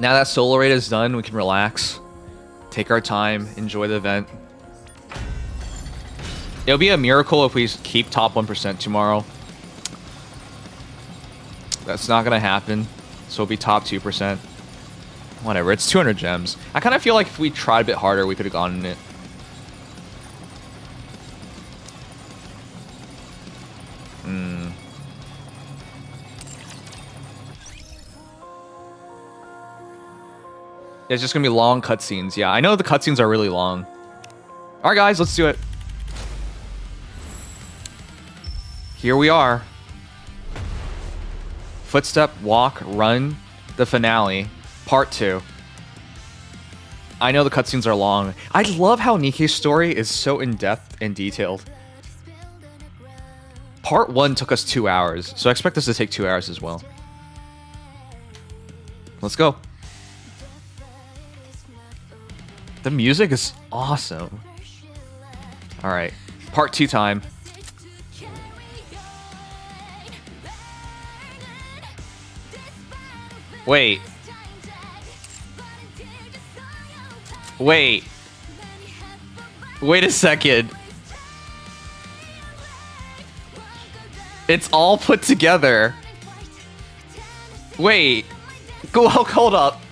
Now that solo raid is done, we can relax, take our time, enjoy the event. It'll be a miracle if we keep top 1% tomorrow. That's not gonna happen, so it'll be top 2%. Whatever, it's 200 gems. I kind of feel like if we tried a bit harder, we could have gotten it. It's just gonna be long cutscenes. Yeah, I know the cutscenes are really long. Alright guys, let's do it. Here we are. Footstep, walk, run, the finale, part 2. I know the cutscenes are long. I love how Nikke's story is so in-depth and detailed. Part 1 took us 2 hours, so I expect this to take 2 hours as well. Let's go. The music is awesome. Alright, part 2 time. Wait. Wait. Wait a second. It's all put together. Wait. Go, hold up.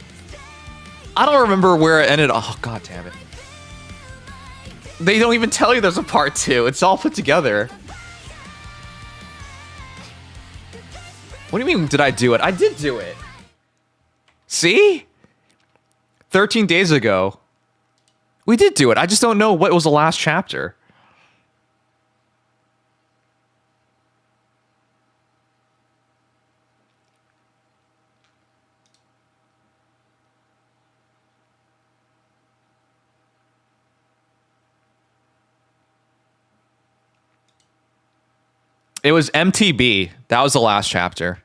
I don't remember where it ended. Oh, god damn it. They don't even tell you there's a part 2. It's all put together. What do you mean, did I do it? I did do it. See? 13 days ago. We did do it. I just don't know what was the last chapter. It was MTB. That was the last chapter.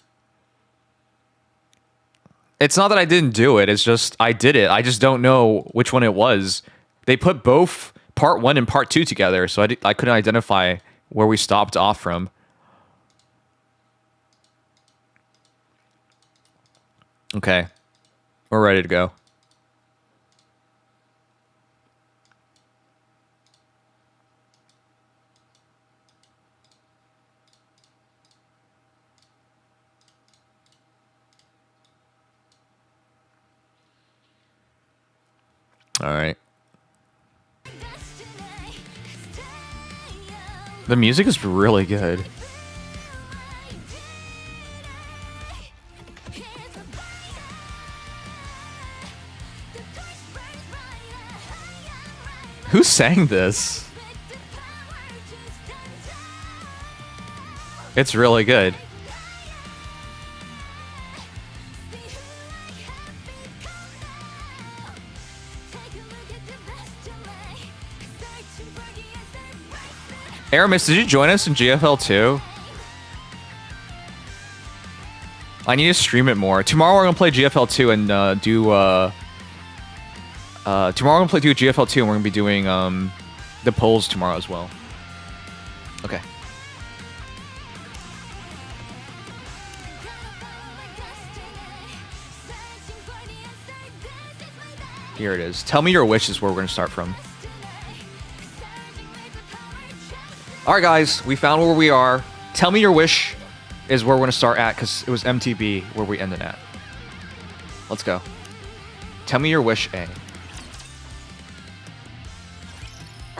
It's not that I didn't do it. It's just I did it. I just don't know which one it was. They put both part 1 and part 2 together, so I couldn't identify where we stopped off from. Okay. We're ready to go. All right. The music is really good. Who sang this? It's really good. Aramis, did you join us in GFL 2? I need to stream it more. Tomorrow we're gonna play GFL 2 and tomorrow we're gonna do GFL 2 and we're gonna be doing the polls tomorrow as well. Okay. Here it is. Tell me your wish is where we're gonna start from. Alright guys, we found where we are. Tell me your wish is where we're going to start at, because it was MTB where we ended at. Let's go. Tell me your wish, A.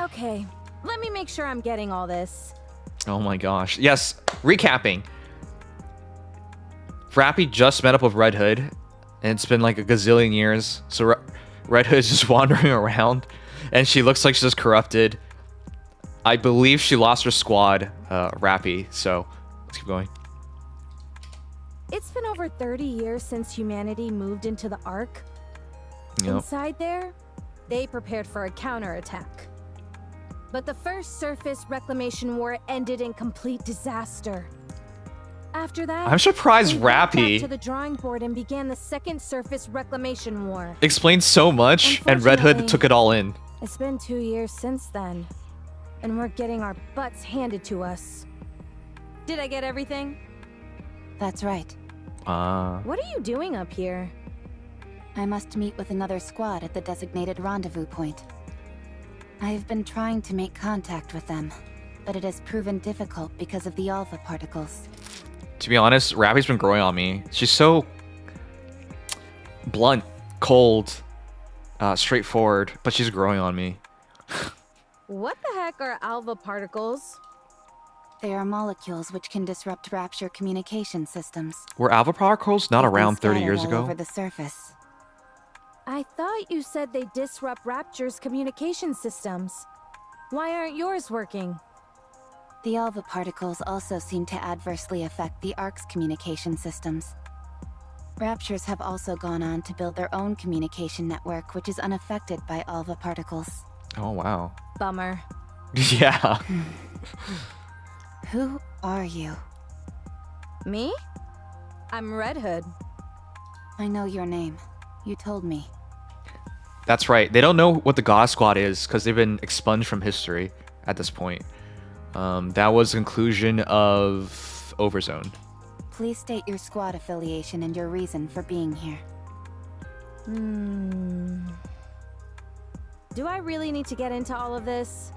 Okay, let me make sure I'm getting all this. Oh my gosh. Yes, recapping. Rapi just met up with Red Hood, and it's been like a gazillion years, so Red Hood's just wandering around, and she looks like she's just corrupted. I believe she lost her squad, Rapi, so let's keep going. It's been over 30 years since humanity moved into the Ark. Yep. Inside there, they prepared for a counterattack. But the first surface reclamation war ended in complete disaster. After that, I'm surprised we went back Rapi to the drawing board and began the second surface reclamation war. explained so much, and Red Hood took it all in. It's been 2 years since then, and we're getting our butts handed to us. Did I get everything? That's right. What are you doing up here? I must meet with another squad at the designated rendezvous point. I have been trying to make contact with them, but it has proven difficult because of the alpha particles. To be honest, Rapi's been growing on me. She's so blunt, cold, straightforward, but she's growing on me. What the heck are alpha particles? They are molecules which can disrupt Rapture communication systems. Were alpha particles not They've been around 30 scattered years all ago? over the surface. I thought you said they disrupt Rapture's communication systems. Why aren't yours working? The alpha particles also seem to adversely affect the Ark's communication systems. Raptures have also gone on to build their own communication network, which is unaffected by alpha particles. Oh, wow. Bummer. Yeah. Who are you? Me? I'm Red Hood. I know your name. You told me. That's right. They don't know what the God Squad is because they've been expunged from history at this point. That was the conclusion of Overzone. Please state your squad affiliation and your reason for being here. Do I really need to get into all of this?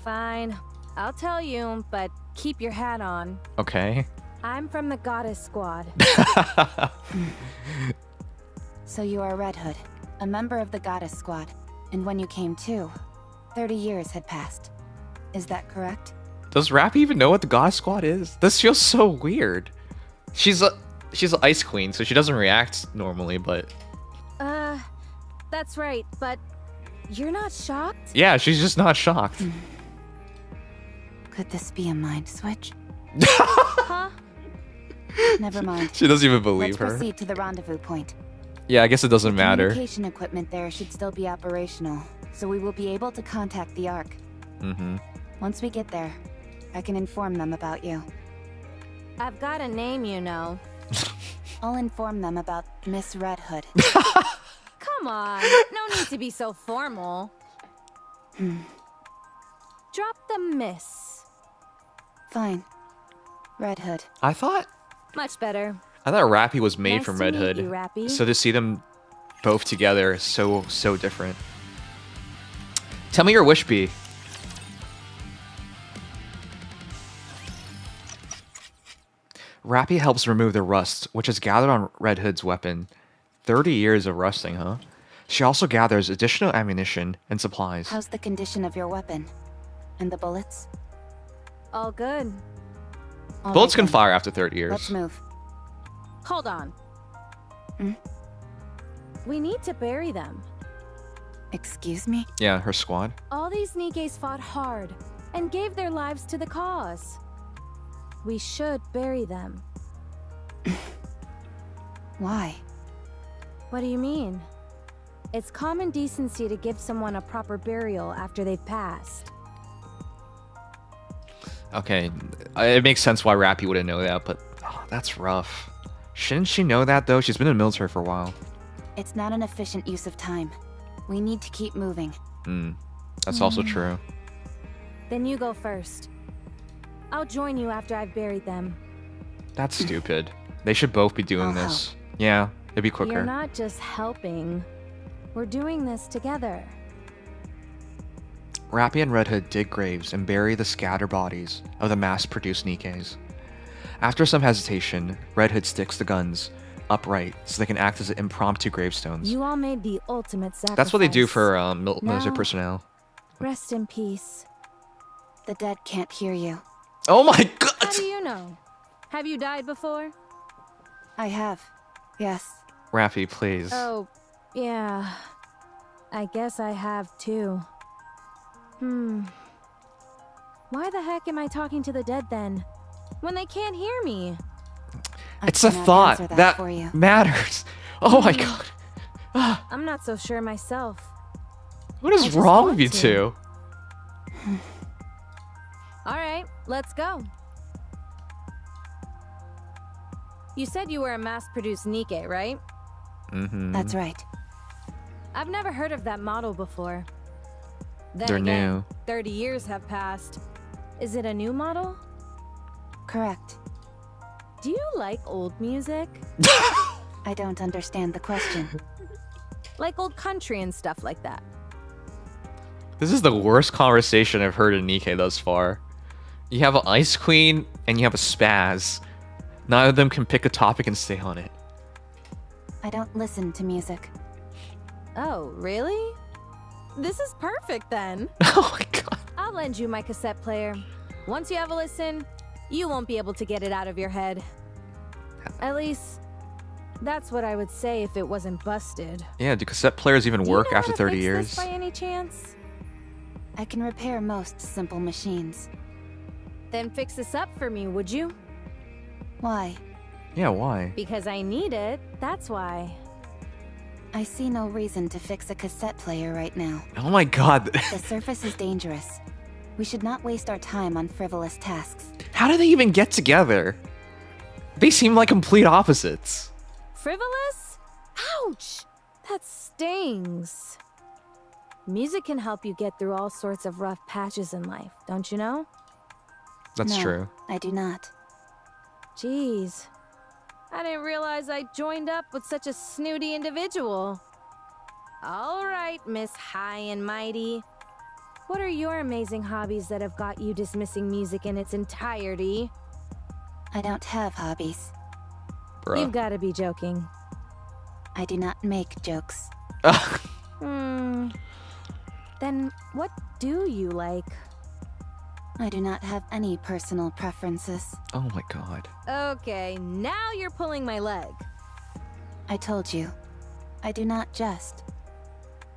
Fine. I'll tell you, but keep your hat on. Okay. I'm from the Goddess Squad. So you are Red Hood, a member of the Goddess Squad, and when you came to, 30 years had passed. Is that correct? Does Rapi even know what the God Squad is? This feels so weird. She's an ice queen, so she doesn't react normally, but... That's right, but you're not shocked? Yeah, she's just not shocked. Could this be a mind switch? Huh? Never mind. She doesn't even believe Let's her. proceed to the rendezvous point. Yeah, I guess it doesn't matter. Communication equipment there should still be operational, so we will be able to contact the Ark. Once we get there, I can inform them about you. I've got a name, you know. I'll inform them about Miss Red Hood. Come on, no need to be so formal. Drop the miss. Fine. Red Hood. I thought Much better. Rapi was made Nice from to Red meet Hood. you, Rapi. So to see them both together is so different. Tell me your wish bee. Rapi helps remove the rust, which is gathered on Red Hood's weapon. 30 years of rusting, huh? She also gathers additional ammunition and supplies. How's the condition of your weapon? And the bullets? All good. All Bullets right can then. fire after 30 years. Let's move. Hold on. Hmm? We need to bury them. Excuse me? Yeah, her squad. All these Nikkes fought hard and gave their lives to the cause. We should bury them. Why? What do you mean? It's common decency to give someone a proper burial after they've passed. Okay, it makes sense why Rapi wouldn't know that, but that's rough. Shouldn't she know that, though? She's been in the military for a while. It's not an efficient use of time. We need to keep moving. That's also true. Then you go first. I'll join you after I've buried them. That's stupid. They should both be doing I'll this. Yeah, it'd be quicker. You're not just helping. We're doing this together. Rapi and Red Hood dig graves and bury the scattered bodies of the mass-produced Nikkes. After some hesitation, Red Hood sticks the guns upright so they can act as impromptu gravestones. You all made the ultimate sacrifice. That's what they do for military Now- personnel. Rest in peace. The dead can't hear you. Oh my How god! do you know? Have you died before? I have. Yes. Rapi, please. Oh, yeah. I guess I have too. Why the heck am I talking to the dead then? When they can't hear me? It's I a cannot thought answer that for you. matters. Oh my god. I'm not so sure myself. What I is just wrong want with you to. two? All right, let's go. You said you were a mass-produced Nikke, right? That's right. I've never heard of that model before. Then They're again, new. 30 years have passed. Is it a new model? Correct. Do you like old music? I don't understand the question. Like old country and stuff like that. This is the worst conversation I've heard in Nikke thus far. You have an Ice Queen and you have a Spaz. Neither of them can pick a topic and stay on it. I don't listen to music. Oh, really? This is perfect then. Oh my god. I'll lend you my cassette player. Once you have a listen, you won't be able to get it out of your head. At least, that's what I would say if it wasn't busted. Yeah, do cassette players even Do you work know after how to 30 fix years? this by any chance? I can repair most simple machines. Then fix this up for me, would you? Why? Yeah, why? Because I need it, that's why. I see no reason to fix a cassette player right now. Oh my god. The surface is dangerous. We should not waste our time on frivolous tasks. How do they even get together? They seem like complete opposites. Frivolous? Ouch! That stings. Music can help you get through all sorts of rough patches in life, don't you know? That's No, true. I do not. Jeez. I didn't realize I joined up with such a snooty individual. All right, Miss High and Mighty. What are your amazing hobbies that have got you dismissing music in its entirety? I don't have hobbies. You've Bruh. got to be joking. I do not make jokes. Hmm. Then what do you like? I do not have any personal preferences. Oh my god. Okay, now you're pulling my leg. I told you, I do not jest.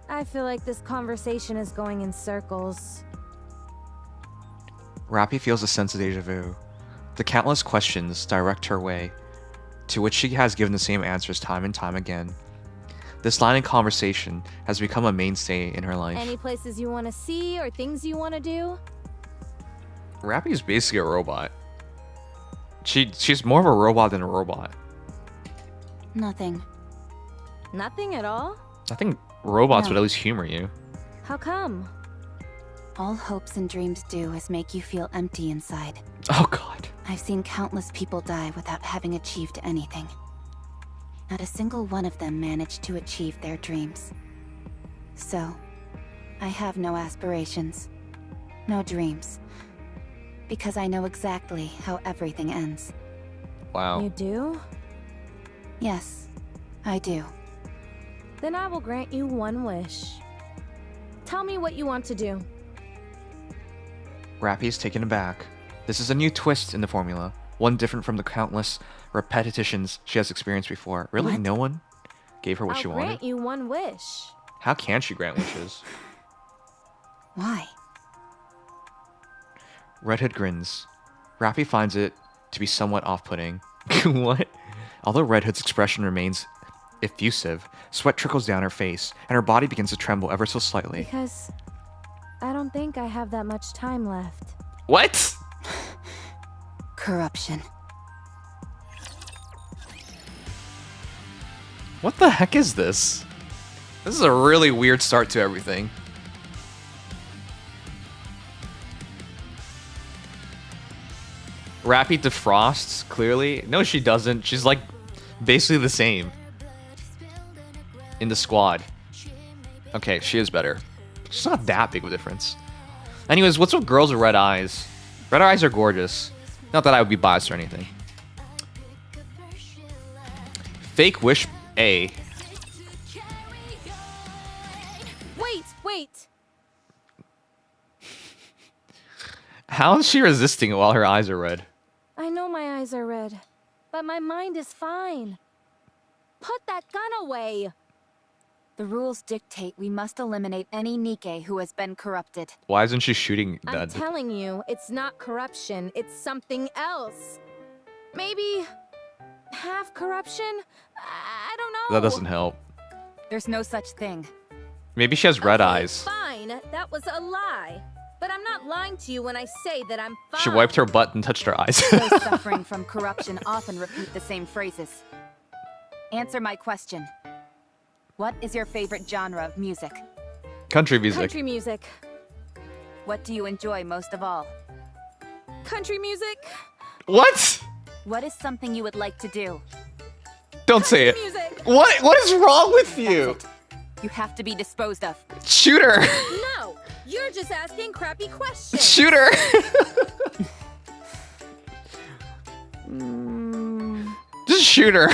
I feel like this conversation is going in circles. Rapi feels a sense of deja vu. The countless questions direct her way, to which she has given the same answers time and time again. This line of conversation has become a mainstay in her life. Any places you want to see or things you want to do? Rapi is basically a robot. She's more of a robot than a robot. Nothing. Nothing at all? I think robots No. would at least humor you. How come? All hopes and dreams do is make you feel empty inside. Oh god. I've seen countless people die without having achieved anything. Not a single one of them managed to achieve their dreams. So, I have no aspirations, no dreams, because I know exactly how everything ends. Wow. You do? Yes, I do. Then I will grant you one wish. Tell me what you want to do. Rapi is taken aback. This is a new twist in the formula, one different from the countless repetitions she has experienced before. Really, What? no one gave her what I'll she grant wanted? you one wish. How can she grant wishes? Why? Red Hood grins. Rapi finds it to be somewhat off-putting. What? Although Red Hood's expression remains effusive, sweat trickles down her face, and her body begins to tremble ever so slightly. Because I don't think I have that much time left. What? Corruption. What the heck is this? This is a really weird start to everything. Rapi defrosts, clearly. No, she doesn't. She's like basically the same in the squad. Okay, she is better. She's not that big of a difference. Anyways, what's with girls with red eyes? Red eyes are gorgeous. Not that I would be biased or anything. Fake wish A. Wait! How is she resisting it while her eyes are red? I know my eyes are red, but my mind is fine. Put that gun away! The rules dictate we must eliminate any Nikke who has been corrupted. Why isn't she shooting I'm that? telling you, it's not corruption, it's something else. Maybe half corruption? I don't know. That doesn't help. There's no such thing. Maybe she has red Okay, eyes. Fine, that was a lie. But I'm not lying to you when I say that I'm fine. She wiped her butt and touched her eyes. Those suffering from corruption often repeat the same phrases. Answer my question. What is your favorite genre of music? Country music. Country music. What do you enjoy most of all? Country music? What? What is something you would like to do? Don't say it. Music. What is wrong with you? That's it. You have to be disposed of. Shoot her. No, you're just asking crappy questions. Shoot her. Just shoot her.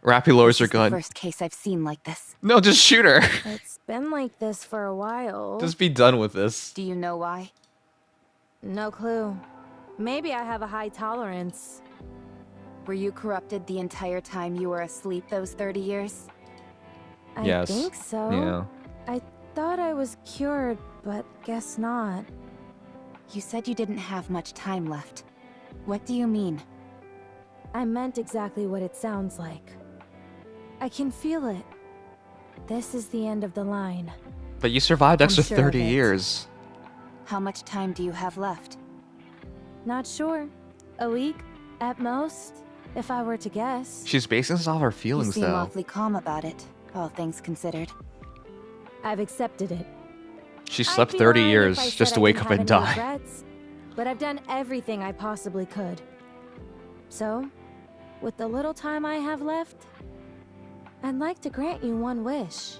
Rapi lowers her This is the gun. first case I've seen like this. No, just shoot her. It's been like this for a while. Just be done with this. Do you know why? No clue. Maybe I have a high tolerance. Were you corrupted the entire time you were asleep those 30 years? Yes. I think so. Yeah. I thought I was cured, but guess not. You said you didn't have much time left. What do you mean? I meant exactly what it sounds like. I can feel it. This is the end of the line. But you survived extra I'm sure of 30 it. years. How much time do you have left? Not sure. A week, at most, if I were to guess. She's basing this off her You feelings, seem though. awfully calm about it, all things considered. I've accepted it. She I'd slept be 30 lying if years I just said to I wake didn't up have and any die. regrets, but I've done everything I possibly could. So, with the little time I have left, I'd like to grant you one wish.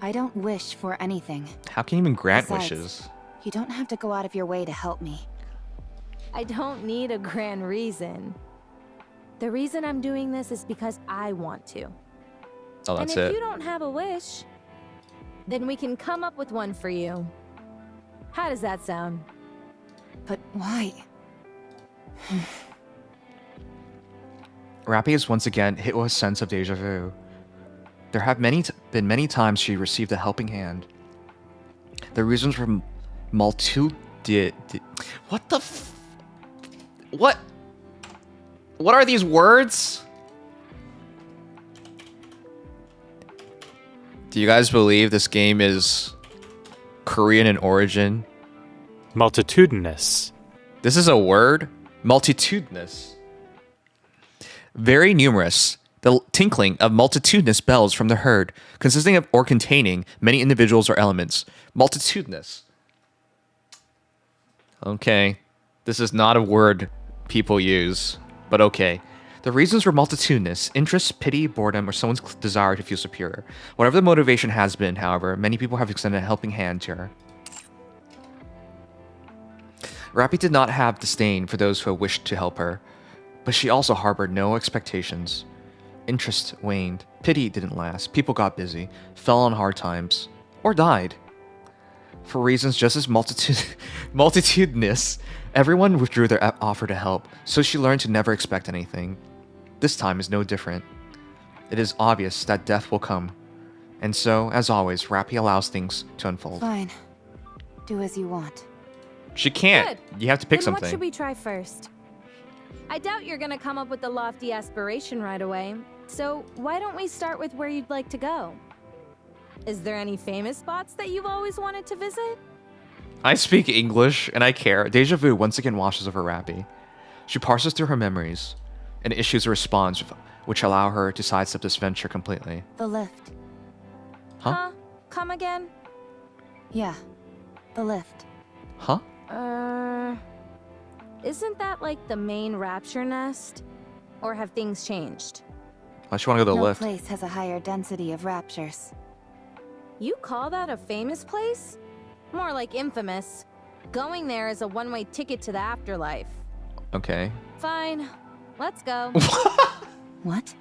I don't wish for anything. How can you even grant Besides, wishes? You don't have to go out of your way to help me. I don't need a grand reason. The reason I'm doing this is because I want to. Oh, that's and if it. you don't have a wish, then we can come up with one for you. How does that sound? But why? Rapi is once again hit with a sense of deja vu. There have been many times she received a helping hand. The reasons were multitude. What the what? What are these words? Do you guys believe this game is Korean in origin? Multitudinous. This is a word? Multitudinous. Very numerous. The tinkling of multitudinous bells from the herd, consisting of or containing many individuals or elements. Multitudinous. Okay. This is not a word people use, but okay. The reasons were multitudinous: interest, pity, boredom, or someone's desire to feel superior. Whatever the motivation has been, however, many people have extended a helping hand to her. Rapi did not have disdain for those who wished to help her, but she also harbored no expectations. Interest waned, pity didn't last, people got busy, fell on hard times, or died. For reasons just as multitudinous, everyone withdrew their offer to help, so she learned to never expect anything. This time is no different. It is obvious that death will come, and so, as always, Rapi allows things to unfold. Fine. Do as you want. She can't. Good. You have to pick Then something. what should we try first? I doubt you're gonna come up with a lofty aspiration right away, so why don't we start with where you'd like to go? Is there any famous spots that you've always wanted to visit? I speak English, and I care. Deja vu once again washes over Rapi. She parses through her memories, and issues a response which allow her to sidestep this venture completely. The lift. Huh? Come again? Yeah. The lift. Huh? Isn't that like the main rapture nest? Or have things changed? Why she want to go to the No lift? place has a higher density of raptures. You call that a famous place? More like infamous. Going there is a one-way ticket to the afterlife. Okay. Fine, let's go. What?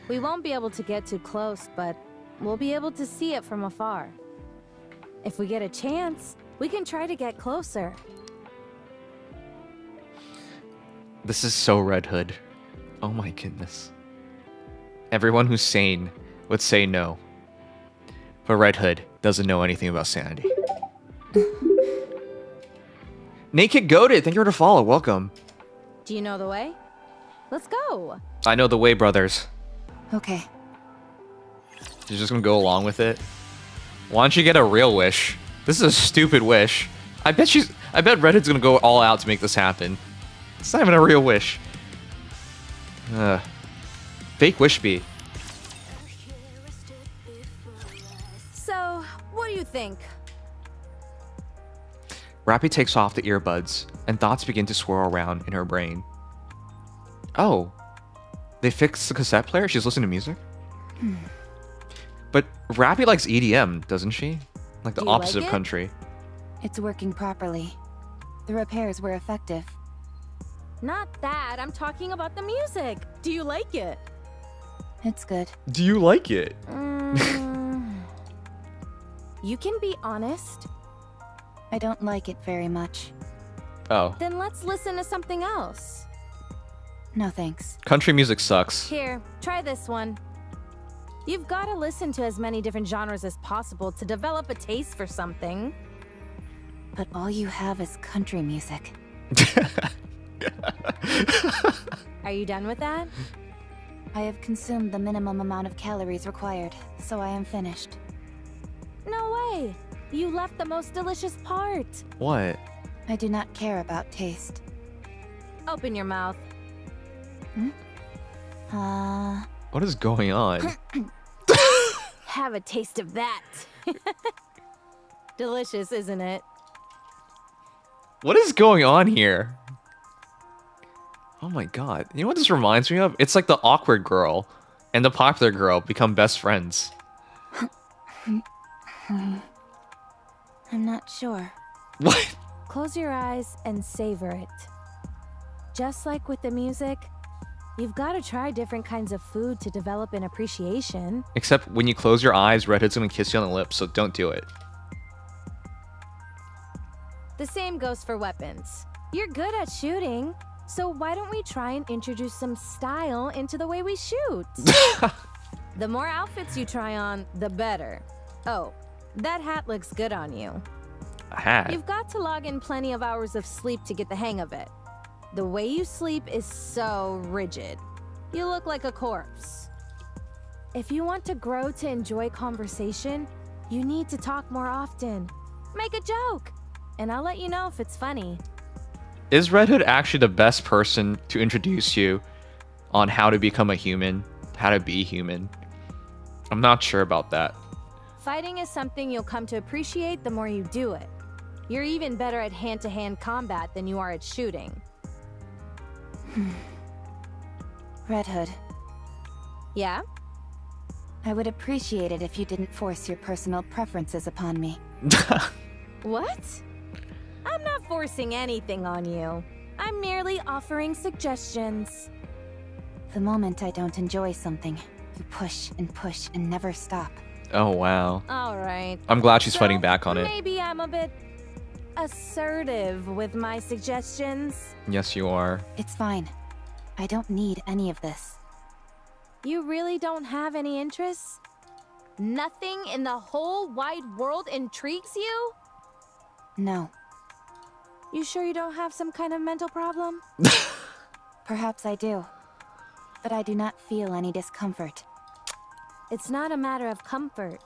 We won't be able to get too close, but we'll be able to see it from afar. If we get a chance, we can try to get closer. This is so Red Hood. Oh my goodness. Everyone who's sane would say no. But Red Hood doesn't know anything about sanity. Naked Goated, thank you for the follow. Welcome. Do you know the way? Let's go. I know the way, brothers. Okay. You're just gonna go along with it? Why don't you get a real wish? This is a stupid wish. I bet Red Hood's gonna go all out to make this happen. It's not even a real wish. Fake wish beat. So, what do you think? Rapi takes off the earbuds, and thoughts begin to swirl around in her brain. Oh, They fixed the cassette player? She's listening to music? But Rapi likes EDM, doesn't she? Like the Do you opposite like of it? country. It's working properly. The repairs were effective. Not that. I'm talking about the music. Do you like it? It's good. Do you like it? You can be honest. I don't like it very much. Oh. Then let's listen to something else. No thanks. Country music sucks. Here, try this one. You've got to listen to as many different genres as possible to develop a taste for something. But all you have is country music. Are you done with that? I have consumed the minimum amount of calories required, so I am finished. No way. You left the most delicious part. What? I do not care about taste. Open your mouth. What is going on? Have a taste of that. Delicious, isn't it? What is going on here? Oh my god. You know what this reminds me of? It's like the awkward girl and the popular girl become best friends. I'm not sure. What? Close your eyes and savor it. Just like with the music, you've got to try different kinds of food to develop an appreciation. Except when you close your eyes, Redhead's gonna kiss you on the lips, so don't do it. The same goes for weapons. You're good at shooting, so why don't we try and introduce some style into the way we shoot? The more outfits you try on, the better. Oh, that hat looks good on you. A hat? You've got to log in plenty of hours of sleep to get the hang of it. The way you sleep is so rigid. You look like a corpse. If you want to grow to enjoy conversation, you need to talk more often. Make a joke, and I'll let you know if it's funny. Is Red Hood actually the best person to introduce you on how to become a human? How to be human? I'm not sure about that. Fighting is something you'll come to appreciate the more you do it. You're even better at hand-to-hand combat than you are at shooting. Red Hood, Yeah? I would appreciate it if you didn't force your personal preferences upon me. What? I'm not forcing anything on you. I'm merely offering suggestions. The moment I don't enjoy something, you push and never stop. Oh wow. All right. I'm glad she's So, fighting back on it. Maybe I'm a bit assertive with my suggestions. Yes, you are. It's fine. I don't need any of this. You really don't have any interests? Nothing in the whole wide world intrigues you? No. You sure you don't have some kind of mental problem? Perhaps I do. But I do not feel any discomfort. It's not a matter of comfort.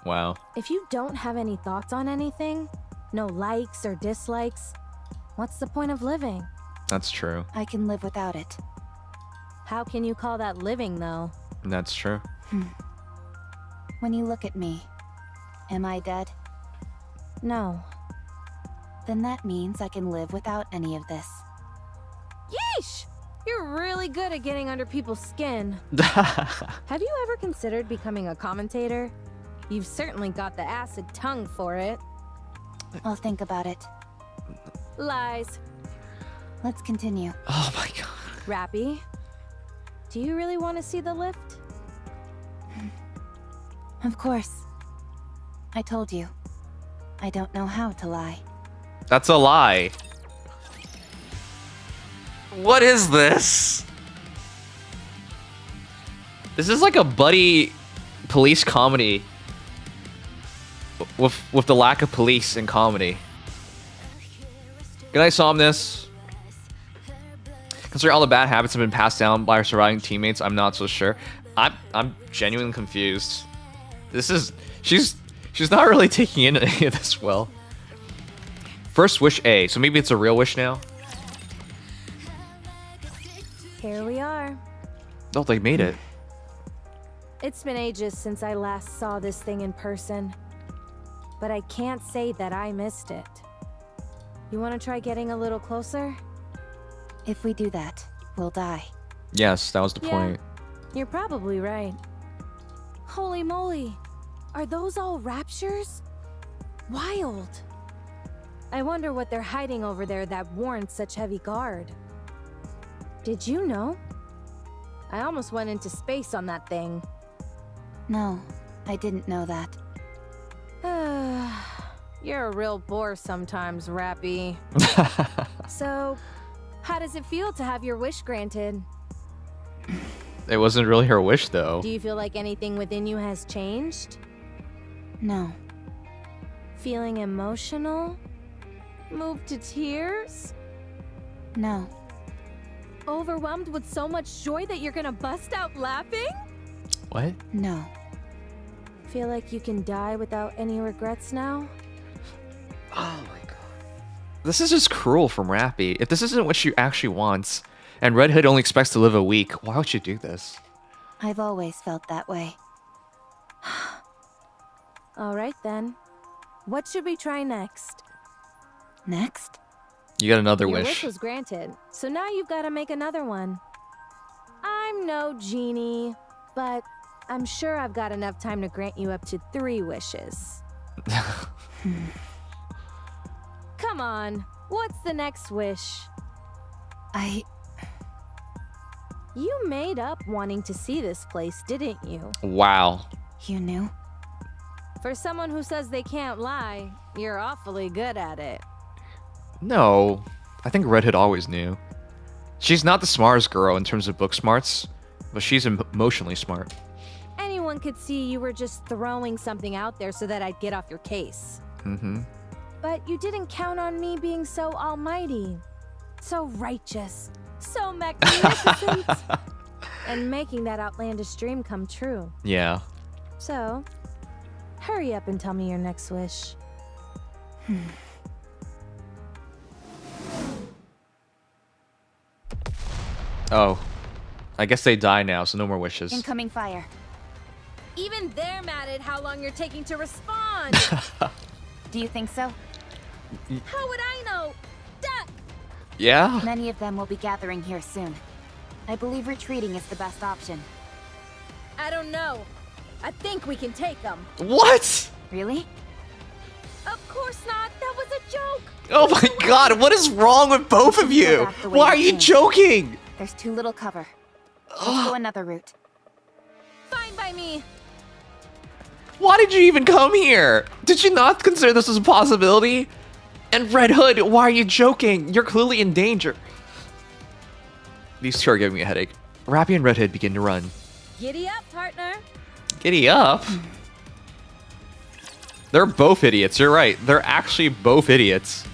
Wow. If you don't have any thoughts on anything, no likes or dislikes, what's the point of living? That's true. I can live without it. How can you call that living, though? That's true. When you look at me, am I dead? No. Then that means I can live without any of this. Yeesh! You're really good at getting under people's skin. Have you ever considered becoming a commentator? You've certainly got the acid tongue for it. I'll think about it. Lies. Let's continue. Oh my god. Rapi, do you really want to see the lift? Of course. I told you. I don't know how to lie. That's a lie. What is this? This is like a buddy police comedy with the lack of police in comedy. Good night, Somnus. Considering all the bad habits have been passed down by our surviving teammates, I'm not so sure. I'm genuinely confused. This is she's not really taking in any of this well. First wish A, so maybe it's a real wish now. Here we are. Oh, they made it. It's been ages since I last saw this thing in person, but I can't say that I missed it. You want to try getting a little closer? If we do that, we'll die. Yes, that was the Yeah. point. You're probably right. Holy moly. Are those all raptures? Wild. I wonder what they're hiding over there that warrants such heavy guard. Did you know? I almost went into space on that thing. No, I didn't know that. You're a real bore sometimes, Rapi. So, how does it feel to have your wish granted? It wasn't really her wish, though. Do you feel like anything within you has changed? No. Feeling emotional? Moved to tears? No. Overwhelmed with so much joy that you're gonna bust out laughing? What? No. Feel like you can die without any regrets now? Oh my god. This is just cruel from Rapi. If this isn't what she actually wants, and Red Hood only expects to live a week, why would you do this? I've always felt that way. Alright then. What should we try next? Next? You got another Your wish. wish was granted, so now you've got to make another one. I'm no genie, but I'm sure I've got enough time to grant you up to 3 wishes. Come on, what's the next wish? You made up wanting to see this place, didn't you? Wow. You knew? For someone who says they can't lie, you're awfully good at it. No. I think Red Hood always knew. She's not the smartest girl in terms of book smarts, but she's emotionally smart. Anyone could see you were just throwing something out there so that I'd get off your case. Mm-hmm. But you didn't count on me being so almighty, so righteous, so magnificent, and making that outlandish dream come true. Yeah. So, hurry up and tell me your next wish. Oh. I guess they die now, so no more wishes. Incoming fire. Even they're mad at how long you're taking to respond. Do you think so? How would I know? Duck! Yeah? Many of them will be gathering here soon. I believe retreating is the best option. I don't know. I think we can take them. What? Really? Of course not. That was a joke. Oh my god, what is wrong with both of you? Go back the way Why are you you came. joking? There's too little cover. Let's go another route. Fine by me. Why did you even come here? Did you not consider this as a possibility? And Red Hood, why are you joking? You're clearly in danger. These two are giving me a headache. Rapi and Red Hood begin to run. Giddy up, partner. Giddy up? They're both idiots, you're right. They're actually both idiots.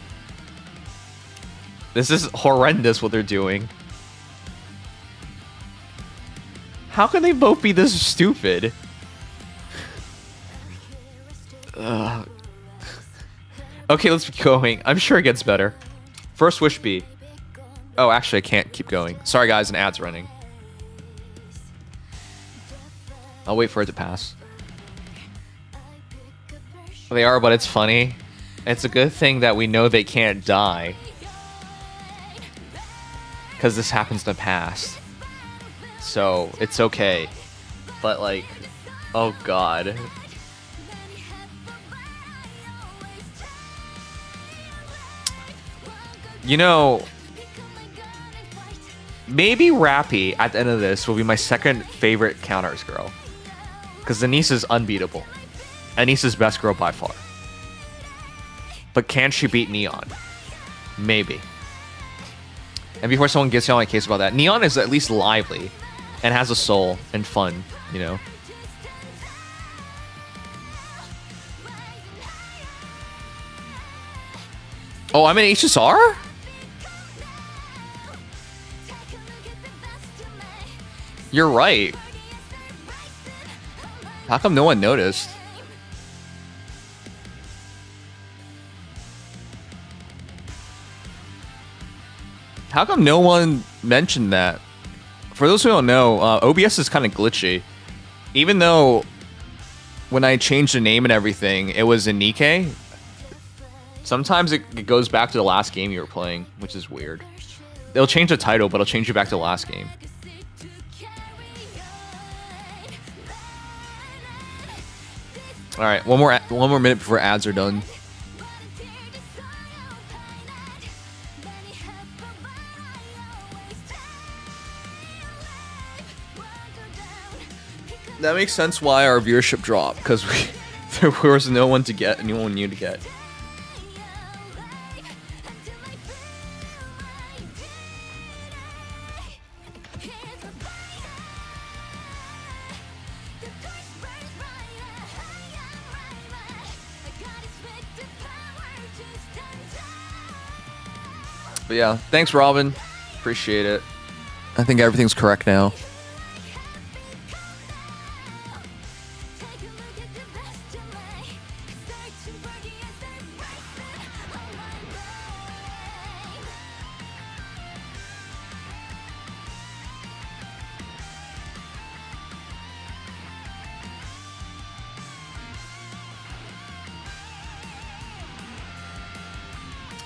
This is horrendous what they're doing. How can they both be this stupid? Ugh. Okay, let's keep going. I'm sure it gets better. First wish be. Oh, actually, I can't keep going. Sorry, guys, an ad's running. I'll wait for it to pass. They are, but it's funny. It's a good thing that we know they can't die. Because this happens in the past. So, it's okay. But, like, oh god. You know, maybe Rapi at the end of this will be my second favorite counters girl. Because Denise is unbeatable. Denise is best girl by far. But can she beat Neon? Maybe. And before someone gets on my case about that, Neon is at least lively and has a soul and fun, you know? Oh, I'm in HSR? You're right. How come no one noticed? How come no one mentioned that? For those who don't know, OBS is kind of glitchy. Even though when I changed the name and everything, it was in Nikke, sometimes it goes back to the last game you were playing, which is weird. They'll change the title, but it'll change you back to the last game. All right, one more minute before ads are done. That makes sense why our viewership dropped, because there was no one to get, anyone new to get. But yeah, thanks Robin. Appreciate it. I think everything's correct now.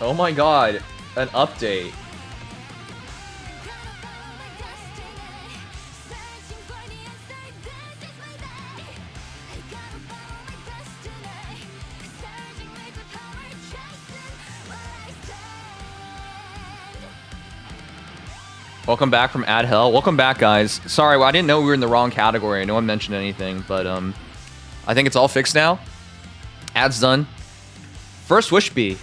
Oh my god, an update. Welcome back from Ad Hell. Welcome back, guys. Sorry, I didn't know we were in the wrong category. No one mentioned anything, but I think it's all fixed now. Ad's done. First wish bee.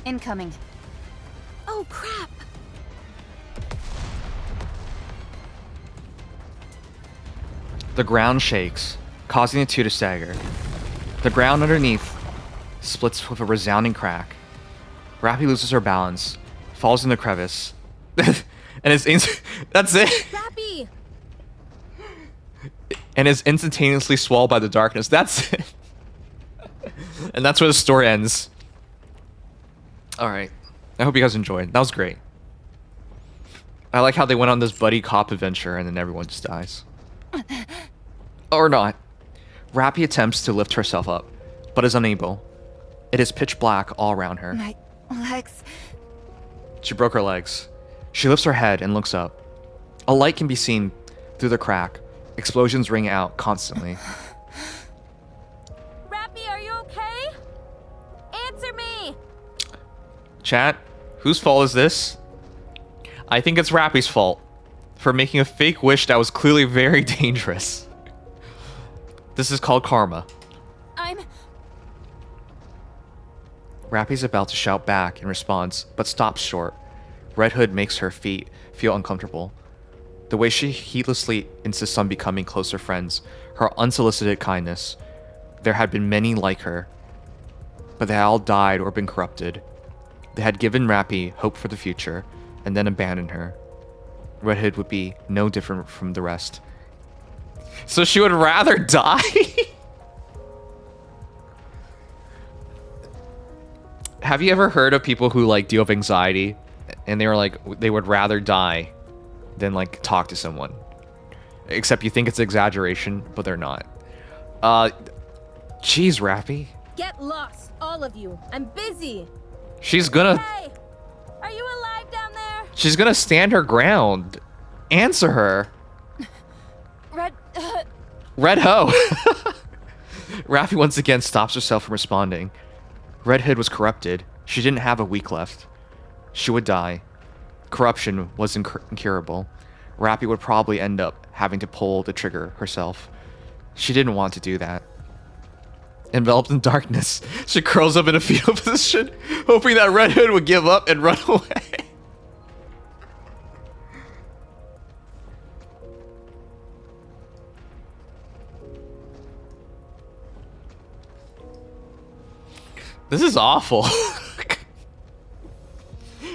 Incoming. Oh, crap! The ground shakes, causing the two to stagger. The ground underneath splits with a resounding crack. Rapi loses her balance, falls in the crevice, and is that's it. Rapi! And is instantaneously swallowed by the darkness. That's it. And that's where the story ends. Alright. I hope you guys enjoyed. That was great. I like how they went on this buddy cop adventure and then everyone just dies. Or not. Rapi attempts to lift herself up, but is unable. It is pitch black all around her. My legs. She broke her legs. She lifts her head and looks up. A light can be seen through the crack. Explosions ring out constantly. Rapi, are you okay? Answer me! Chat, whose fault is this? I think it's Rapi's fault for making a fake wish that was clearly very dangerous. This is called karma. I'm... Rapi's about to shout back in response, but stops short. Red Hood makes her feet feel uncomfortable. The way she heedlessly insists on becoming closer friends, her unsolicited kindness. There had been many like her, but they had all died or been corrupted. They had given Rapi hope for the future, and then abandoned her. Red Hood would be no different from the rest. So she would rather die? Have you ever heard of people who like deal with anxiety and they were like they would rather die than like talk to someone? Except you think it's exaggeration, but they're not. Jeez, Rapi. Get lost, all of you. I'm busy. She's gonna... Hey! Are you alive down there? She's gonna stand her ground. Answer her. Red. Red Ho. Rapi once again stops herself from responding. Red Hood was corrupted. She didn't have a week left. She would die. Corruption was incurable. Rapi would probably end up having to pull the trigger herself. She didn't want to do that. Enveloped in darkness, she curls up in a fetal position, hoping that Red Hood would give up and run away. This is awful.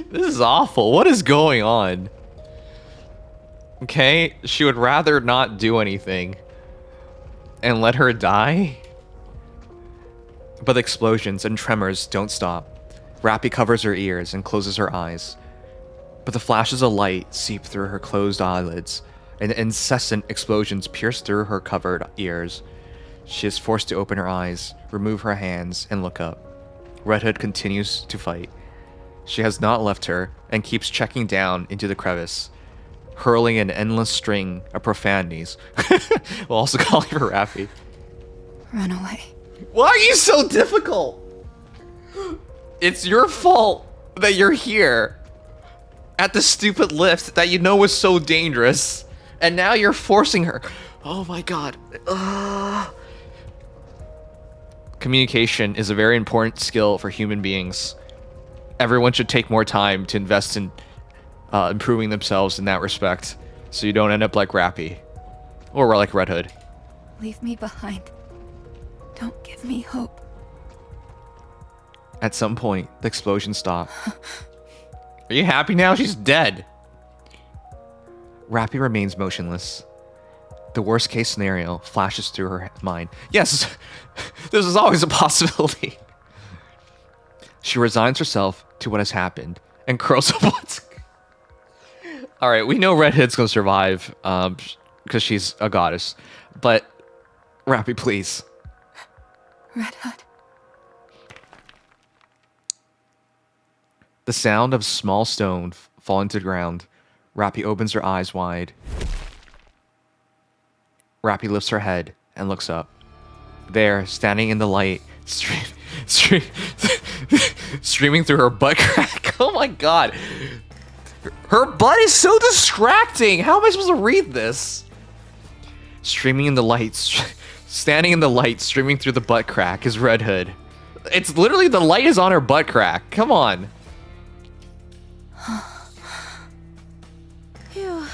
This is awful. What is going on? Okay, she would rather not do anything and let her die? But explosions and tremors don't stop. Rapi covers her ears and closes her eyes. But the flashes of light seep through her closed eyelids, and incessant explosions pierce through her covered ears. She is forced to open her eyes, remove her hands, and look up. Red Hood continues to fight. She has not left her, and keeps checking down into the crevice. hurling an endless string of profanities. While also calling her Rapi. Run away. Why are you so difficult? It's your fault that you're here at the stupid lift that you know was so dangerous, and now you're forcing her. Oh my god. Communication is a very important skill for human beings. Everyone should take more time to invest in improving themselves in that respect, so you don't end up like Rapi or like Red Hood. Leave me behind. Don't give me hope. At some point, the explosion stopped. Are you happy now? She's dead. Rapi remains motionless. The worst case scenario flashes through her mind. Yes, this is always a possibility. She resigns herself to what has happened and curls up once. All right, we know Red Hood's gonna survive because she's a goddess. But Rapi, please. Red Hood. The sound of small stone falling to the ground. Rapi opens her eyes wide. Rapi lifts her head and looks up. There, standing in the light, streaming through her butt crack. Oh my god. Her butt is so distracting. How am I supposed to read this? Streaming in the lights, standing in the light, streaming through the butt crack is Red Hood. It's literally the light is on her butt crack. Come on. Phew.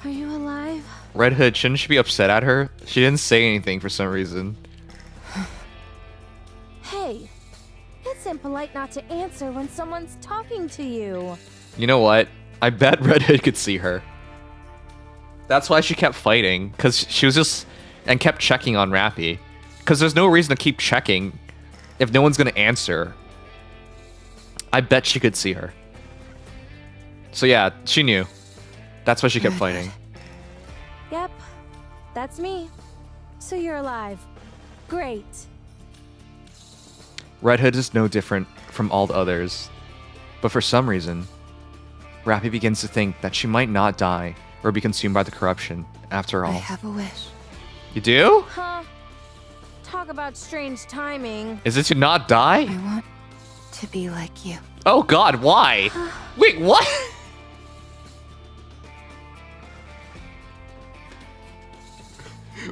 Are you alive? Red Hood, shouldn't she be upset at her? She didn't say anything for some reason. Hey, it's impolite not to answer when someone's talking to you. You know what? I bet Red Hood could see her. That's why she kept fighting, because she was just... and kept checking on Rapi. Because there's no reason to keep checking if no one's going to answer. I bet she could see her. So yeah, she knew. That's why she kept fighting. Yep, that's me. So you're alive. Great. Red Hood is no different from all the others. But for some reason, Rapi begins to think that she might not die or be consumed by the corruption after all. I have a wish. You do? Huh? Talk about strange timing. Is it to not die? I want to be like you. Oh god, why? Wait, what?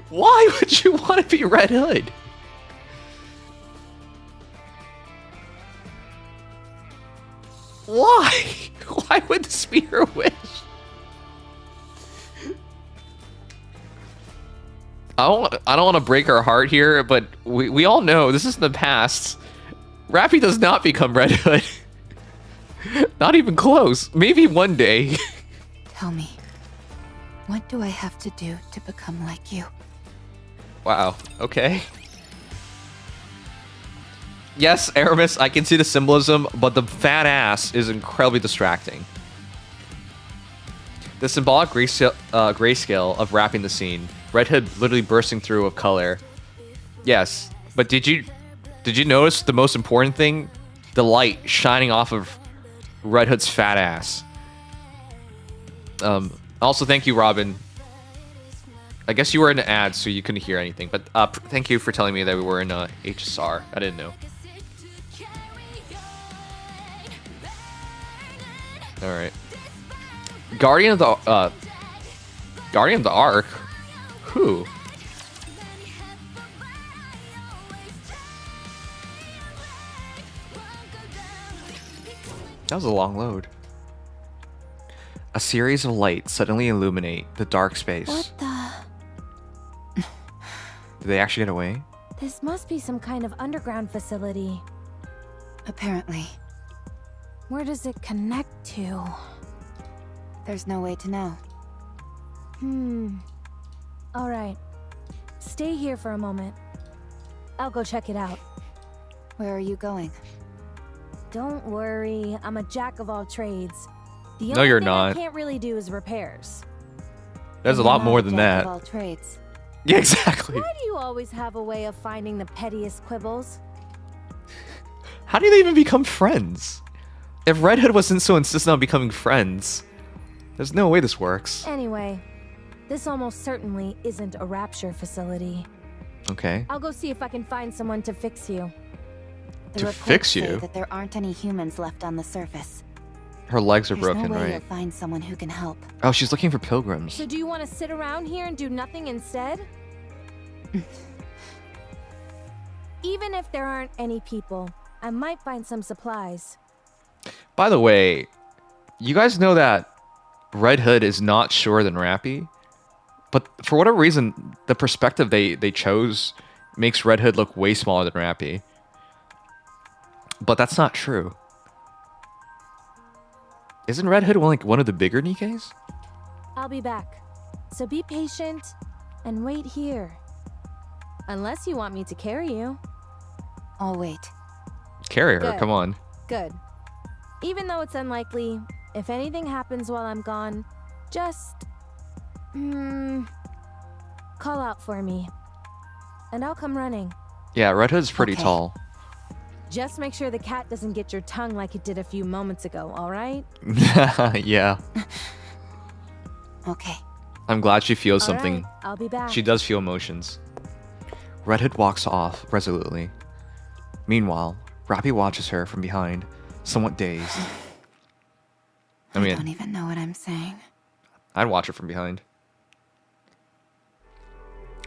Why would you want to be Red Hood? Why? Why would this be her wish? I don't want to break her heart here, but we all know this is the past. Rapi does not become Red Hood. Not even close. Maybe one day. Tell me, what do I have to do to become like you? Wow. Okay. Yes, Aramis, I can see the symbolism, but the fat ass is incredibly distracting. The symbolic grayscale of wrapping the scene. Red Hood literally bursting through of color. Yes, but did you notice the most important thing? The light shining off of Red Hood's fat ass. Also, thank you, Robin. I guess you were in an ad, so you couldn't hear anything. But thank you for telling me that we were in HSR. I didn't know. All right. Guardian of the Ark. Who? That was a long load. A series of lights suddenly illuminate the dark space. What the? Did they actually get away? This must be some kind of underground facility. Apparently. Where does it connect to? There's no way to know. All right. Stay here for a moment. I'll go check it out. Where are you going? Don't worry, I'm a jack of all trades. The No, only you're thing not. I can't really do is repairs. There's a You're lot not more a than jack that. of all trades. Yeah, exactly. Why do you always have a way of finding the pettiest quibbles? How do they even become friends? If Red Hood wasn't so insistent on becoming friends, there's no way this works. Anyway, this almost certainly isn't a rapture facility. Okay. I'll go see if I can find someone to fix you. The To reports fix say you? that there aren't any humans left on the surface. Her legs are There's broken, no way right? you'll find someone who can help. Oh, she's looking for pilgrims. So do you want to sit around here and do nothing instead? Even if there aren't any people, I might find some supplies. By the way, you guys know that Red Hood is not shorter than Rapi? But for whatever reason, the perspective they chose makes Red Hood look way smaller than Rapi. But that's not true. Isn't Red Hood one of the bigger Nikkes? I'll be back. So be patient and wait here. Unless you want me to carry you. I'll wait. Carry her, Good. come on. Good. Even though it's unlikely, if anything happens while I'm gone, just... call out for me. And I'll come running. Yeah, Red Hood's pretty Okay. tall. Just make sure the cat doesn't get your tongue like it did a few moments ago, alright? Yeah. Okay. I'm glad she feels All something. right, I'll be back. She does feel emotions. Red Hood walks off resolutely. Meanwhile, Rapi watches her from behind, somewhat dazed. I I mean, don't even know what I'm saying. I'd watch her from behind.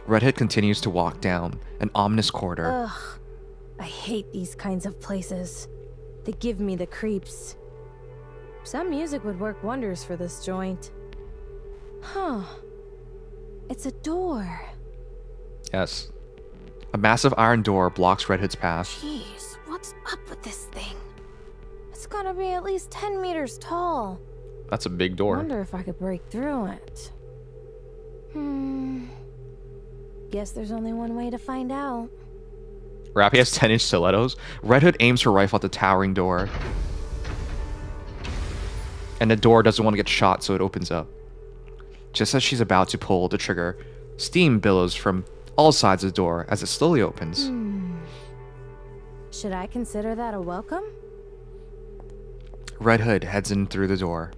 Red Hood continues to walk down an ominous corridor. Ugh. I hate these kinds of places. They give me the creeps. Some music would work wonders for this joint. Huh. It's a door. Yes. A massive iron door blocks Red Hood's path. Jeez, what's up with this thing? It's gotta be at least 10 meters tall. That's a big door. Wonder if I could break through it. Guess there's only one way to find out. Rapi has 10-inch stilettos. Red Hood aims her rifle at the towering door. And the door doesn't want to get shot, so it opens up. Just as she's about to pull the trigger, steam billows from all sides of the door as it slowly opens. Should I consider that a welcome? Red Hood heads in through the door.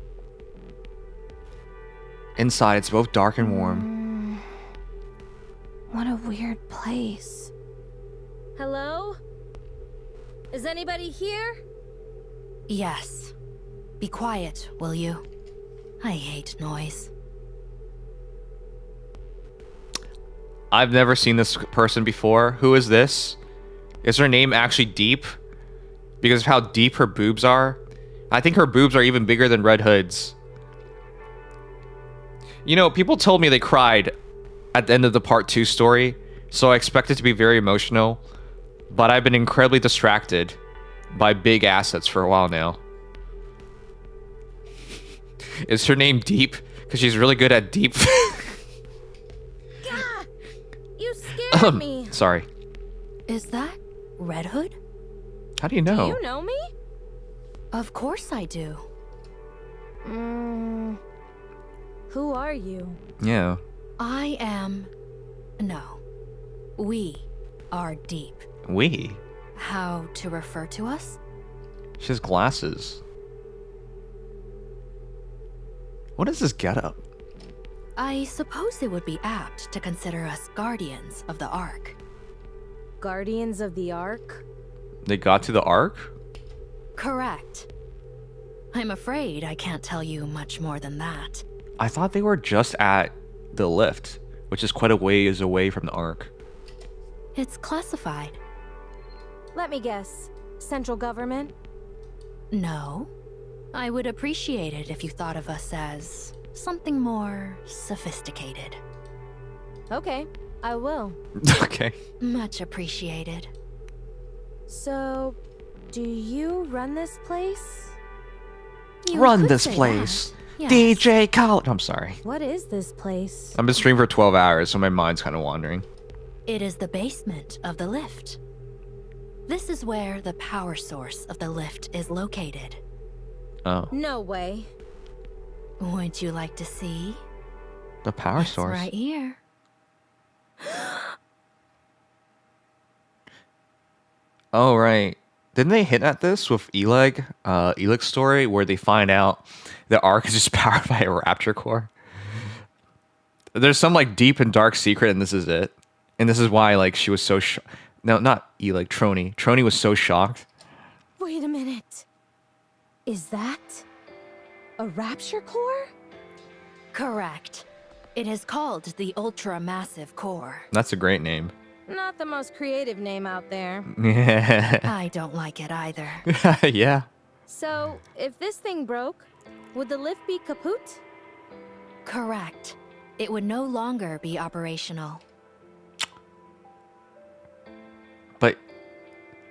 Inside, it's both dark and warm. What a weird place. Hello? Is anybody here? Yes. Be quiet, will you? I hate noise. I've never seen this person before. Who is this? Is her name actually Deep? Because of how deep her boobs are? I think her boobs are even bigger than Red Hood's. You know, people told me they cried at the end of the part 2 story, so I expect it to be very emotional. But I've been incredibly distracted by big assets for a while now. Is her name Deep? Because she's really good at deep. Gah! You scared me. Sorry. Is that Red Hood? How do you know? Do you know me? Of course I do. Who are you? Yeah. I am... No. We are Deep. We? How to refer to us? She has glasses. What is this getup? I suppose it would be apt to consider us guardians of the Ark. Guardians of the Ark? They got to the Ark? Correct. I'm afraid I can't tell you much more than that. I thought they were just at the lift, which is quite a ways away from the Ark. It's classified. Let me guess. Central government? No. I would appreciate it if you thought of us as something more sophisticated. Okay, I will. Okay. Much appreciated. So, do you run this place? You Run could this say place. that, yes. DJ Khaled. I'm sorry. What is this place? I've been streaming for 12 hours, so my mind's kind of wandering. It is the basement of the lift. This is where the power source of the lift is located. Oh. No way. Would you like to see? The power It's source. right here. Oh, right. Didn't they hint at this with Eleg's story, where they find out the Ark is just powered by a raptor core? There's some like deep and dark secret, and this is it. And this is why like she was so no, not Eleg, Trony. Trony was so shocked. Wait a minute. Is that a rapture core? Correct. It is called the Ultra Massive Core. That's a great name. Not the most creative name out there. I don't like it either. Yeah. So, if this thing broke, would the lift be kaput? Correct. It would no longer be operational. But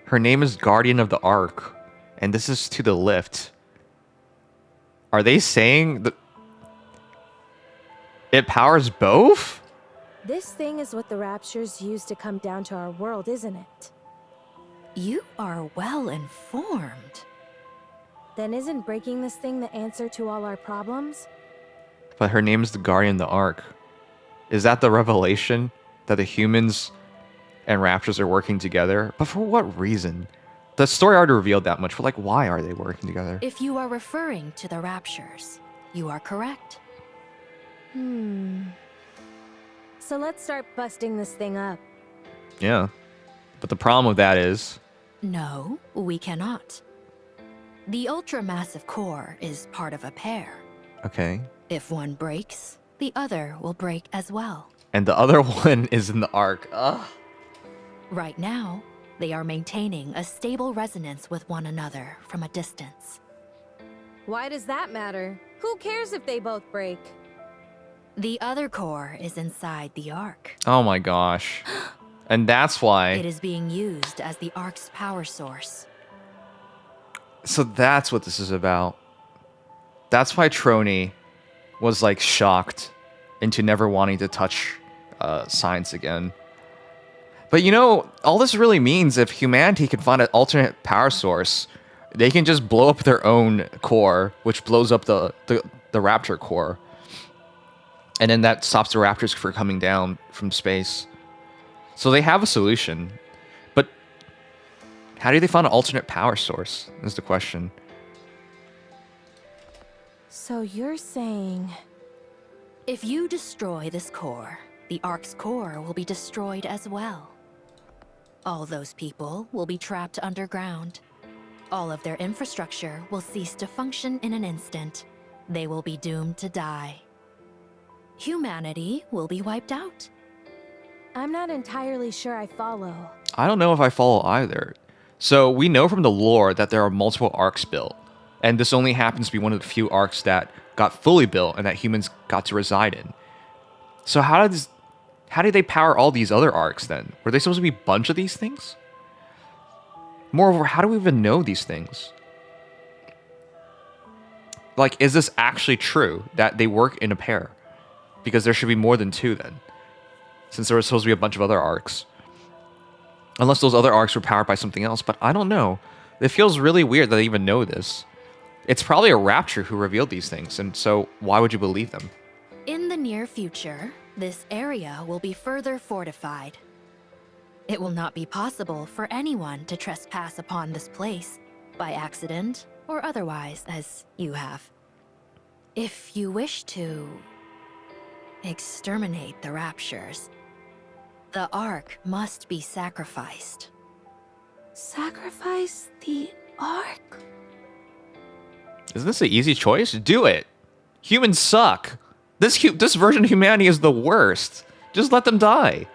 her name is Guardian of the Ark, and this is to the lift. Are they saying that it powers both? This thing is what the raptures use to come down to our world, isn't it? You are well informed. Then isn't breaking this thing the answer to all our problems? But her name is the Guardian of the Ark. Is that the revelation that the humans and raptors are working together? But for what reason? The story already revealed that much, but like, why are they working together? If you are referring to the raptures, you are correct. So let's start busting this thing up. Yeah. But the problem with that is... No, we cannot. The ultramassive core is part of a pair. Okay. If one breaks, the other will break as well. And the other one is in the Ark. Ugh. Right now, they are maintaining a stable resonance with one another from a distance. Why does that matter? Who cares if they both break? The other core is inside the Ark. Oh my gosh. And that's why... It is being used as the Ark's power source. So that's what this is about. That's why Trony was like shocked into never wanting to touch science again. But you know, all this really means if humanity can find an alternate power source, they can just blow up their own core, which blows up the raptor core. And then that stops the raptors from coming down from space. So they have a solution. But how do they find an alternate power source is the question. So you're saying... If you destroy this core, the Ark's core will be destroyed as well. All those people will be trapped underground. All of their infrastructure will cease to function in an instant. They will be doomed to die. Humanity will be wiped out. I'm not entirely sure I follow. I don't know if I follow either. So we know from the lore that there are multiple arcs built. And this only happens to be one of the few arcs that got fully built and that humans got to reside in. So how did they power all these other arcs then? Were they supposed to be a bunch of these things? Moreover, how do we even know these things? Like, is this actually true that they work in a pair? Because there should be more than two then. Since there was supposed to be a bunch of other arcs. Unless those other arcs were powered by something else, but I don't know. It feels really weird that they even know this. It's probably a rapture who revealed these things, and so why would you believe them? In the near future, this area will be further fortified. It will not be possible for anyone to trespass upon this place, by accident or otherwise, as you have. If you wish to exterminate the raptures, the Ark must be sacrificed. Sacrifice the Ark? Isn't this an easy choice? Do it. Humans suck. This version of humanity is the worst. Just let them die.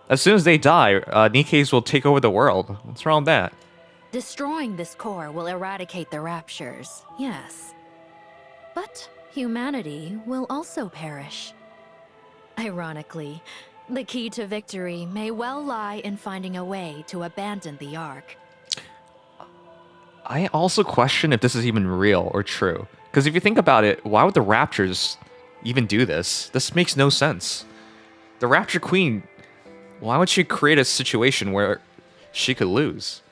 As soon as they die, Nikke's will take over the world. What's wrong with that? Destroying this core will eradicate the raptures, yes. But humanity will also perish. Ironically, the key to victory may well lie in finding a way to abandon the Ark. I also question if this is even real or true. Because if you think about it, why would the Raptors even do this? This makes no sense. The Rapture Queen, why would she create a situation where she could lose?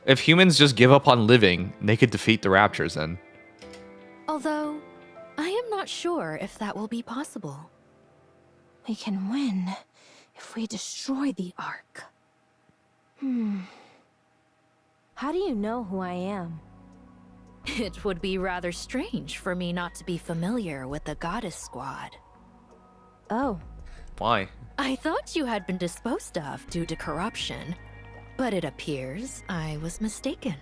If humans just give up on living, they could defeat the Raptors then. Although, I am not sure if that will be possible. We can win if we destroy the Ark. How do you know who I am? It would be rather strange for me not to be familiar with the Goddess Squad. Oh, Why? I thought you had been disposed of due to corruption, but it appears I was mistaken.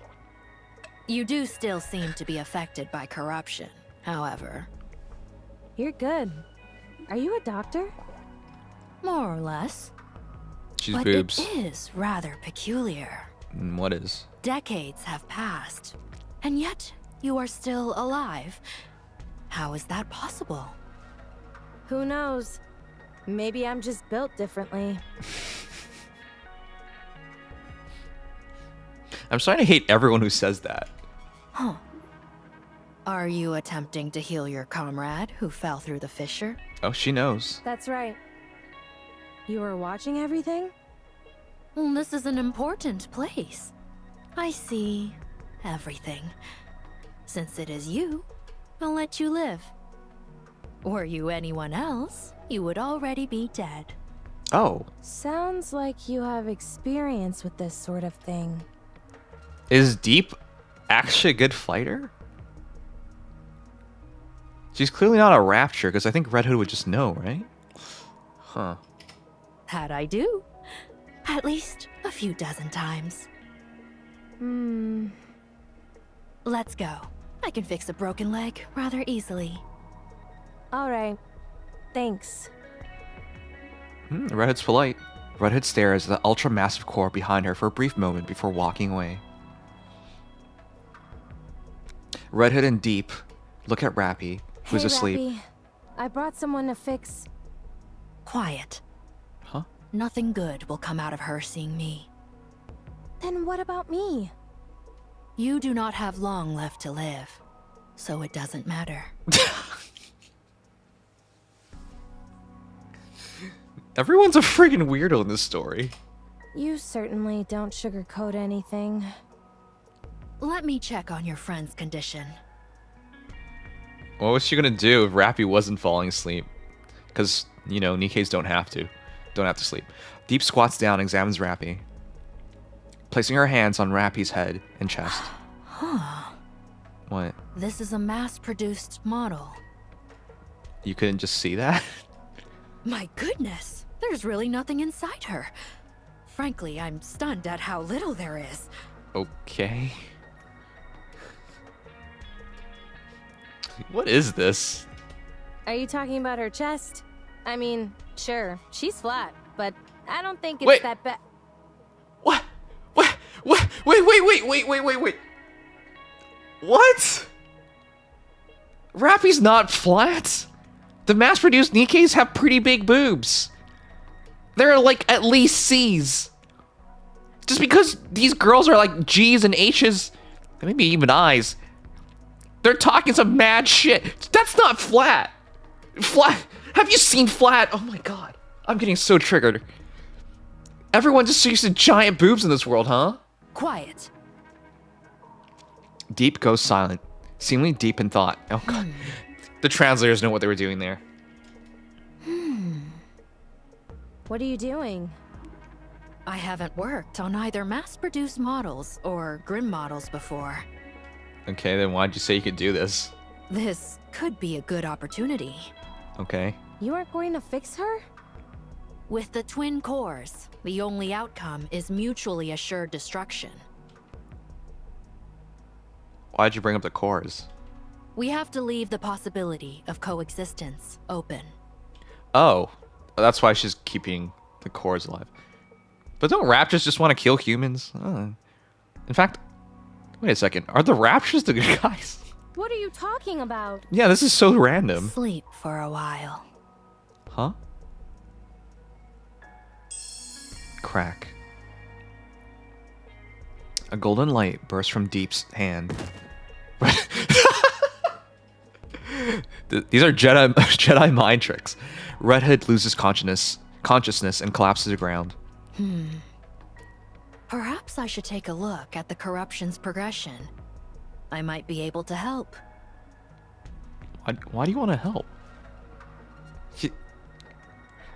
You do still seem to be affected by corruption, however. you're good. Are you a doctor? More or less. She's But boobs. it is rather peculiar. What is? Decades have passed, and yet you are still alive. How is that possible? Who knows? Maybe I'm just built differently. I'm starting to hate everyone who says that. Huh. Are you attempting to heal your comrade who fell through the fissure? Oh, she knows. That's right. You were watching everything? Well, this is an important place. I see everything. Since it is you, I'll let you live. Were you anyone else, you would already be dead. Oh. Sounds like you have experience with this sort of thing. Is Deep actually a good fighter? She's clearly not a Rapture, because I think Red Hood would just know, right? Huh. That I do. At least a few dozen times. Let's go. I can fix a broken leg rather easily. Alright. Thanks. Red Hood's polite. Red Hood stares at the ultra-massive core behind her for a brief moment before walking away. Red Hood and Deep look at Rapi, who's Hey, asleep. Rapi. I brought someone to fix... Quiet. Huh? Nothing good will come out of her seeing me. Then what about me? You do not have long left to live, so it doesn't matter. Everyone's a friggin' weirdo in this story. You certainly don't sugarcoat anything. Let me check on your friend's condition. What was she gonna do if Rapi wasn't falling asleep? Because, you know, Nikkes don't have to sleep. Deep squats down and examines Rapi, placing her hands on Rapi's head and chest. Huh. What? This is a mass-produced model. You couldn't just see that? My goodness, there's really nothing inside her. Frankly, I'm stunned at how little there is. Okay. What is this? Are you talking about her chest? I mean, sure, she's flat, but I don't think it's Wait. that bad. What? What? What? Wait. What? Rapi's not flat. The mass-produced Nikkes have pretty big boobs. They're like at least C's. Just because these girls are like G's and H's, and maybe even I's, they're talking some mad shit. That's not flat. Flat. Have you seen flat? Oh my god. I'm getting so triggered. Everyone just used to giant boobs in this world, huh? Quiet. Deep goes silent, seemingly deep in thought. Oh god. The translators know what they were doing there. What are you doing? I haven't worked on either mass-produced models or Grim models before. Okay, then why'd you say you could do this? This could be a good opportunity. Okay. You aren't going to fix her? With the twin cores, the only outcome is mutually assured destruction. Why'd you bring up the cores? We have to leave the possibility of coexistence open. Oh, that's why she's keeping the cores alive. But don't Raptors just want to kill humans? In fact, wait a second. Are the Raptors the good guys? What are you talking about? Yeah, this is so random. Sleep for a while. Huh? Crack. A golden light bursts from Deep's hand. These are Jedi mind tricks. Red Hood loses consciousness and collapses to the ground. Perhaps I should take a look at the corruption's progression. I might be able to help. Why do you want to help?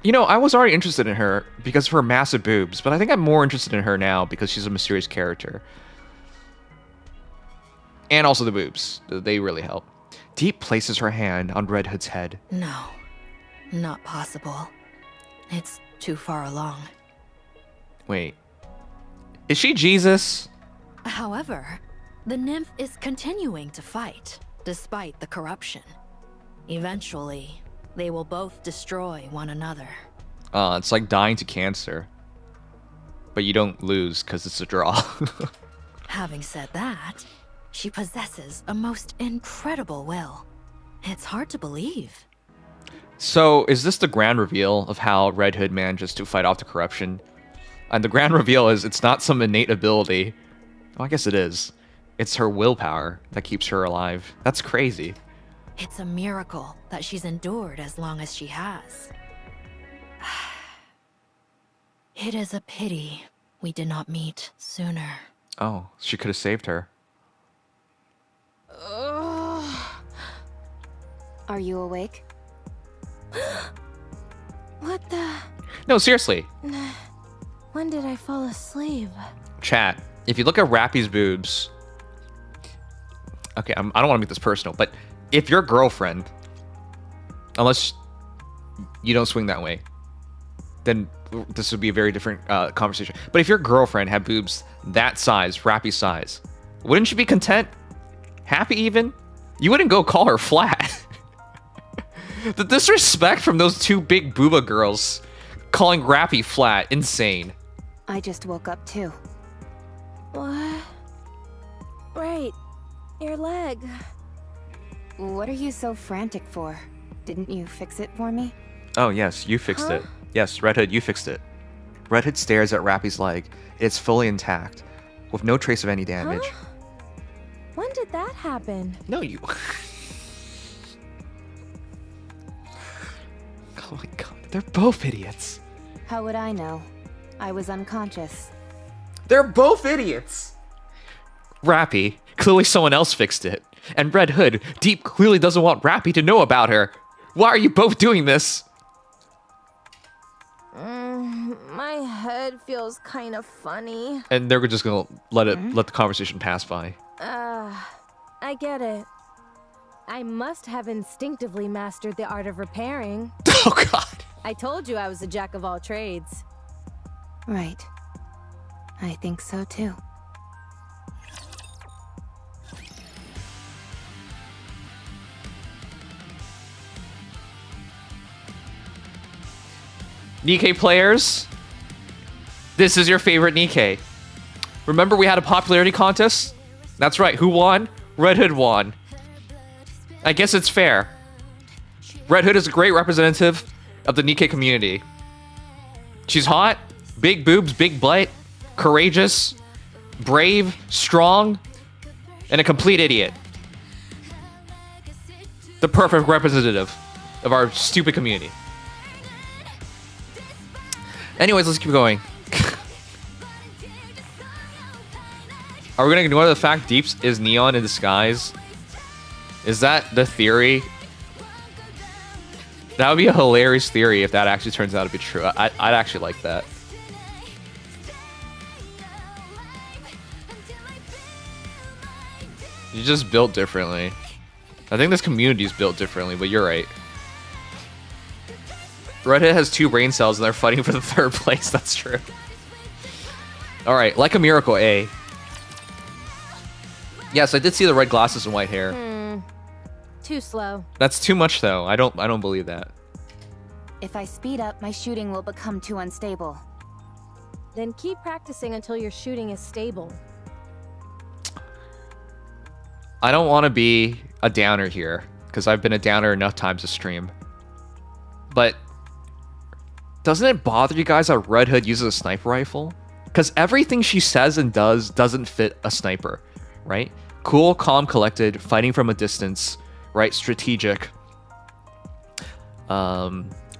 You know, I was already interested in her because of her massive boobs, but I think I'm more interested in her now because she's a mysterious character. And also the boobs. They really help. Deep places her hand on Red Hood's head. No, not possible. It's too far along. Wait. Is she Jesus? However, the nymph is continuing to fight, despite the corruption. Eventually, they will both destroy one another. It's like dying to cancer. But you don't lose because it's a draw. Having said that, she possesses a most incredible will. It's hard to believe. So, is this the grand reveal of how Red Hood manages to fight off the corruption? And the grand reveal is it's not some innate ability. Oh, I guess it is. It's her willpower that keeps her alive. That's crazy. It's a miracle that she's endured as long as she has. It is a pity we did not meet sooner. Oh, she could have saved her. Are you awake? What the? No, seriously. When did I fall asleep? Chat, if you look at Rapi's boobs... Okay, I don't want to make this personal, but if your girlfriend, unless you don't swing that way, then this would be a very different conversation. But if your girlfriend had boobs that size, Rapi size, wouldn't you be content? Happy even? You wouldn't go call her flat. The disrespect from those two big booba girls calling Rapi flat, insane. I just woke up too. What? Right. Your leg. What are you so frantic for? Didn't you fix it for me? Oh yes, you fixed it. Yes, Red Hood, you fixed it. Red Hood stares at Rapi's leg. It's fully intact, with no trace of any damage. Huh? When did that happen? No, you... Oh my god, they're both idiots. How would I know? I was unconscious. They're both idiots! Rapi, clearly someone else fixed it. And Red Hood, Deep clearly doesn't want Rapi to know about her. Why are you both doing this? My head feels kind of funny. And they're just gonna let the conversation pass by. I get it. I must have instinctively mastered the art of repairing. Oh god. I told you I was a jack of all trades. Right. I think so too. Nikke players, this is your favorite Nikke. Remember we had a popularity contest? That's right, who won? Red Hood won. I guess it's fair. Red Hood is a great representative of the Nikke community. She's hot, big boobs, big butt, courageous, brave, strong, and a complete idiot. The perfect representative of our stupid community. Anyways, let's keep going. Are we gonna ignore the fact Deeps is neon in disguise? Is that the theory? That would be a hilarious theory if that actually turns out to be true. I'd actually like that. You just built differently. I think this community is built differently, but you're right. Redhead has 2 brain cells and they're fighting for the 3rd place. That's true. Alright, like a miracle, A. Yes, I did see the red glasses and white hair. Too slow. That's too much though. I don't believe that. If I speed up, my shooting will become too unstable. Then keep practicing until your shooting is stable. I don't want to be a downer here, because I've been a downer enough times to stream. But doesn't it bother you guys that Red Hood uses a sniper rifle? Because everything she says and does doesn't fit a sniper, right? Cool, calm, collected, fighting from a distance, right? Strategic,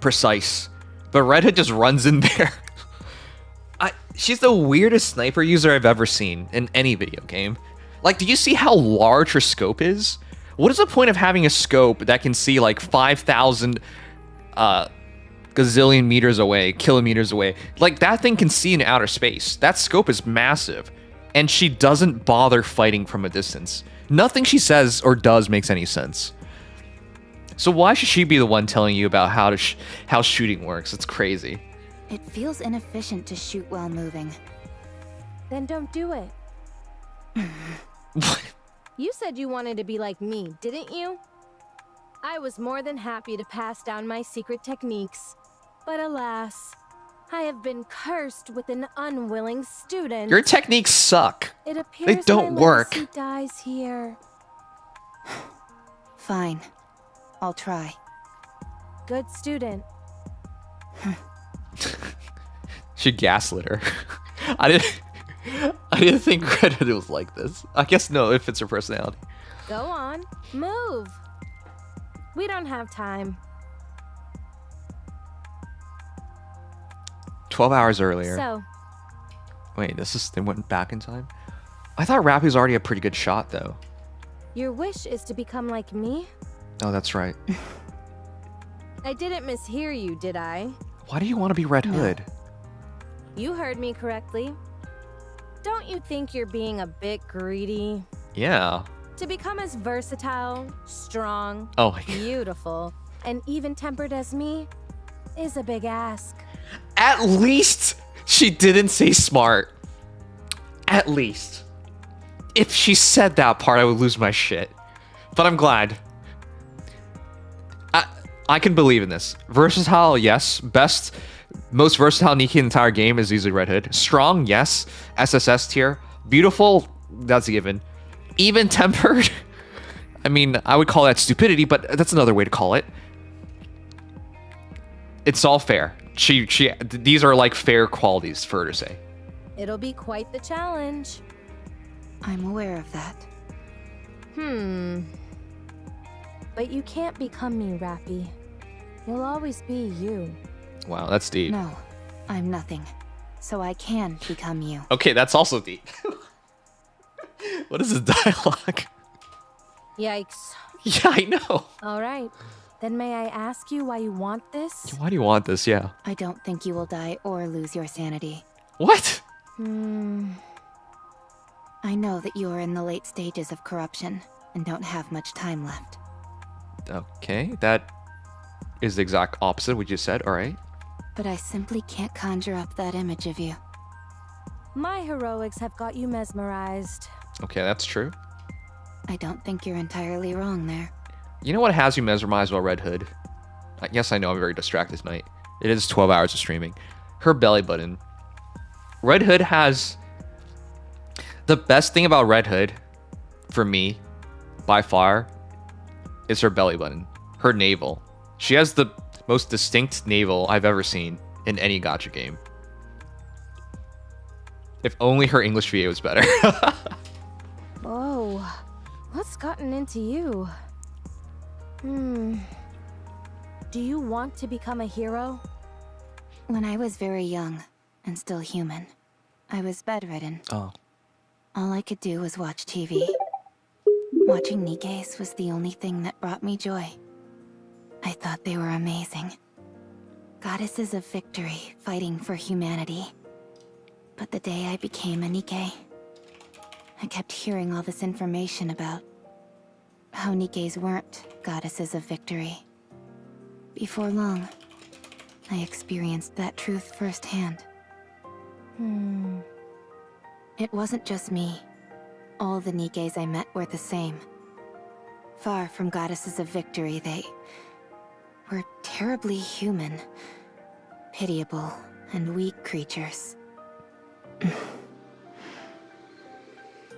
precise. But Red Hood just runs in there. She's the weirdest sniper user I've ever seen in any video game. Like, do you see how large her scope is? What is the point of having a scope that can see like 5,000 gazillion meters away, kilometers away. Like, that thing can see in outer space. That scope is massive. And she doesn't bother fighting from a distance. Nothing she says or does makes any sense. So why should she be the one telling you about how shooting works? It's crazy. It feels inefficient to shoot while moving. Then don't do it. You said you wanted to be like me, didn't you? I was more than happy to pass down my secret techniques. But alas, I have been cursed with an unwilling student. Your techniques suck. It appears They don't my work. legacy dies here. Fine. I'll try. Good student. She gaslit her. I didn't think Red Hood was like this. I guess no, it fits her personality. Go on, move. We don't have time. 12 hours earlier. So, Wait, they went back in time? I thought Rapi was already a pretty good shot, though. your wish is to become like me? Oh, that's right. I didn't mishear you, did I? Why do you want to be Red Hood? You heard me correctly. Don't you think you're being a bit greedy? Yeah. To become as versatile, strong, Oh my god. beautiful, and even-tempered as me is a big ask. At least she didn't say smart. At least. If she said that part, I would lose my shit. But I'm glad. I can believe in this. Versatile, yes. Most versatile Nikke in the entire game is easily Red Hood. Strong, yes. SSS tier. Beautiful, that's a given. Even-tempered. I mean, I would call that stupidity, but that's another way to call it. It's all fair. These are like fair qualities for her to say. It'll be quite the challenge. I'm aware of that. But you can't become me, Rapi. You'll always be you. Wow, that's deep. No, I'm nothing. So I can become you. Okay, that's also deep. What is this dialogue? Yikes. Yeah, I know. All right. Then may I ask you why you want this? Why do you want this? Yeah. I don't think you will die or lose your sanity. What? I know that you are in the late stages of corruption and don't have much time left. Okay, that is the exact opposite of what you said. All right. But I simply can't conjure up that image of you. My heroics have got you mesmerized. Okay, that's true. I don't think you're entirely wrong there. You know what has you mesmerized about Red Hood? Yes, I know I'm very distracted tonight. It is 12 hours of streaming. Her belly button. Red Hood has... The best thing about Red Hood, for me, by far, is her belly button. Her navel. She has the most distinct navel I've ever seen in any gacha game. If only her English VA was better. Whoa. What's gotten into you? Do you want to become a hero? When I was very young and still human, I was bedridden. Oh. All I could do was watch TV. Watching Nikke's was the only thing that brought me joy. I thought they were amazing. Goddesses of victory fighting for humanity. But the day I became a Nikke, I kept hearing all this information about how Nikkes weren't goddesses of victory. Before long, I experienced that truth firsthand. It wasn't just me. All the Nikkes I met were the same. Far from goddesses of victory, they were terribly human, pitiable, and weak creatures.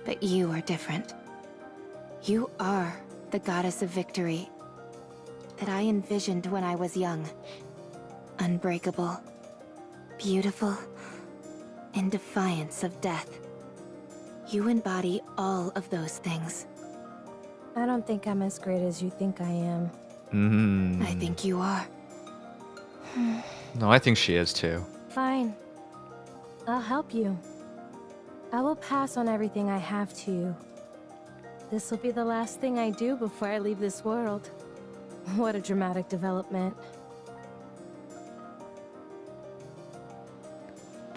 But you are different. You are the goddess of victory that I envisioned when I was young. Unbreakable, beautiful, in defiance of death. You embody all of those things. I don't think I'm as great as you think I am. I think you are. No, I think she is too. Fine. I'll help you. I will pass on everything I have to you. This will be the last thing I do before I leave this world. What a dramatic development.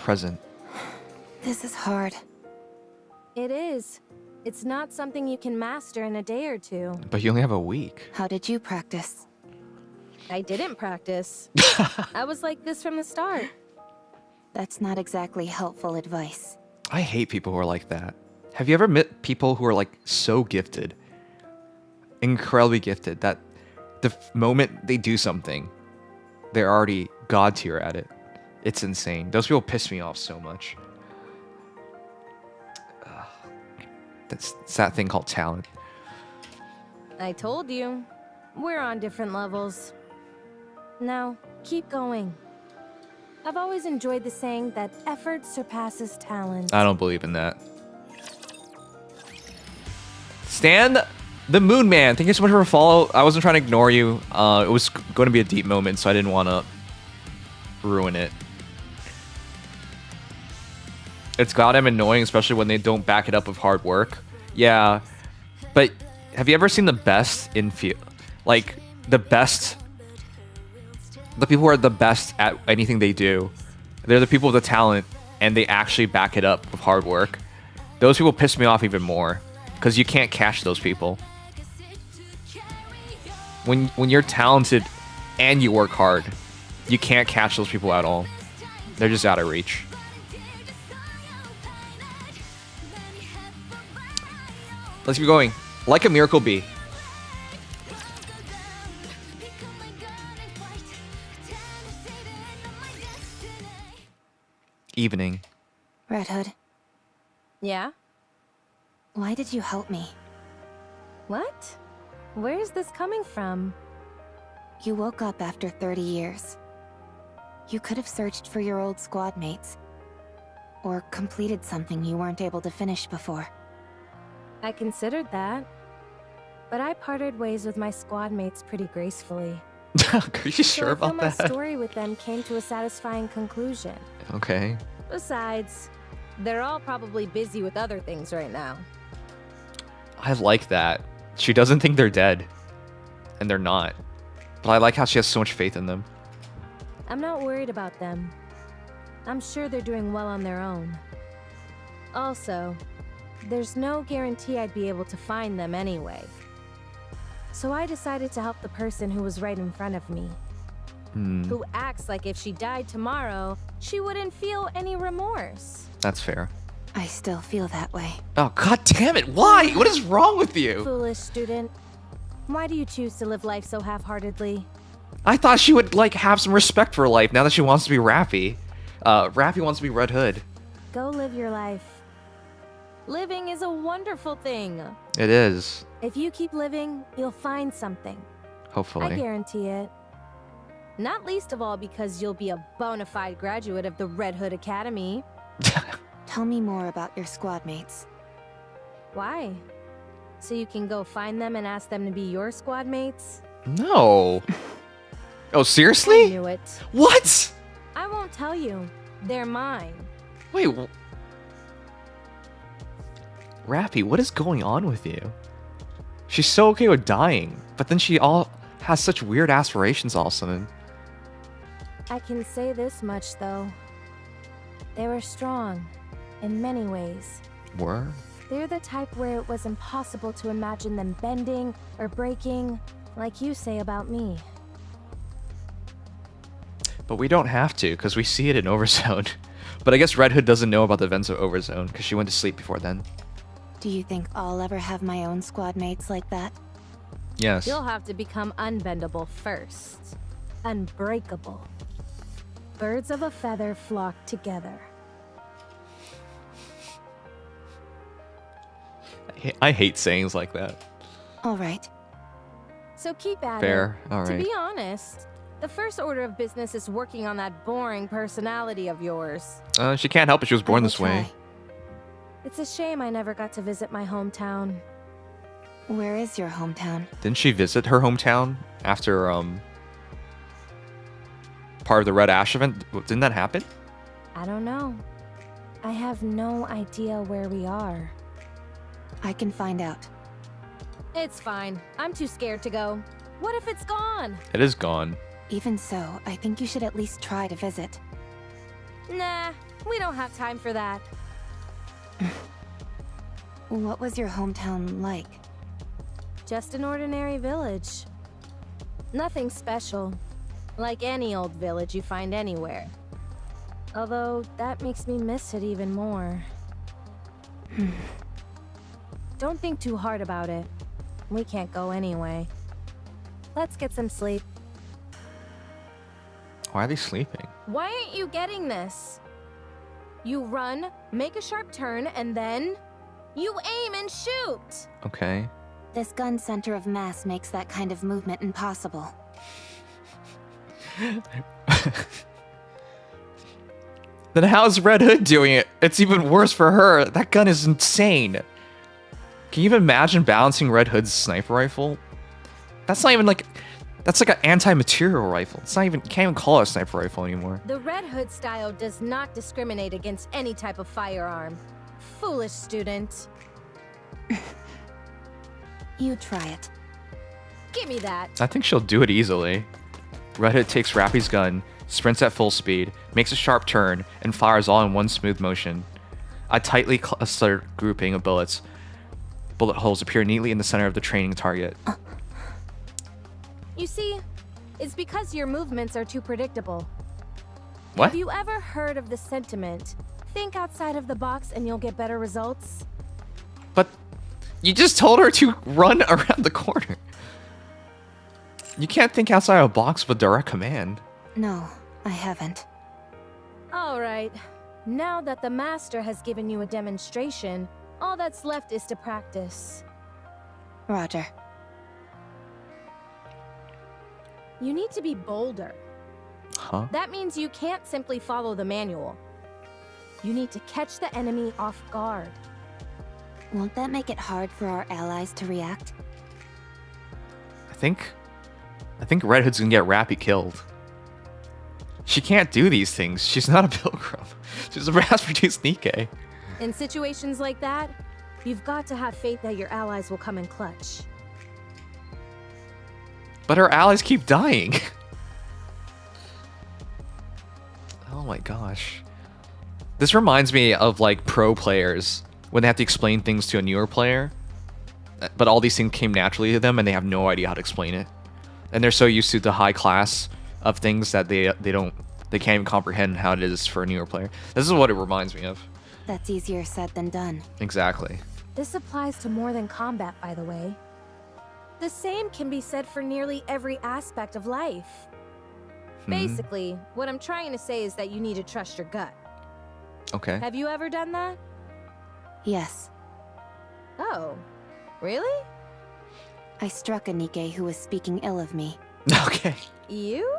present. This is hard. It is. It's not something you can master in a day or two. But you only have a week. How did you practice? I didn't practice. I was like this from the start. That's not exactly helpful advice. I hate people who are like that. Have you ever met people who are like so gifted? Incredibly gifted that the moment they do something, they're already god tier at it. It's insane. Those people piss me off so much. It's that thing called talent. I told you. We're on different levels. Now, keep going. I've always enjoyed the saying that effort surpasses talent. I don't believe in that. Stan the Moon Man, thank you so much for a follow. I wasn't trying to ignore you. It was going to be a deep moment, so I didn't want to ruin it. It's goddamn annoying, especially when they don't back it up with hard work. Yeah, but have you ever seen the best in like the best? The people who are the best at anything they do, they're the people with the talent, and they actually back it up with hard work. Those people piss me off even more, because you can't catch those people. When you're talented and you work hard, you can't catch those people at all. They're just out of reach. Let's keep going. Like a miracle bee. Evening. Red Hood, Yeah? why did you help me? What? Where's this coming from? You woke up after 30 years. You could have searched for your old squad mates. Or completed something you weren't able to finish before. I considered that. But I parted ways with my squad mates pretty gracefully. Are you sure So I feel about my that? story with them came to a satisfying conclusion. Okay. Besides, they're all probably busy with other things right now. I like that. She doesn't think they're dead. And they're not. But I like how she has so much faith in them. I'm not worried about them. I'm sure they're doing well on their own. Also, there's no guarantee I'd be able to find them anyway. So I decided to help the person who was right in front of me. Who acts like if she died tomorrow, she wouldn't feel any remorse. That's fair. I still feel that way. Oh, god damn it. Why? What is wrong with you? Foolish student. Why do you choose to live life so half-heartedly? I thought she would, like, have some respect for life now that she wants to be Rapi. Rapi wants to be Red Hood. Go live your life. Living is a wonderful thing. It is. If you keep living, you'll find something. I Hopefully. guarantee it. Not least of all because you'll be a bona fide graduate of the Red Hood Academy. Tell me more about your squad mates. Why? So you can go find them and ask them to be your squad mates? No. Oh, I seriously? knew it. What? I won't tell you. They're mine. Wait. Rapi, what is going on with you? She's so okay with dying, but then she has such weird aspirations all of a sudden. I can say this much, though. They were strong, in many ways. Were? They're the type where it was impossible to imagine them bending or breaking, like you say about me. But we don't have to, because we see it in Overzone. But I guess Red Hood doesn't know about the events of Overzone, because she went to sleep before then. Do you think I'll ever have my own squad mates like that? Yes. You'll have to become unbendable first. Unbreakable. Birds of a feather flock together. I hate sayings like that. All right. So keep at Fair. it. All To right. be honest, the first order of business is working on that boring personality of yours. She can't help it. She was I born will this way. try. It's a shame I never got to visit my hometown. Where is your hometown? Didn't she visit her hometown after part of the Red Ash event? Didn't that happen? I don't know. I have no idea where we are. I can find out. It's fine. I'm too scared to go. What if it's gone? It is gone. Even so, I think you should at least try to visit. Nah, we don't have time for that. What was your hometown like? Just an ordinary village. Nothing special. Like any old village you find anywhere. Although, that makes me miss it even more. Don't think too hard about it. We can't go anyway. Let's get some sleep. Why are they sleeping? Why aren't you getting this? You run, make a sharp turn, and then... you aim and shoot! Okay. This gun center of mass makes that kind of movement impossible. Then how's Red Hood doing it? It's even worse for her. That gun is insane. Can you even imagine balancing Red Hood's sniper rifle? That's not even like... that's like an anti-material rifle. It's not even... you can't even call it a sniper rifle anymore. The Red Hood style does not discriminate against any type of firearm. Foolish student. You try it. Give me that. I think she'll do it easily. Red Hood takes Rapi's gun, sprints at full speed, makes a sharp turn, and fires all in one smooth motion. A tightly clustered grouping of bullets. Bullet holes appear neatly in the center of the training target. You see, it's because your movements are too predictable. What? Have you ever heard of the sentiment, think outside of the box and you'll get better results? But you just told her to run around the corner. You can't think outside of a box with direct command. No, I haven't. Alright, now that the master has given you a demonstration, all that's left is to practice. Roger. You need to be bolder. Huh? That means you can't simply follow the manual. You need to catch the enemy off guard. Won't that make it hard for our allies to react? I think Red Hood's gonna get Rapi killed. She can't do these things. She's not a pilgrim. She's a mass-produced Nikke. In situations like that, you've got to have faith that your allies will come in clutch. But her allies keep dying. Oh my gosh. This reminds me of like pro players when they have to explain things to a newer player, but all these things came naturally to them and they have no idea how to explain it. And they're so used to the high class of things that they can't even comprehend how it is for a newer player. This is what it reminds me of. That's easier said than done. Exactly. This applies to more than combat, by the way. The same can be said for nearly every aspect of life. Basically, what I'm trying to say is that you need to trust your gut. Okay. Have you ever done that? Yes. Oh, really? I struck a Nikke who was speaking ill of me. Okay. You?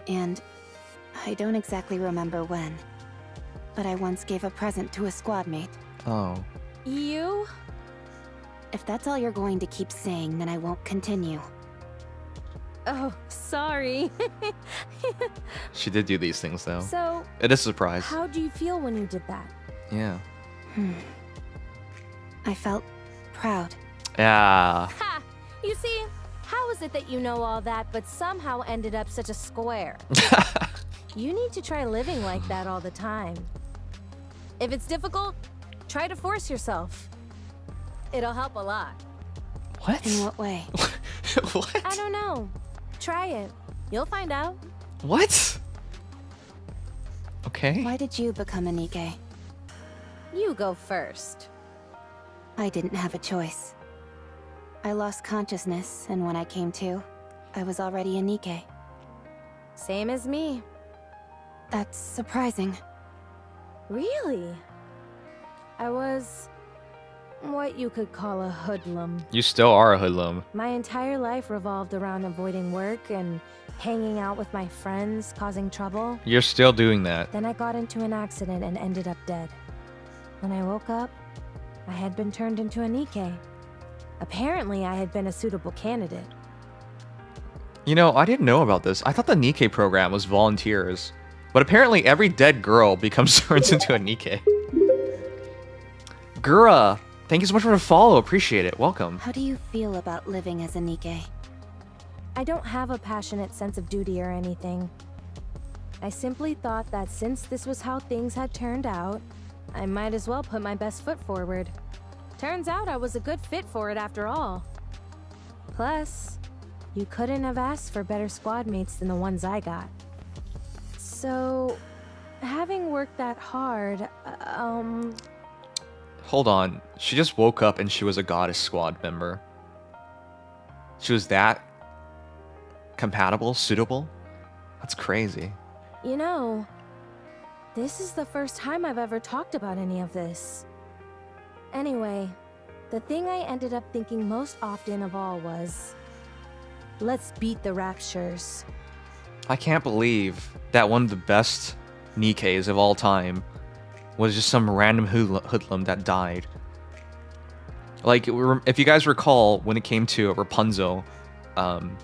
And I don't exactly remember when. But I once gave a present to a squad mate. Oh. You? If that's all you're going to keep saying, then I won't continue. Oh, sorry. She did do these things though. So, It is a surprise. how do you feel when you did that? Yeah. I felt proud. Yeah. Ha! You see, how is it that you know all that but somehow ended up such a square? You need to try living like that all the time. If it's difficult, try to force yourself. It'll help a lot. What? In what way? What? I don't know. Try it. You'll find out. What? Okay. Why did you become a Nikke? You go first. I didn't have a choice. I lost consciousness, and when I came to, I was already a Nikke. Same as me. That's surprising. Really? I was what you could call a hoodlum. You still are a hoodlum. My entire life revolved around avoiding work and hanging out with my friends, causing trouble. You're still doing that. Then I got into an accident and ended up dead. When I woke up, I had been turned into a Nikke. Apparently, I had been a suitable candidate. You know, I didn't know about this. I thought the Nikke program was volunteers. But apparently every dead girl turns into a Nikke. Gura, thank you so much for the follow. Appreciate it. Welcome. How do you feel about living as a Nikke? I don't have a passionate sense of duty or anything. I simply thought that since this was how things had turned out, I might as well put my best foot forward. Turns out I was a good fit for it after all. Plus, you couldn't have asked for better squad mates than the ones I got. So, having worked that hard, Hold on. She just woke up and she was a goddess squad member. She was that compatible, suitable? That's crazy. you know, this is the first time I've ever talked about any of this. Anyway, the thing I ended up thinking most often of all was, let's beat the Raptures. I can't believe that one of the best Nikkes of all time was just some random hoodlum that died. Like, if you guys recall, when it came to Rapunzel, and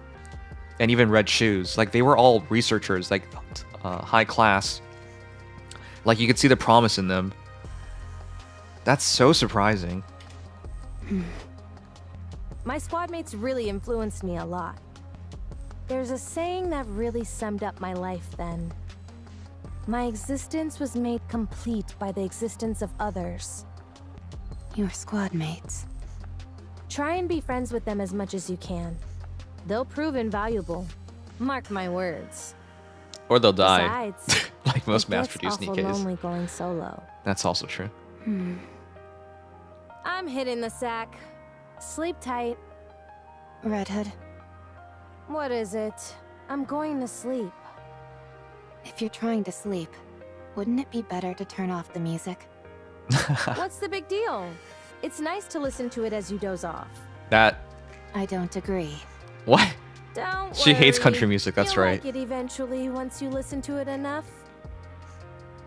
even Red Shoes, like, they were all researchers, like, high class. Like, you could see the promise in them. That's so surprising. My squad mates really influenced me a lot. There's a saying that really summed up my life then. My existence was made complete by the existence of others. Your squad mates. Try and be friends with them as much as you can. They'll prove invaluable. Mark my words. Or they'll die. Besides, Like most it gets mass-produced awful Nikkes. lonely going solo. That's also true. I'm hitting the sack. Sleep tight. Red Hood, What is it? I'm going to sleep. if you're trying to sleep, wouldn't it be better to turn off the music? What's the big deal? It's nice to listen to it as you doze off. That... I don't agree. What? Don't She hates worry. country music, that's You'll right. like it eventually once you listen to it enough.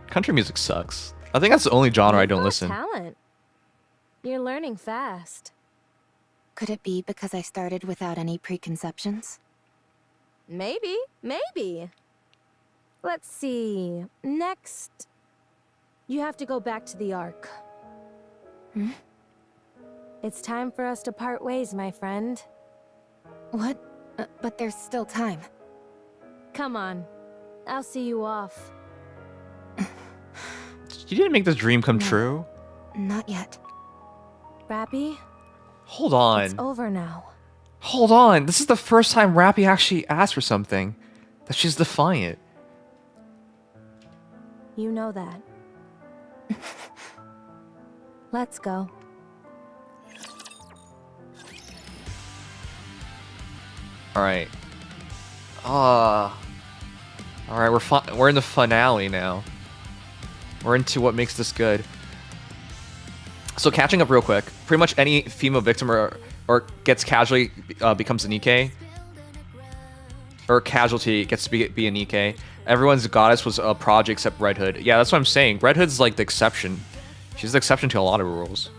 Country music sucks. I think that's the only genre I You've don't got listen. Talent. You're learning fast. Could it be because I started without any preconceptions? Maybe, maybe. Let's see. Next, you have to go back to the Ark. Hmm? It's time for us to part ways, my friend. What? But there's still time. Come on. I'll see you off. You didn't make this dream come No. true? Not yet. Rapi, Hold it's on. over now. Hold on. This is the first time Rapi actually asked for something. That she's defiant. You know that. Let's go. Alright. Alright, we're in the finale now. We're into what makes this good. So catching up real quick, pretty much any female victim or gets casually becomes a Nikke. Or casualty gets to be a Nikke. Everyone's goddess was a project except Red Hood. Yeah, that's what I'm saying. Red Hood's like the exception. She's the exception to a lot of rules.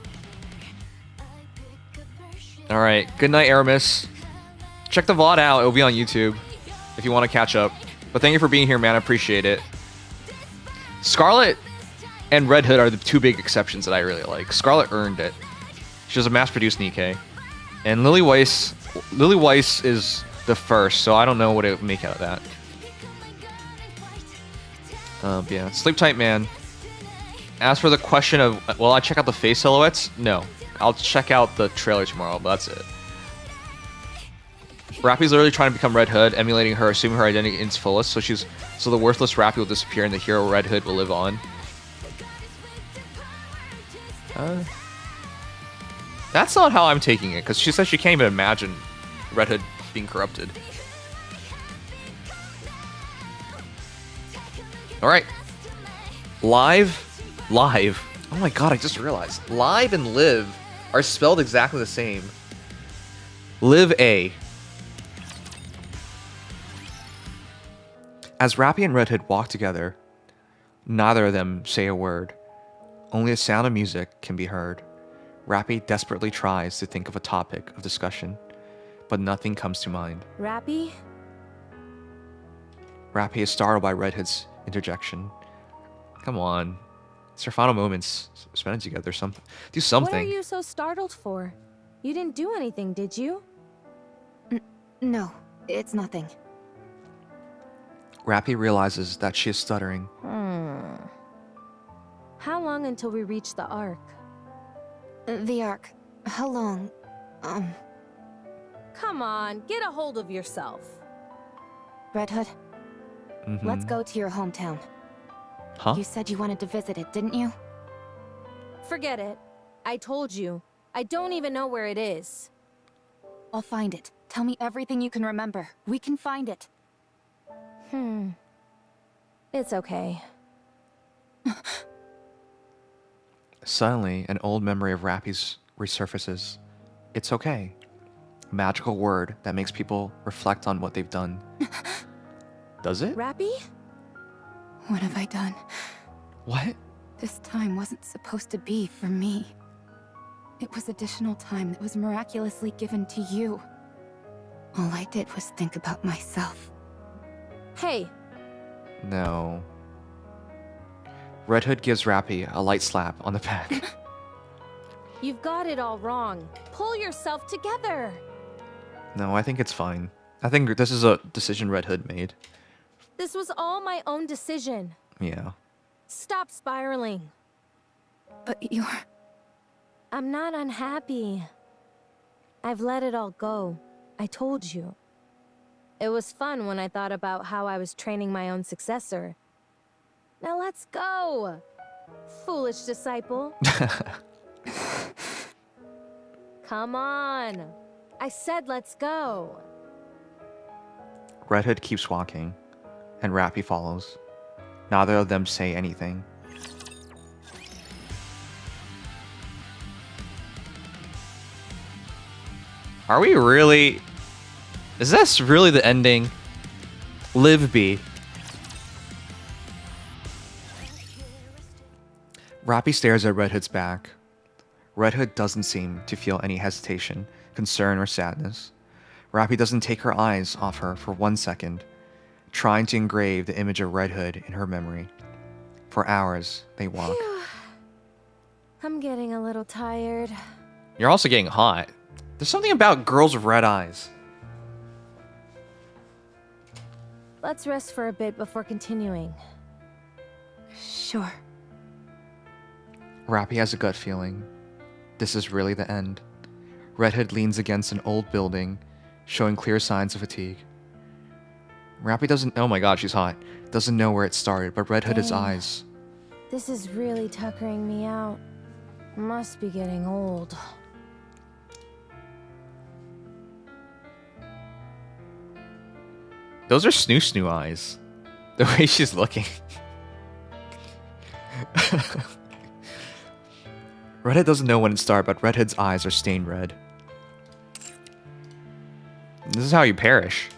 Alright, good night, Aramis. Check the VOD out, it'll be on YouTube if you want to catch up. But thank you for being here, man, I appreciate it. Scarlet and Red Hood are the two big exceptions that I really like. Scarlet earned it. She was a mass-produced Nikke. And Lily Weiss is the first, so I don't know what it would make out of that. Yeah, sleep tight, man. As for the question of, will I check out the face silhouettes? No. I'll check out the trailer tomorrow, but that's it. Rapi's literally trying to become Red Hood, emulating her, assuming her identity in its fullest, so the worthless Rapi will disappear and the hero Red Hood will live on. That's not how I'm taking it, because she says she can't even imagine Red Hood being corrupted. Alright. Live. Oh my god, I just realized. Live and live are spelled exactly the same. Live A. As Rapi and Red Hood walk together, neither of them say a word. Only the sound of music can be heard. Rapi desperately tries to think of a topic of discussion, but nothing comes to mind. Rapi? Rapi is startled by Red Hood's interjection. Come on. It's their final moments spending together. Do something. What are you so startled for? You didn't do anything, did you? No, it's nothing. Rapi realizes that she is stuttering. How long until we reach the Ark? The Ark. How long? Come on, get a hold of yourself. Red Hood, Mhm. let's go to your hometown. Huh? You said you wanted to visit it, didn't you? Forget it. I told you. I don't even know where it is. I'll find it. Tell me everything you can remember. We can find it. It's okay. Suddenly, an old memory of Rapi's resurfaces. It's okay. A magical word that makes people reflect on what they've done. Does it? Rapi? What have I done? What? This time wasn't supposed to be for me. It was additional time that was miraculously given to you. All I did was think about myself. Hey, No. Red Hood gives Rapi a light slap on the back. you've got it all wrong. Pull yourself together. No, I think it's fine. I think this is a decision Red Hood made. This was all my own decision. Yeah. Stop spiraling. But you're... I'm not unhappy. I've let it all go. I told you. It was fun when I thought about how I was training my own successor. Now let's go! Foolish disciple. Come on. I said let's go. Red Hood keeps walking, and Rapi follows. Neither of them say anything. Are we really... Is this really the ending? Live B. Rapi stares at Red Hood's back. Red Hood doesn't seem to feel any hesitation, concern, or sadness. Rapi doesn't take her eyes off her for 1 second, trying to engrave the image of Red Hood in her memory. For hours, they walk. I'm getting a little tired. You're also getting hot. There's something about girls with red eyes. Let's rest for a bit before continuing. Sure. Rapi has a gut feeling. This is really the end. Red Hood leans against an old building, showing clear signs of fatigue. Rapi doesn't... Oh my god, she's hot. Doesn't know where it started, but Red Hood has Dang. eyes. This is really tuckering me out. Must be getting old. Those are snoo eyes. The way she's looking. Red Hood doesn't know when it started, but Red Hood's eyes are stained red. This is how you perish.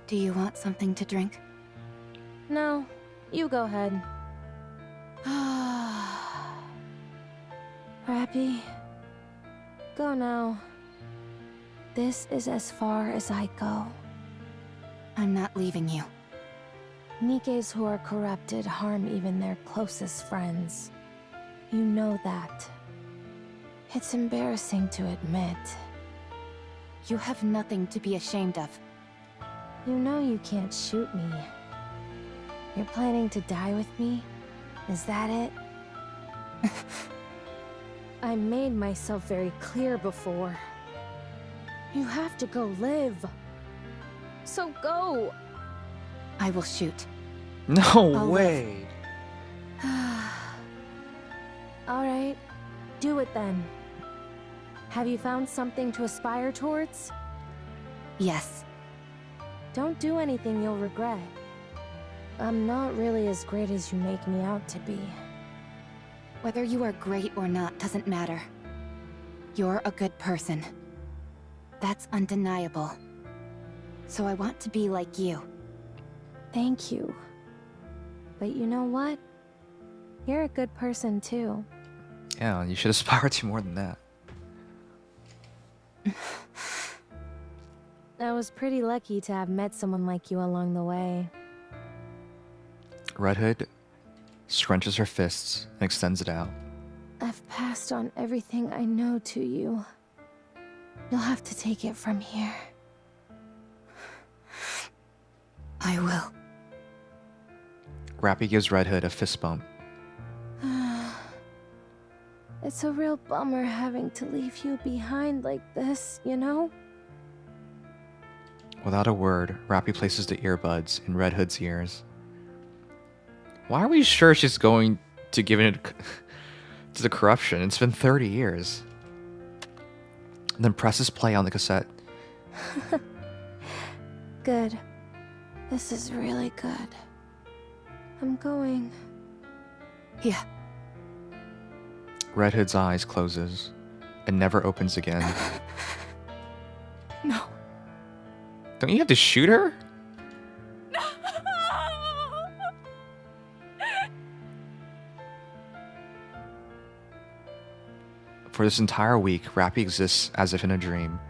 Do you want something to drink? No, you go ahead. Rapi, go now. This is as far as I go. I'm not leaving you. Nikkes who are corrupted harm even their closest friends. You know that. It's embarrassing to admit. You have nothing to be ashamed of. You know you can't shoot me. You're planning to die with me? Is that it? I made myself very clear before. You have to go live. So go! I will shoot. No I'll way. Alright, do it then. Have you found something to aspire towards? Yes. Don't do anything you'll regret. I'm not really as great as you make me out to be. Whether you are great or not doesn't matter. You're a good person. That's undeniable. So I want to be like you. Thank you. But you know what? You're a good person too. Yeah, you should aspire to more than that. I was pretty lucky to have met someone like you along the way. Red Hood scrunches her fists and extends it out. I've passed on everything I know to you. You'll have to take it from here. I will. Rapi gives Red Hood a fist bump. It's a real bummer having to leave you behind like this, you know? Without a word, Rapi places the earbuds in Red Hood's ears. Why are we sure she's going to give in to the corruption? It's been 30 years. And then presses play on the cassette. Good. This is really good. I'm going. Yeah. Red Hood's eyes closes and never opens again. No. Don't you have to shoot her? For this entire week, Rapi exists as if in a dream.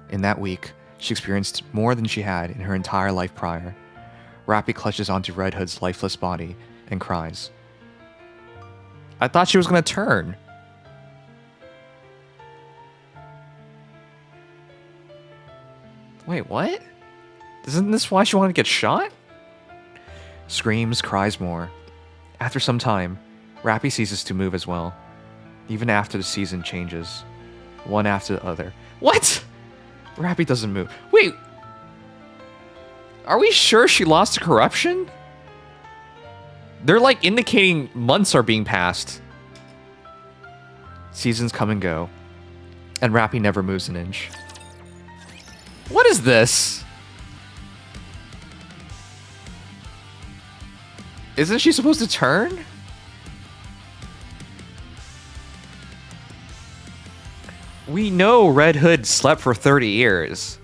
In that week, she experienced more than she had in her entire life prior. Rapi clutches onto Red Hood's lifeless body and cries. I thought she was gonna turn. Wait, what? Isn't this why she wanted to get shot? Screams, cries more. After some time, Rapi ceases to move as well. Even after the season changes. One after the other. What? Rapi doesn't move. Wait! Are we sure she lost to corruption? They're like indicating months are being passed. Seasons come and go. And Rapi never moves an inch. What is this? Isn't she supposed to turn? We know Red Hood slept for 30 years.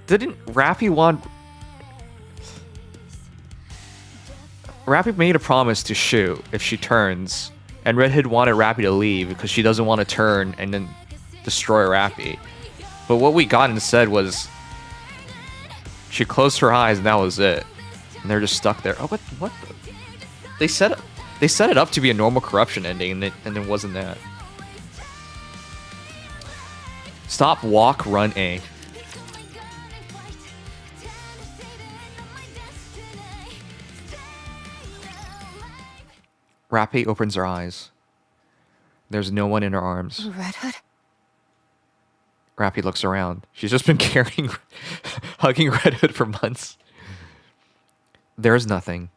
Didn't Rapi want... Rapi made a promise to shoot if she turns. And Red Hood wanted Rapi to leave because she doesn't want to turn and then destroy Rapi. But what we got instead was... She closed her eyes and that was it. And they're just stuck there. Oh, what the... They set it up to be a normal corruption ending, and it wasn't that. Stop, walk, run, A. Rapi opens her eyes. There's no one in her arms. Red Hood? Rapi looks around. She's just been hugging Red Hood for months. There's nothing.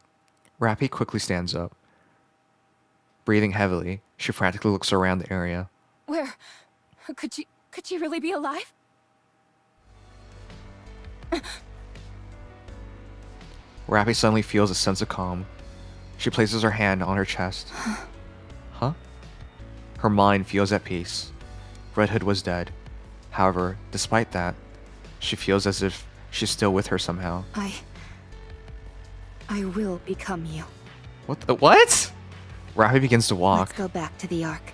Rapi quickly stands up. Breathing heavily, she frantically looks around the area. Where? Could she really be alive? Rapi suddenly feels a sense of calm. She places her hand on her chest. Huh? Her mind feels at peace. Red Hood was dead. However, despite that, she feels as if she's still with her somehow. I will become you. What? Rapi begins to walk. Let's go back to the Ark.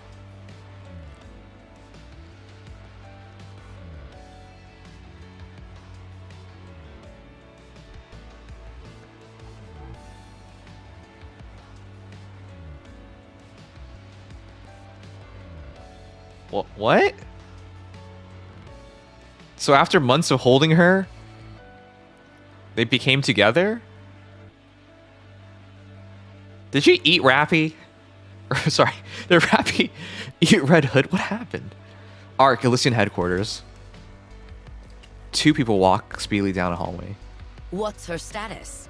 What? So after months of holding her, they became together? Did she eat Rapi? Sorry, did Rapi eat Red Hood? What happened? Ark, Elysian headquarters. Two people walk speedily down a hallway. What's her status?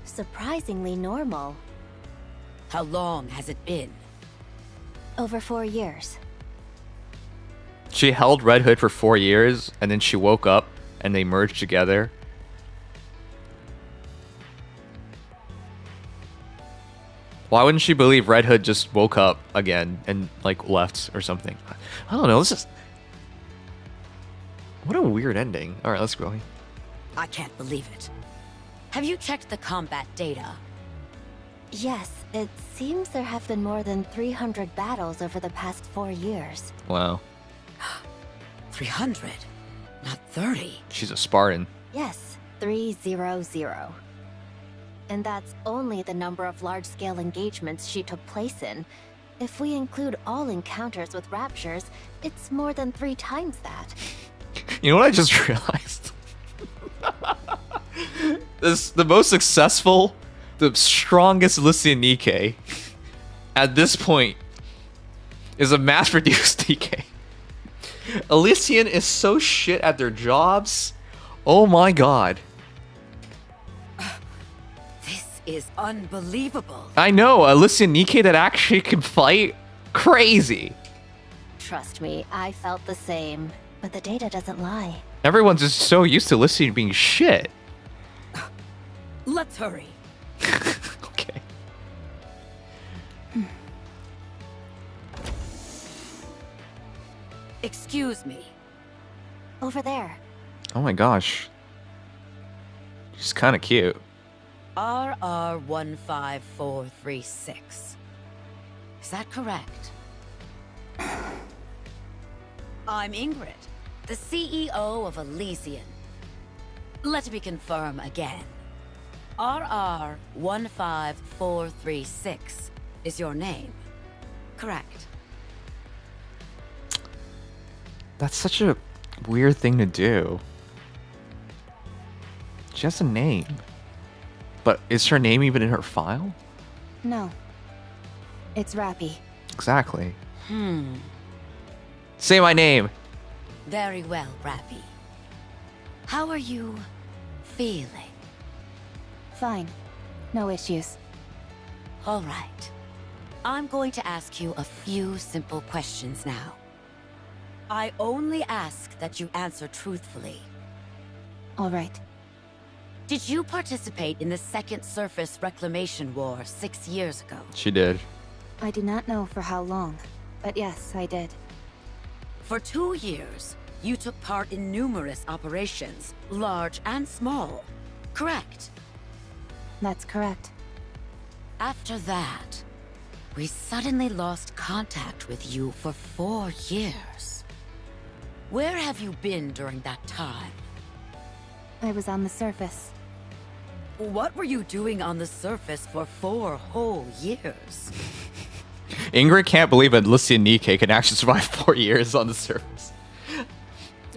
Surprisingly normal. How long has it been? Over 4 years. She held Red Hood for 4 years, and then she woke up, and they merged together. Why wouldn't she believe Red Hood just woke up again and, like, left or something? I don't know, this is... What a weird ending. Alright, let's go. I can't believe it. Have you checked the combat data? Yes, it seems there have been more than 300 battles over the past 4 years. Wow. 300, not 30. She's a Spartan. Yes, 300. And that's only the number of large-scale engagements she took place in. If we include all encounters with raptures, it's more than 3 times that. You know what I just realized? This the most successful, the strongest Elysian Nikke at this point is a mass-produced Nikke. Elysian is so shit at their jobs. Oh my god. This is unbelievable. I know, Elysian Nikke that actually can fight? Crazy. Trust me, I felt the same. But the data doesn't lie. Everyone's just so used to Elysian being shit. Let's hurry. Okay. Excuse me. Over there. Oh my gosh. She's kind of cute. RR15436. Is that correct? I'm Ingrid, the CEO of Elysian. Let me confirm again. RR15436 is your name, correct? That's such a weird thing to do. She has a name. But is her name even in her file? No. It's Rapi. Exactly. Say my name. Very well, Rapi. How are you feeling? Fine. No issues. All right. I'm going to ask you a few simple questions now. I only ask that you answer truthfully. All right. Did you participate in the Second Surface Reclamation War 6 years ago? She did. I do not know for how long, but yes, I did. For 2 years, you took part in numerous operations, large and small, correct? That's correct. After that, we suddenly lost contact with you for 4 years. Where have you been during that time? I was on the surface. What were you doing on the surface for 4 whole years? Ingrid can't believe a Elysian Nikke can actually survive 4 years on the surface.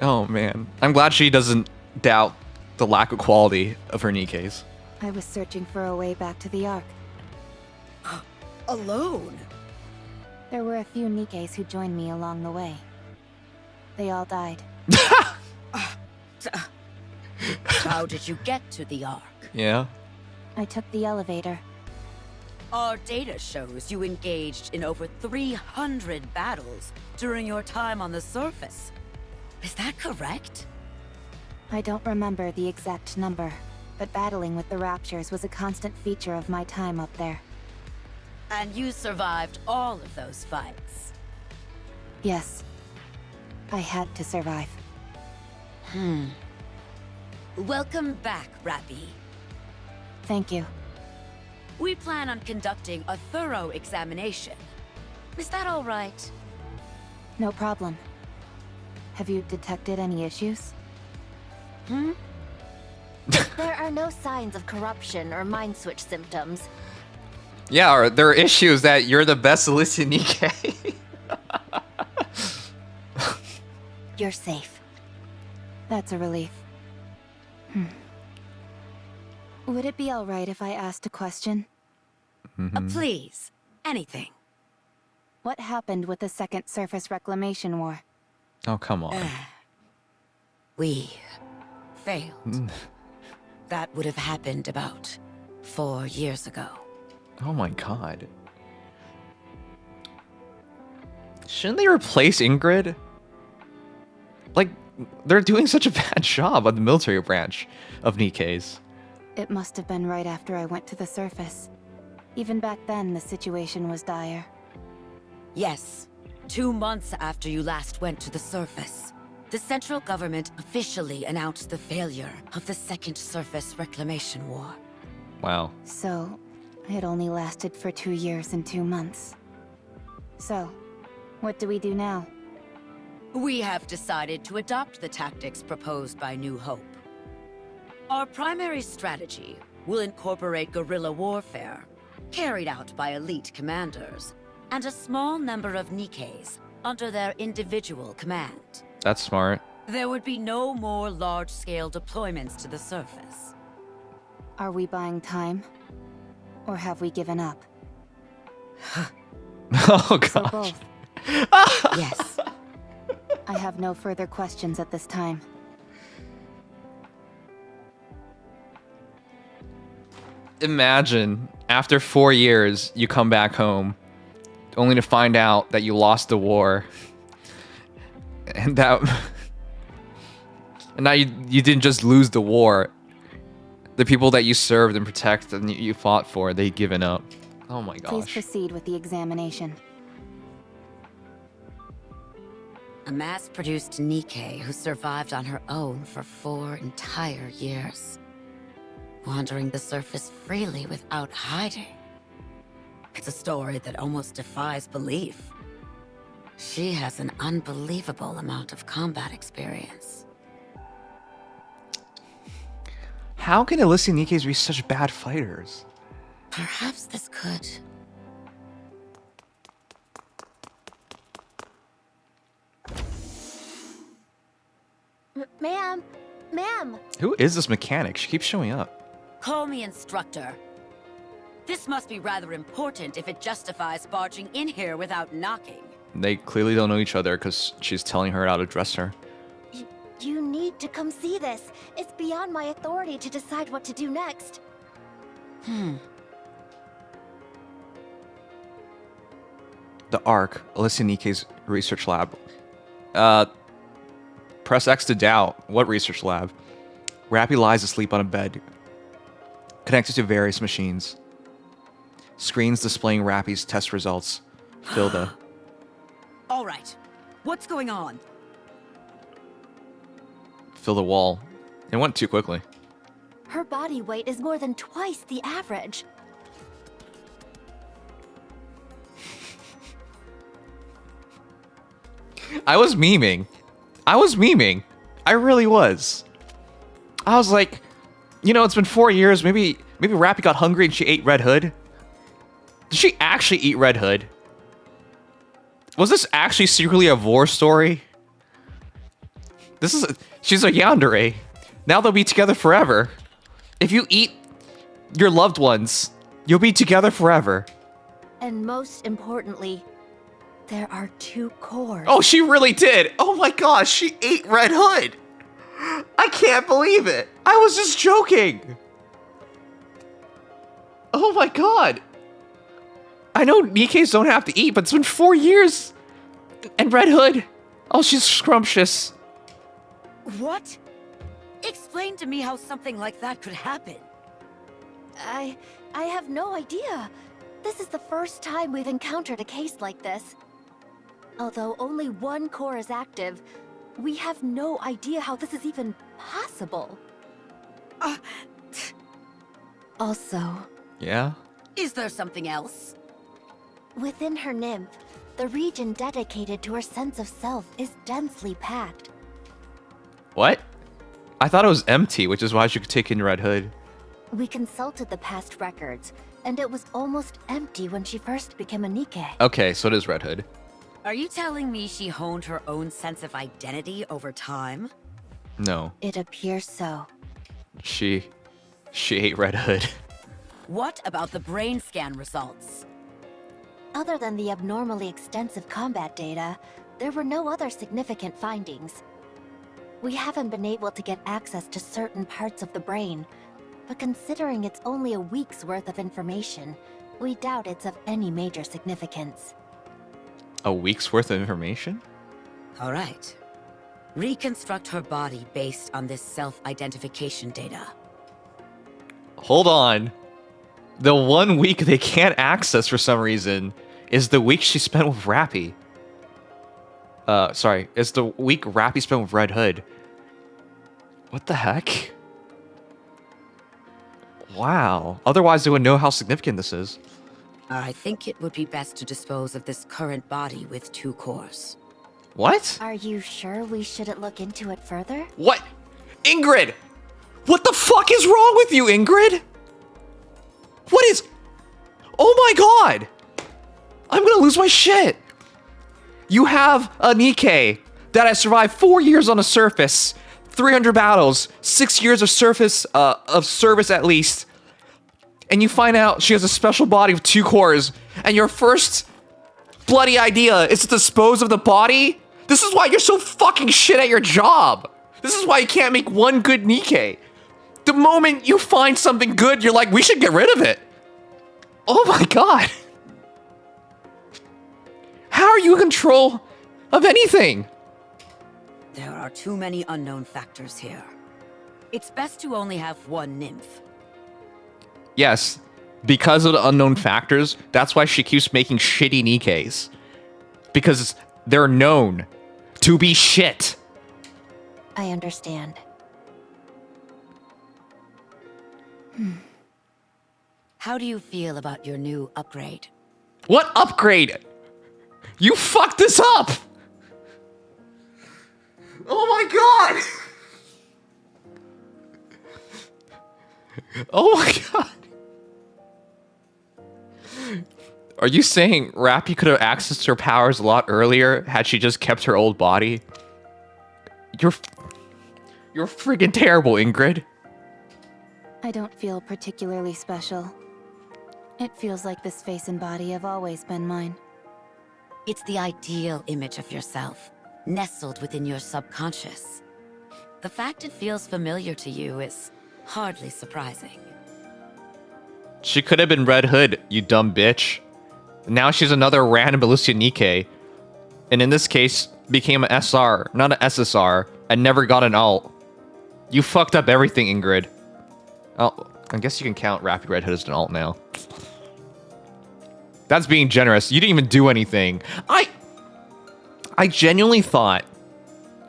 Oh man. I'm glad she doesn't doubt the lack of quality of her Nikkes. I was searching for a way back to the Ark. Alone? There were a few Nikkes who joined me along the way. They all died. How did you get to the Ark? Yeah. I took the elevator. Our data shows you engaged in over 300 battles during your time on the surface. Is that correct? I don't remember the exact number, but battling with the Raptures was a constant feature of my time up there. And you survived all of those fights? Yes. I had to survive. Welcome back, Rapi. Thank you. We plan on conducting a thorough examination. Is that all right? No problem. Have you detected any issues? There are no signs of corruption or mind switch symptoms. Yeah, or there are issues that you're the best Elysian Nikke. You're safe. That's a relief. Would it be alright if I asked a question? Please, anything. What happened with the Second Surface Reclamation War? Oh, come on. We failed. That would have happened about 4 years ago. Oh my god. Shouldn't they replace Ingrid? Like, they're doing such a bad job on the military branch of Nikkes. It must have been right after I went to the surface. Even back then, the situation was dire. Yes, 2 months after you last went to the surface, the central government officially announced the failure of the Second Surface Reclamation War. Wow. So, it only lasted for 2 years and 2 months. So, what do we do now? We have decided to adopt the tactics proposed by New Hope. Our primary strategy will incorporate guerrilla warfare, carried out by elite commanders, and a small number of Nikkes under their individual command. That's smart. There would be no more large-scale deployments to the surface. Are we buying time? Or have we given up? Oh So god. both. Yes. I have no further questions at this time. Imagine after 4 years you come back home only to find out that you lost the war. And that and now you didn't just lose the war. The people that you served and protected and you fought for, they'd given up. Oh my Please gosh. proceed with the examination. A mass-produced Nikke who survived on her own for 4 entire years. Wandering the surface freely without hiding. It's a story that almost defies belief. She has an unbelievable amount of combat experience. How can Elysian Nikkes be such bad fighters? Perhaps this could... Ma'am! Ma'am! Who is this mechanic? She keeps showing up. Call me instructor. This must be rather important if it justifies barging in here without knocking. They clearly don't know each other because she's telling her how to dress her. You need to come see this. It's beyond my authority to decide what to do next. The ARC, Elysian Nikke's research lab. Press X to doubt. What research lab? Rapi lies asleep on a bed, connected to various machines. Screens displaying Rapi's test results. Fill the... All right. What's going on? Fill the wall. It went too quickly. Her body weight is more than twice the average. I was memeing. I really was. I was like, you know, it's been 4 years. Maybe Rapi got hungry and she ate Red Hood. Did she actually eat Red Hood? Was this actually secretly a Vor story? She's a yandere. Now they'll be together forever. If you eat your loved ones, you'll be together forever. And most importantly, there are 2 cores. Oh, she really did. Oh my gosh, she ate Red Hood. I can't believe it. I was just joking. Oh my god. I know Nikkes don't have to eat, but it's been 4 years. And Red Hood, oh, she's scrumptious. What? Explain to me how something like that could happen. I have no idea. This is the first time we've encountered a case like this. Although only 1 core is active, we have no idea how this is even possible. Also, Yeah? Is there something else? within her nymph, the region dedicated to her sense of self is densely packed. What? I thought it was empty, which is why she could take in Red Hood. We consulted the past records, and it was almost empty when she first became a Nikke. Okay, so it is Red Hood. Are you telling me she honed her own sense of identity over time? No, It appears so. she ate Red Hood. What about the brain scan results? Other than the abnormally extensive combat data, there were no other significant findings. We haven't been able to get access to certain parts of the brain, but considering it's only a week's worth of information, we doubt it's of any major significance. A week's worth of information? All right. Reconstruct her body based on this self-identification data. Hold on. The 1 week they can't access for some reason is the week she spent with Rapi. Sorry, it's the week Rapi spent with Red Hood. What the heck? Wow. Otherwise they would know how significant this is. I think it would be best to dispose of this current body with 2 cores. What? Are you sure we shouldn't look into it further? What? Ingrid! What the fuck is wrong with you, Ingrid? What is... Oh my god! I'm gonna lose my shit! You have a Nikke that has survived 4 years on the surface, 300 battles, 6 years of service at least, and you find out she has a special body with 2 cores, and your first bloody idea is to dispose of the body? This is why you're so fucking shit at your job. This is why you can't make one good Nikke. The moment you find something good, you're like, we should get rid of it. Oh my god. How are you in control of anything? There are too many unknown factors here. It's best to only have one nymph. Yes, because of the unknown factors, that's why she keeps making shitty Nikkes. Because they're known to be shit. I understand. How do you feel about your new upgrade? What upgrade? You fucked this up! Oh my god! Oh my god! Are you saying Rapi could have accessed her powers a lot earlier had she just kept her old body? You're friggin' terrible, Ingrid. I don't feel particularly special. It feels like this face and body have always been mine. It's the ideal image of yourself, nestled within your subconscious. The fact it feels familiar to you is hardly surprising. She could have been Red Hood, you dumb bitch. Now she's another random Alicia Nikke. And in this case, became an SR, not an SSR, and never got an alt. You fucked up everything, Ingrid. Oh, I guess you can count Rapi Red Hood as an alt now. That's being generous. You didn't even do anything. I genuinely thought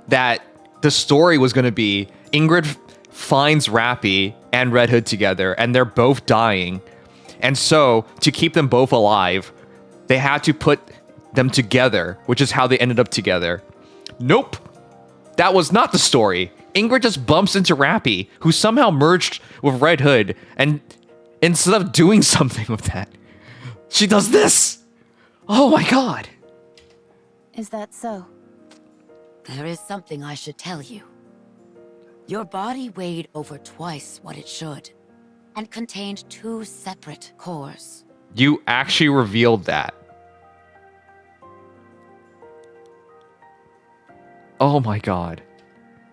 that the story was going to be Ingrid finds Rapi and Red Hood together, and they're both dying. And so, to keep them both alive, they had to put them together, which is how they ended up together. Nope. That was not the story. Ingrid just bumps into Rapi, who somehow merged with Red Hood, and instead of doing something with that, she does this! Oh my god! Is that so? There is something I should tell you. Your body weighed over twice what it should, and contained 2 separate cores. You actually revealed that. Oh my god.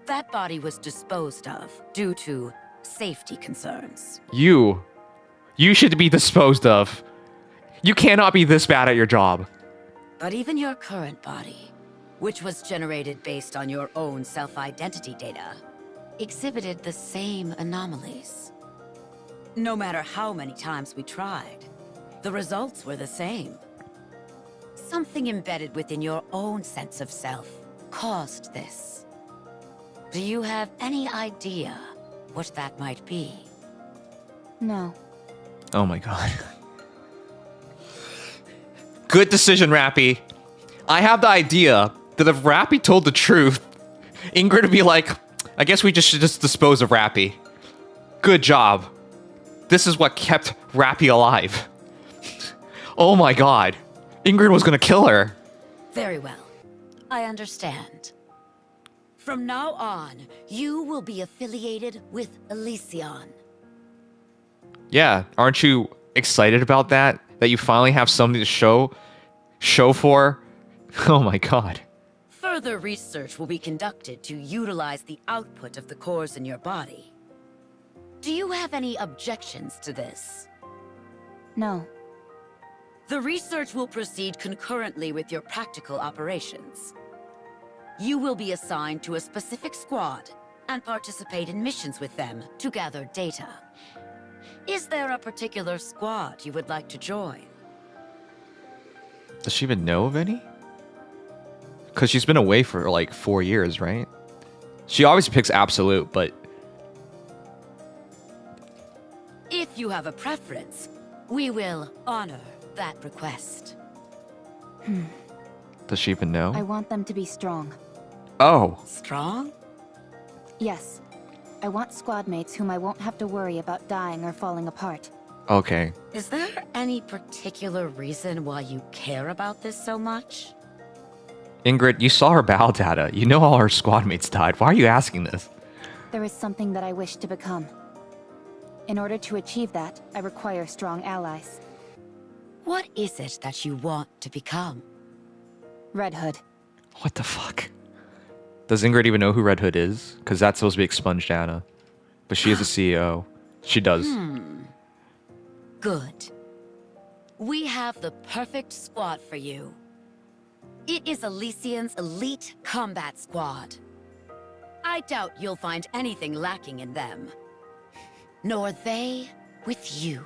That body was disposed of due to safety concerns. You should be disposed of. You cannot be this bad at your job. But even your current body, which was generated based on your own self-identity data, exhibited the same anomalies. No matter how many times we tried, the results were the same. Something embedded within your own sense of self caused this. Do you have any idea what that might be? No. Oh my god. Good decision, Rapi. I have the idea that if Rapi told the truth, Ingrid would be like, I guess we should just dispose of Rapi. Good job. This is what kept Rapi alive. Oh my god. Ingrid was gonna kill her. Very well. I understand. From now on, you will be affiliated with Elysion. Yeah, aren't you excited about that? That you finally have something to show for? Oh my god. Further research will be conducted to utilize the output of the cores in your body. Do you have any objections to this? No. The research will proceed concurrently with your practical operations. You will be assigned to a specific squad and participate in missions with them to gather data. Is there a particular squad you would like to join? Does she even know of any? Because she's been away for like 4 years, right? She obviously picks Absolute, but... If you have a preference, we will honor that request. Does she even know? I want them to be strong. Oh. Strong? Yes. I want squad mates whom I won't have to worry about dying or falling apart. Okay. Is there any particular reason why you care about this so much? Ingrid, you saw her battle data. You know all her squad mates died. Why are you asking this? There is something that I wish to become. In order to achieve that, I require strong allies. What is it that you want to become? Red Hood. What the fuck? Does Ingrid even know who Red Hood is? Because that's supposed to be expunged Anna. But she is the CEO. She does. Good. We have the perfect squad for you. It is Elysian's elite combat squad. I doubt you'll find anything lacking in them. Nor they with you.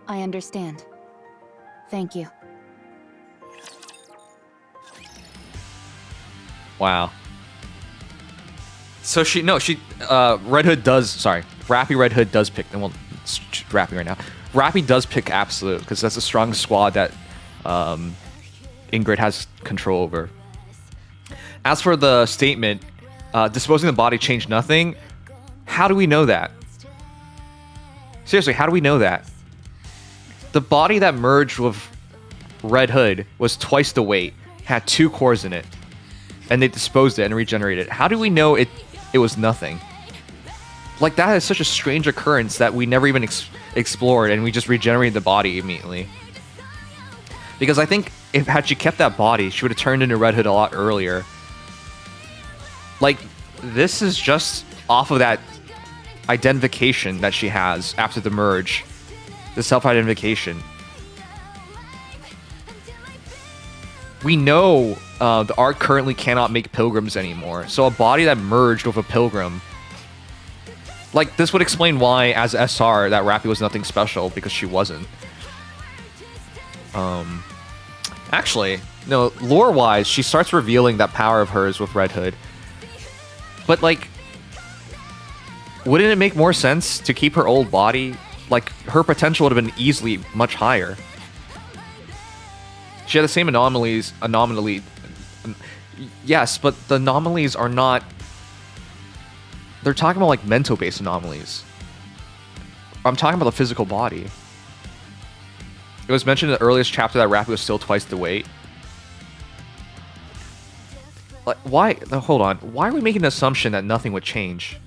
I understand. Thank you. Wow. So Red Hood does, sorry, Rapi Red Hood does pick, well, it's Rapi right now. Rapi does pick Absolute, because that's the strongest squad that Ingrid has control over. As for the statement, disposing the body changed nothing, how do we know that? Seriously, how do we know that? The body that merged with Red Hood was twice the weight, had 2 cores in it, and they disposed it and regenerated it. How do we know it was nothing? Like, that is such a strange occurrence that we never even explored, and we just regenerated the body immediately. Because I think had she kept that body, she would have turned into Red Hood a lot earlier. Like, this is just off of that identification that she has after the merge. The self-identification. We know the Ark currently cannot make pilgrims anymore. So a body that merged with a pilgrim... Like, this would explain why, as SR, that Rapi was nothing special, because she wasn't. Actually, no, lore-wise, she starts revealing that power of hers with Red Hood. But, like, wouldn't it make more sense to keep her old body? Like, her potential would have been easily much higher. She had the same anomaly. Yes, but the anomalies are not... They're talking about, like, mental-based anomalies. I'm talking about the physical body. It was mentioned in the earliest chapter that Rapi was still twice the weight. Like, why? No, hold on. Why are we making the assumption that nothing would change?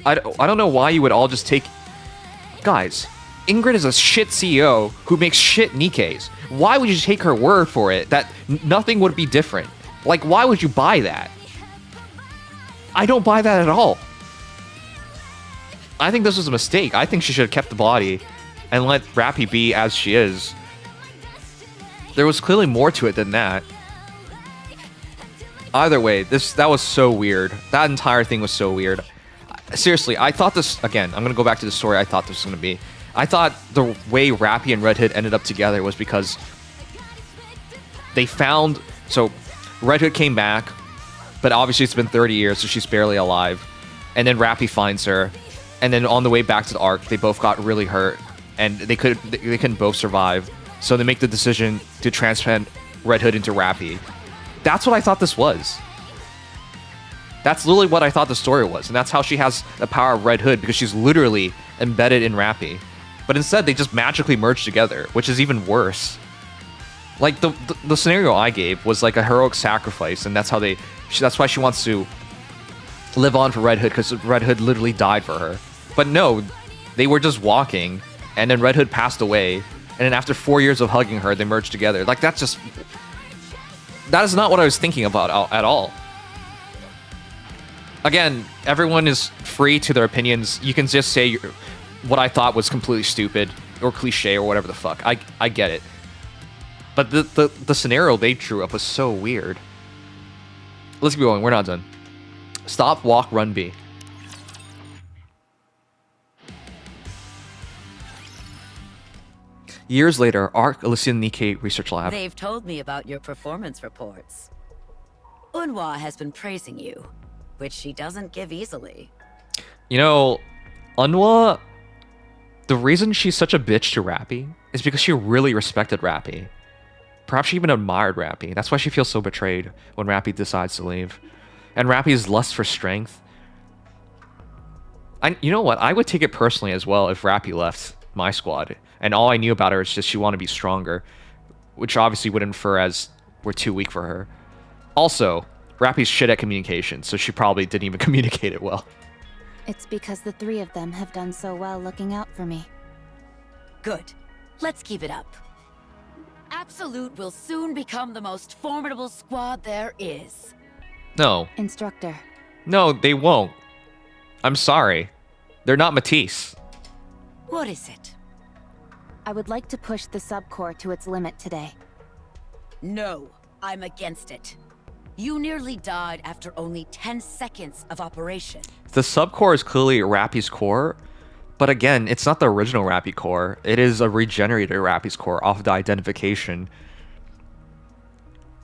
I don't know why you would all just take... Guys, Ingrid is a shit CEO who makes shit Nikkes. Why would you take her word for it that nothing would be different? Like, why would you buy that? I don't buy that at all. I think this was a mistake. I think she should have kept the body and let Rapi be as she is. There was clearly more to it than that. Either way, that was so weird. That entire thing was so weird. Seriously, I thought this... Again, I'm going to go back to the story I thought this was going to be. I thought the way Rapi and Red Hood ended up together was because they found... So, Red Hood came back, but obviously it's been 30 years, so she's barely alive. And then Rapi finds her, and then on the way back to the Ark, they both got really hurt, and they couldn't both survive. So they make the decision to transplant Red Hood into Rapi. That's what I thought this was. That's literally what I thought the story was, and that's how she has the power of Red Hood, because she's literally embedded in Rapi. But instead, they just magically merge together, which is even worse. Like, the scenario I gave was like a heroic sacrifice, and that's how that's why she wants to live on for Red Hood, because Red Hood literally died for her. But no, they were just walking, and then Red Hood passed away, and then after 4 years of hugging her, they merged together. Like, that is not what I was thinking about at all. Again, everyone is free to their opinions. You can just say what I thought was completely stupid or cliche or whatever the fuck. I get it. But the scenario they drew up was so weird. Let's keep going. We're not done. Stop, walk, run, B. Years later, Ark Elysian Nikke Research Lab. They've told me about your performance reports. Unhwa has been praising you, which she doesn't give easily. You know, Unhwa, the reason she's such a bitch to Rapi is because she really respected Rapi. Perhaps she even admired Rapi. That's why she feels so betrayed when Rapi decides to leave. And Rapi's lust for strength. You know what? I would take it personally as well if Rapi left my squad. And all I knew about her is just she wanted to be stronger. Which obviously would infer as we're too weak for her. Also, Rapi's shit at communication, so she probably didn't even communicate it well. It's because the three of them have done so well looking out for me. Good. Let's keep it up. Absolute will soon become the most formidable squad there is. No. Instructor, No, they won't. I'm sorry. They're not Matisse. What is it? I would like to push the subcore to its limit today. No, I'm against it. You nearly died after only 10 seconds of operation. The subcore is clearly Rapi's core, but again, it's not the original Rapi core. It is a regenerated Rapi's core off the identification.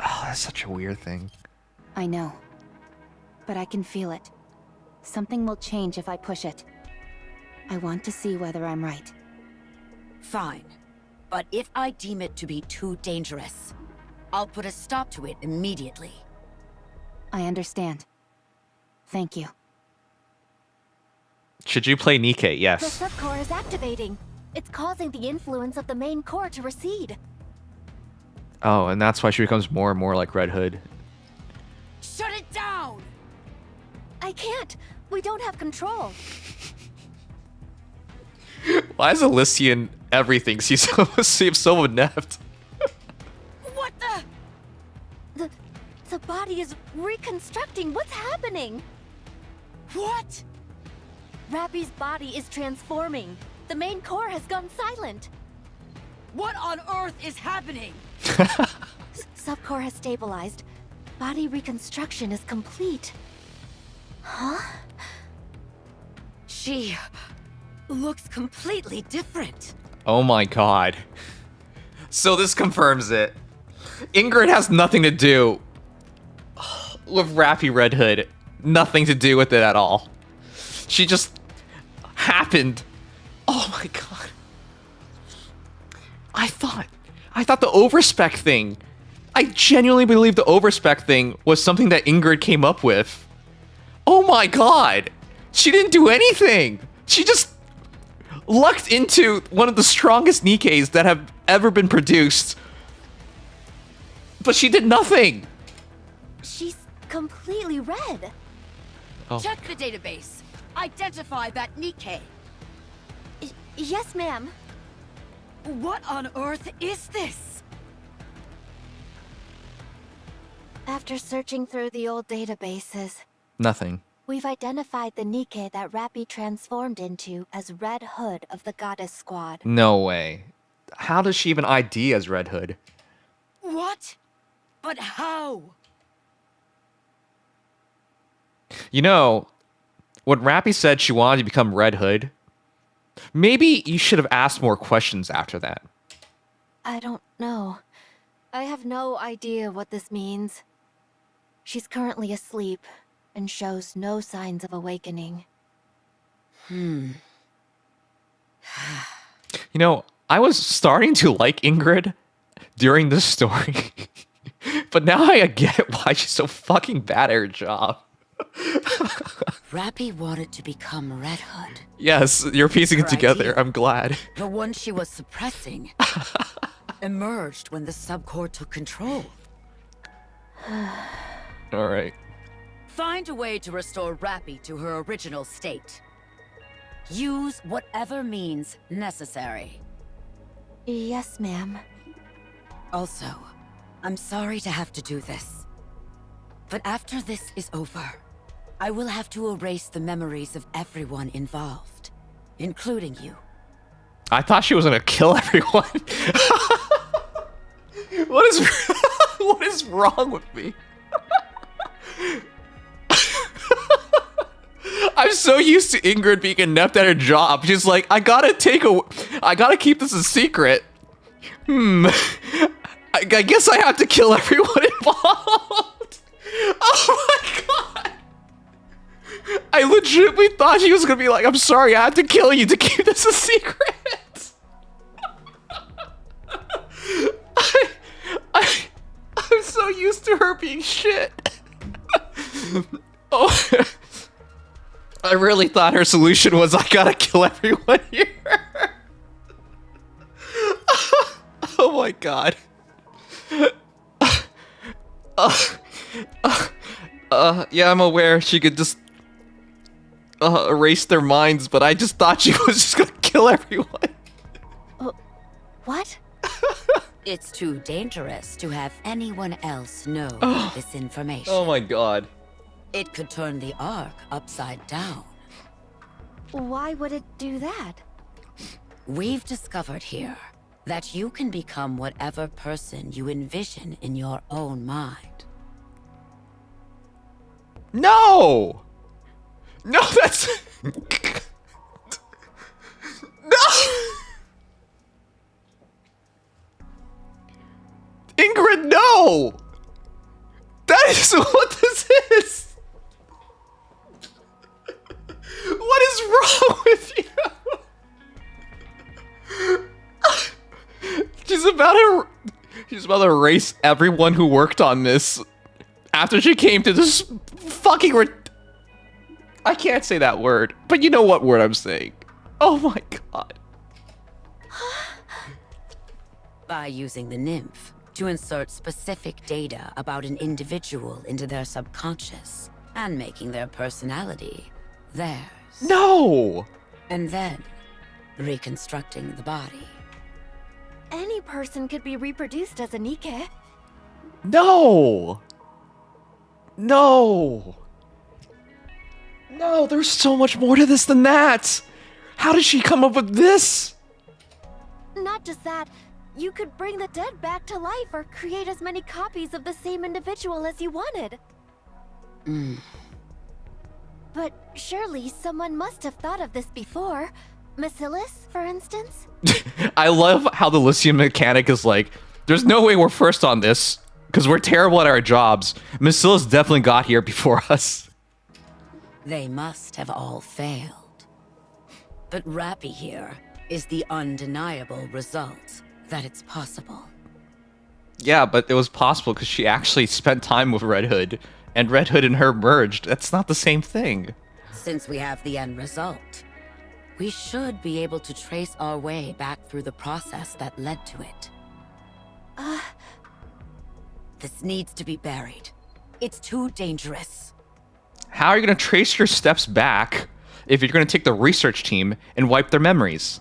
Oh, that's such a weird thing. I know. But I can feel it. Something will change if I push it. I want to see whether I'm right. Fine. But if I deem it to be too dangerous, I'll put a stop to it immediately. I understand. Thank you. Should you play Nikke? The Yes. subcore is activating. It's causing the influence of the main core to recede. Oh, and that's why she becomes more and more like Red Hood. Shut it down! I can't. We don't have control. Why is Elysian everything? She seems so inept. What the? The body is reconstructing. What's happening? What? Rapi's body is transforming. The main core has gone silent. What on earth is happening? Subcore has stabilized. Body reconstruction is complete. Huh? She looks completely different. Oh my god. So this confirms it. Ingrid has nothing to do with Rapi Red Hood. Nothing to do with it at all. She just happened. Oh my god. I thought the overspec thing. I genuinely believe the overspec thing was something that Ingrid came up with. Oh my god. She didn't do anything. She just lucked into one of the strongest Nikkes that have ever been produced. But she did nothing. She's completely red. Oh. Check the database. Identify that Nikke. Yes, ma'am. What on earth is this? After searching through the old databases, Nothing. we've identified the Nikke that Rapi transformed into as Red Hood of the Goddess Squad. No way. How does she even ID as Red Hood? What? But how? You know, when Rapi said she wanted to become Red Hood, maybe you should have asked more questions after that. I don't know. I have no idea what this means. She's currently asleep and shows no signs of awakening. You know, I was starting to like Ingrid during this story, but now I get why she's so fucking bad at her job. Rapi wanted to become Red Hood. Yes, you're piecing it Her together. idea. I'm glad. The one she was suppressing emerged when the subcore took control. All right. Find a way to restore Rapi to her original state. Use whatever means necessary. Yes, ma'am. Also, I'm sorry to have to do this. But after this is over, I will have to erase the memories of everyone involved, including you. I thought she was gonna kill everyone. What is what is wrong with me? I'm so used to Ingrid being inept at her job. She's like, I gotta keep this a secret. I guess I have to kill everyone involved. Oh my god. I legitimately thought she was gonna be like, I'm sorry, I had to kill you to keep this a secret. I'm so used to her being shit. Oh, I really thought her solution was I gotta kill everyone here. Oh my god. Yeah, I'm aware she could just... erase their minds, but I just thought she was just gonna kill everyone. What? It's too dangerous to have anyone else know this information. Oh my god. It could turn the Ark upside down. Why would it do that? We've discovered here that you can become whatever person you envision in your own mind. No! No, that's... No! Ingrid, no! That is what this is! What is wrong with you? She's about to erase everyone who worked on this after she came to this fucking I can't say that word, but you know what word I'm saying. Oh my god. By using the nymph to insert specific data about an individual into their subconscious and making their personality theirs. No! And then reconstructing the body. Any person could be reproduced as a Nikke. No! No! No, there's so much more to this than that! How did she come up with this? Not just that, you could bring the dead back to life or create as many copies of the same individual as you wanted. But surely someone must have thought of this before. Bacillus, for instance? I love how the lithium mechanic is like, there's no way we're first on this, because we're terrible at our jobs. Bacillus definitely got here before us. They must have all failed. But Rapi here is the undeniable result that it's possible. Yeah, but it was possible because she actually spent time with Red Hood, and Red Hood and her merged. That's not the same thing. Since we have the end result, we should be able to trace our way back through the process that led to it. This needs to be buried. It's too dangerous. How are you going to trace your steps back if you're going to take the research team and wipe their memories?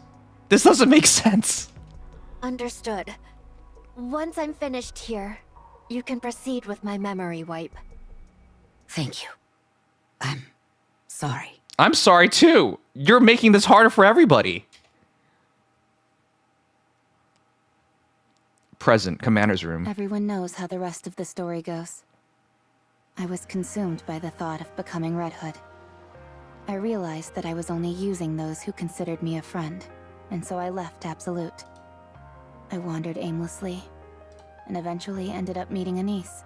This doesn't make sense. Understood. Once I'm finished here, you can proceed with my memory wipe. Thank you. I'm sorry. I'm sorry too. You're making this harder for everybody. Present, Commander's room. Everyone knows how the rest of the story goes. I was consumed by the thought of becoming Red Hood. I realized that I was only using those who considered me a friend, and so I left Absolute. I wandered aimlessly, and eventually ended up meeting Anise.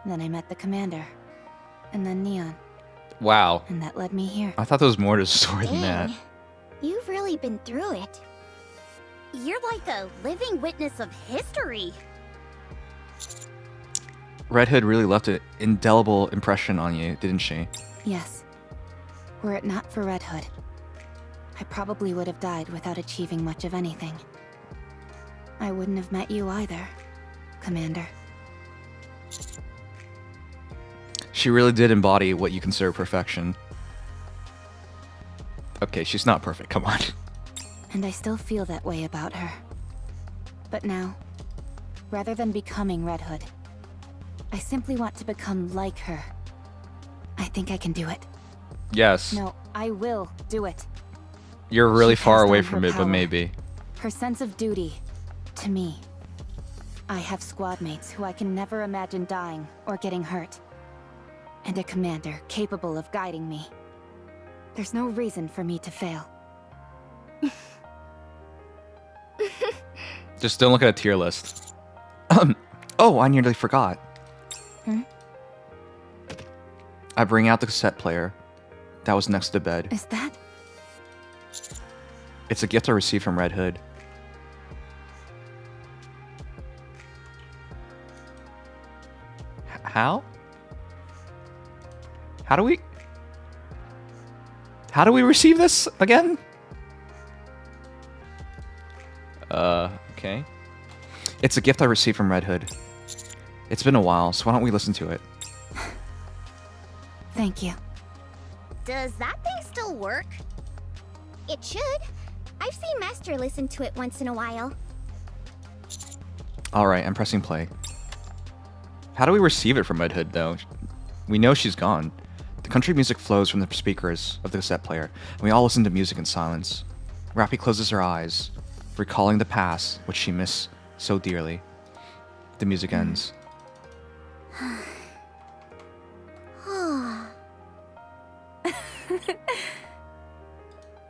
Then I met the Commander, and then Neon, Wow. and that led me here. I thought there was more to the story than that. Dang, you've really been through it. You're like a living witness of history. Red Hood really left an indelible impression on you, didn't she? Yes. Were it not for Red Hood, I probably would have died without achieving much of anything. I wouldn't have met you either, Commander. She really did embody what you consider perfection. Okay, she's not perfect, come on. And I still feel that way about her. But now, rather than becoming Red Hood, I simply want to become like her. I think I can do it. Yes. No, I will do it. You're really She far passed away on from her it, but power. maybe. Her sense of duty, to me. I have squad mates who I can never imagine dying or getting hurt. And a commander capable of guiding me. There's no reason for me to fail. Just don't look at a tier list. Oh, I nearly forgot. Hmm? I bring out the cassette player. That was next to bed. Is that? It's a gift I received from Red Hood. How? How do we receive this again? Okay. It's a gift I received from Red Hood. It's been a while, so why don't we listen to it? Thank you. Does that thing still work? It should. I've seen Master listen to it once in a while. Alright, I'm pressing play. How do we receive it from Red Hood, though? We know she's gone. The country music flows from the speakers of the cassette player, and we all listen to music in silence. Rapi closes her eyes, recalling the past, which she missed so dearly. The music ends.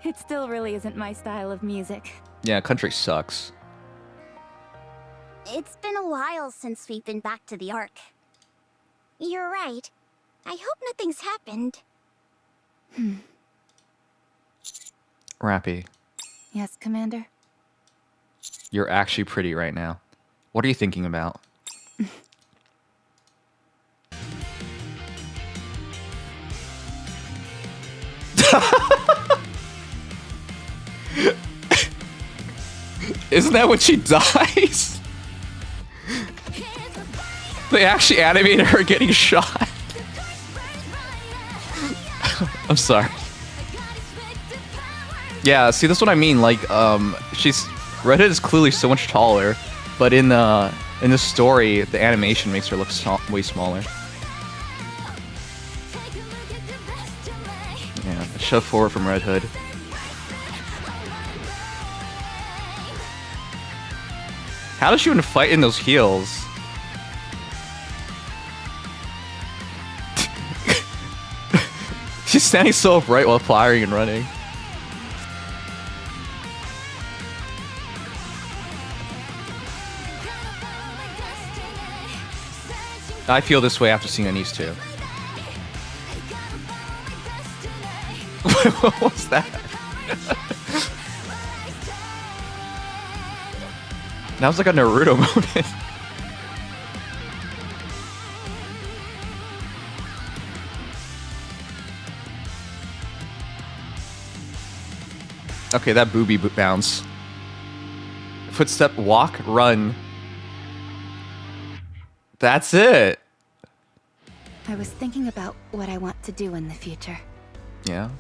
It still really isn't my style of music. Yeah, country sucks. It's been a while since we've been back to the Ark. You're right. I hope nothing's happened. Rapi, Yes, Commander? you're actually pretty right now. What are you thinking about? Isn't that when she dies? They actually animated her getting shot. I'm sorry. Yeah, see, that's what I mean. Like, Red Hood is clearly so much taller, but in the story, the animation makes her look way smaller. Yeah, shove forward from Red Hood. How does she even fight in those heels? She's standing so upright while firing and running. I feel this way after seeing Anise too. What was that? That was like a Naruto moment. Okay, that booby bounce. Footstep, walk, run. That's it. I was thinking about what I want to do in the future. Yeah.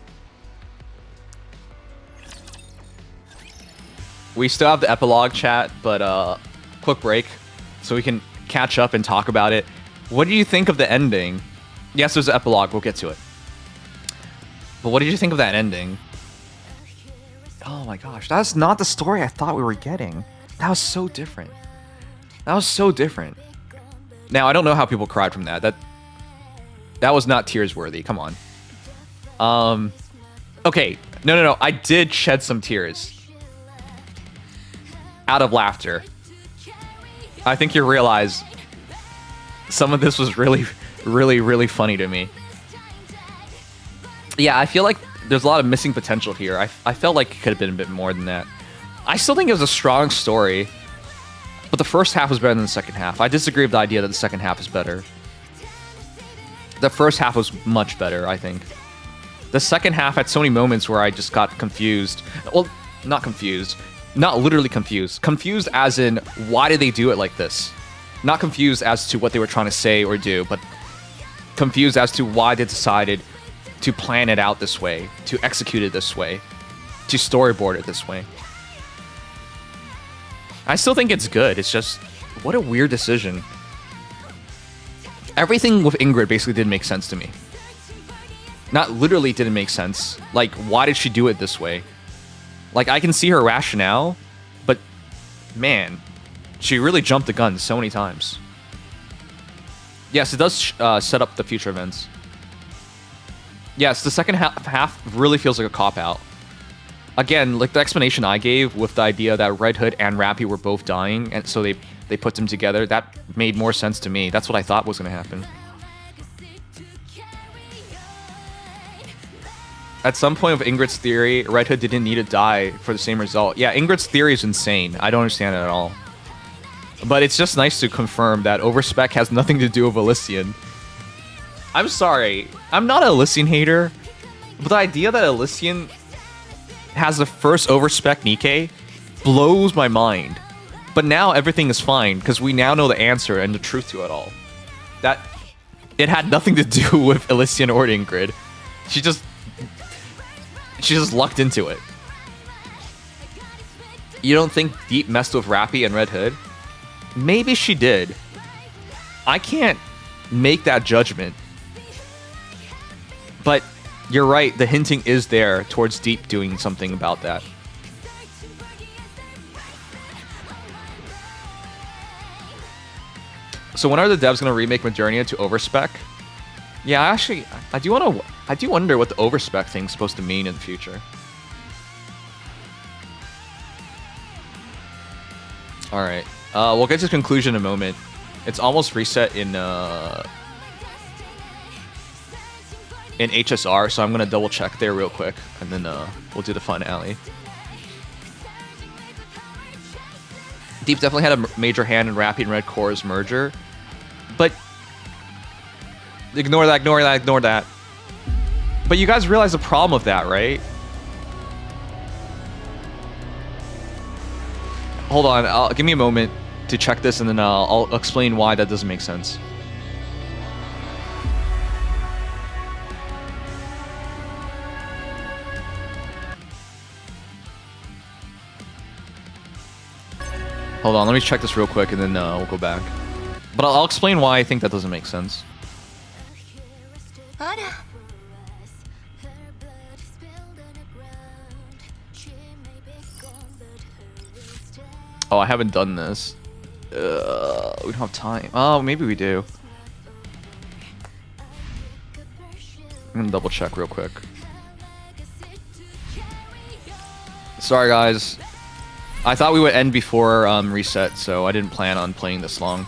We still have the epilogue chat, but quick break so we can catch up and talk about it. What do you think of the ending? Yes, there's an epilogue. We'll get to it. But what did you think of that ending? Oh my gosh, that's not the story I thought we were getting. That was so different. That was so different. Now, I don't know how people cried from that. That was not tears worthy. Come on. Okay. No. I did shed some tears. Out of laughter. I think you realize some of this was really, really, really funny to me. Yeah, I feel like there's a lot of missing potential here. I felt like it could have been a bit more than that. I still think it was a strong story, but the first half was better than the second half. I disagree with the idea that the second half is better. The first half was much better, I think. The second half had so many moments where I just got confused. Well, not confused. Not literally confused. Confused as in, why did they do it like this? Not confused as to what they were trying to say or do, but confused as to why they decided to plan it out this way, to execute it this way, to storyboard it this way. I still think it's good. It's just, what a weird decision. Everything with Ingrid basically didn't make sense to me. Not literally didn't make sense. Like, why did she do it this way? Like, I can see her rationale, but man, she really jumped the gun so many times. Yes, it does set up the future events. Yes, the second half really feels like a cop-out. Again, like the explanation I gave with the idea that Red Hood and Rapi were both dying, and so they put them together, that made more sense to me. That's what I thought was going to happen. At some point of Ingrid's theory, Red Hood didn't need to die for the same result. Yeah, Ingrid's theory is insane. I don't understand it at all. But it's just nice to confirm that overspec has nothing to do with Elysian. I'm sorry. I'm not an Elysian hater. But the idea that Elysian has the first overspec Nikke blows my mind. But now everything is fine, because we now know the answer and the truth to it all. That it had nothing to do with Elysian or Ingrid. She just She just lucked into it. You don't think Deep messed with Rapi and Red Hood? Maybe she did. I can't make that judgment. But you're right, the hinting is there towards Deep doing something about that. So when are the devs gonna remake Modernia to overspec? Yeah, actually, I do wonder what the overspec thing's supposed to mean in the future. All right, we'll get to conclusion in a moment. It's almost reset in HSR, so I'm gonna double check there real quick, and then we'll do the finale. Deep definitely had a major hand in Rapi and Red Core's merger, but ignore that. But you guys realize the problem with that, right? Hold on, give me a moment to check this, and then I'll explain why that doesn't make sense. Hold on, let me check this real quick, and then we'll go back. But I'll explain why I think that doesn't make sense. Oh, I haven't done this. We don't have time. Oh, maybe we do. I'm gonna double check real quick. Sorry, guys. I thought we would end before reset, so I didn't plan on playing this long.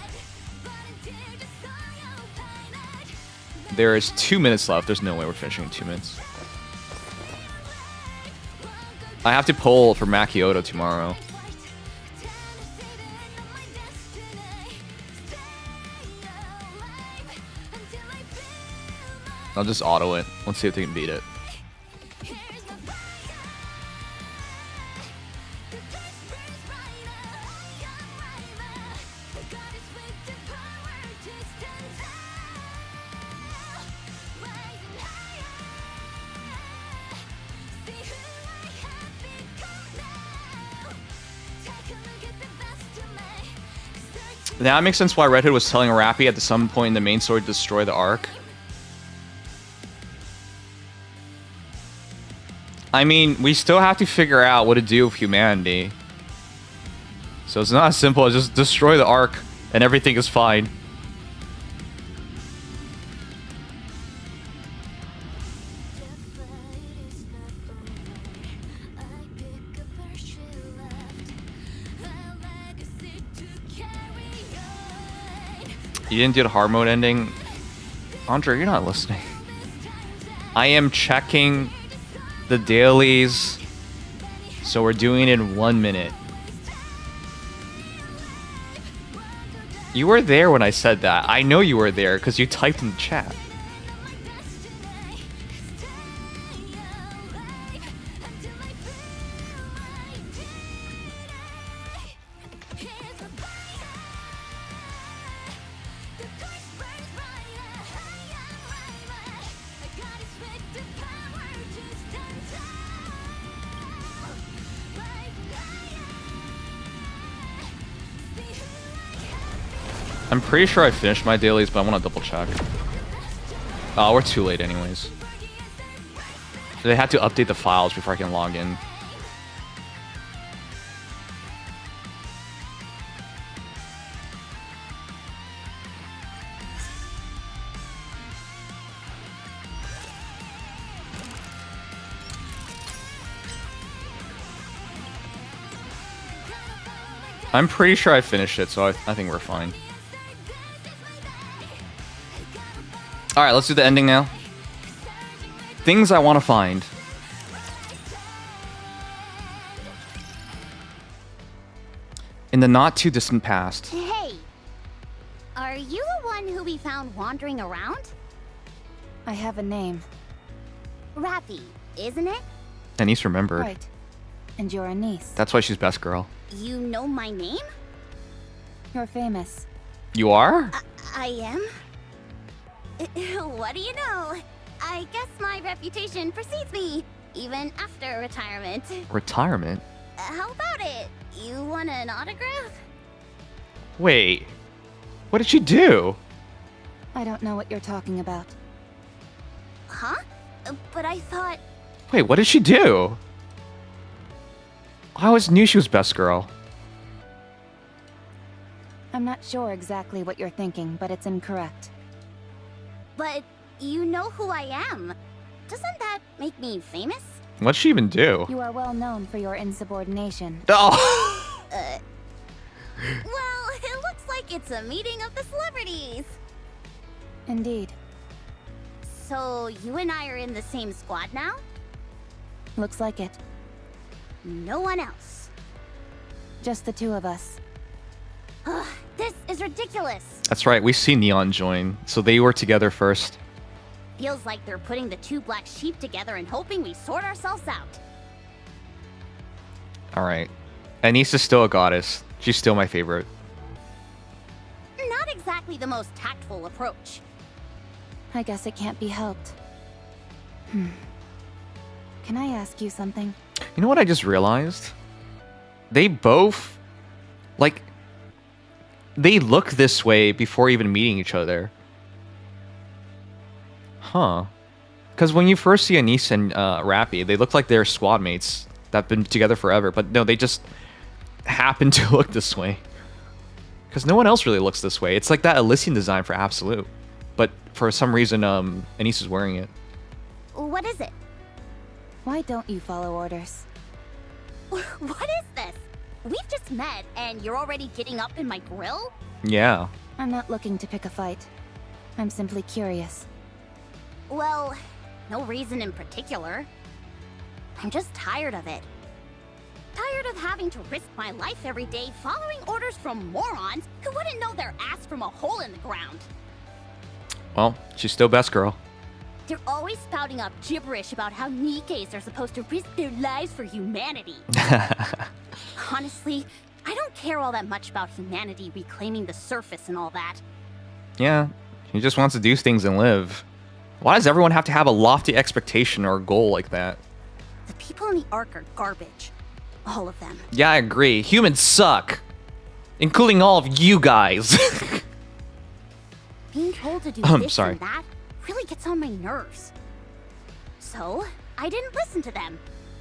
There is 2 minutes left. There's no way we're finishing in 2 minutes. I have to poll for Macchiato tomorrow. I'll just auto it. Let's see if they can beat it. Now it makes sense why Red Hood was telling Rapi at some point in the main story to destroy the Ark. I mean, we still have to figure out what to do with humanity. So it's not as simple as just destroy the Ark and everything is fine. You didn't do the hard mode ending? Andre, you're not listening. I am checking the dailies. So we're doing it in 1 minute. You were there when I said that. I know you were there because you typed in the chat. I'm pretty sure I finished my dailies, but I want to double check. Oh, we're too late anyways. They had to update the files before I can log in. I'm pretty sure I finished it, so I think we're fine. Alright, let's do the ending now. Things I want to find. In the not too distant past. Hey! Are you the one who we found wandering around? I have a name. Rapi, isn't it? Anise remembered. Right. And you're Anise. That's why she's best girl. You know my name? You're famous. You are? I am? What do you know? I guess my reputation precedes me, even after retirement. Retirement? How about it? You want an autograph? Wait. What did she do? I don't know what you're talking about. Huh? But I thought... Wait, what did she do? I always knew she was best girl. I'm not sure exactly what you're thinking, but it's incorrect. But you know who I am. Doesn't that make me famous? What'd she even do? You are well known for your insubordination. Oh! Well, it looks like it's a meeting of the celebrities. Indeed. So you and I are in the same squad now? Looks like it. No one else. Just the two of us. Ugh, this is ridiculous. That's right, we see Neon join, so they were together first. Feels like they're putting the two black sheep together and hoping we sort ourselves out. Alright. Anise is still a goddess. She's still my favorite. Not exactly the most tactful approach. I guess it can't be helped. Can I ask you something? You know what I just realized? They both... Like... They look this way before even meeting each other. Huh. Because when you first see Anise and Rapi, they look like they're squad mates that have been together forever. But no, they just happen to look this way. Because no one else really looks this way. It's like that Elysian design for Absolute. But for some reason, Anise is wearing it. What is it? Why don't you follow orders? What is this? We've just met and you're already getting up in my grill? Yeah. I'm not looking to pick a fight. I'm simply curious. Well, no reason in particular. I'm just tired of it. Tired of having to risk my life every day following orders from morons who wouldn't know their ass from a hole in the ground. Well, she's still best girl. They're always spouting up gibberish about how Nikkes are supposed to risk their lives for humanity. Honestly, I don't care all that much about humanity reclaiming the surface and all that. Yeah, she just wants to do things and live. Why does everyone have to have a lofty expectation or a goal like that? The people in the Ark are garbage. All of them. Yeah, I agree. Humans suck. Including all of you guys. Being told to do this sorry. and that really gets on my nerves. So, I didn't listen to them.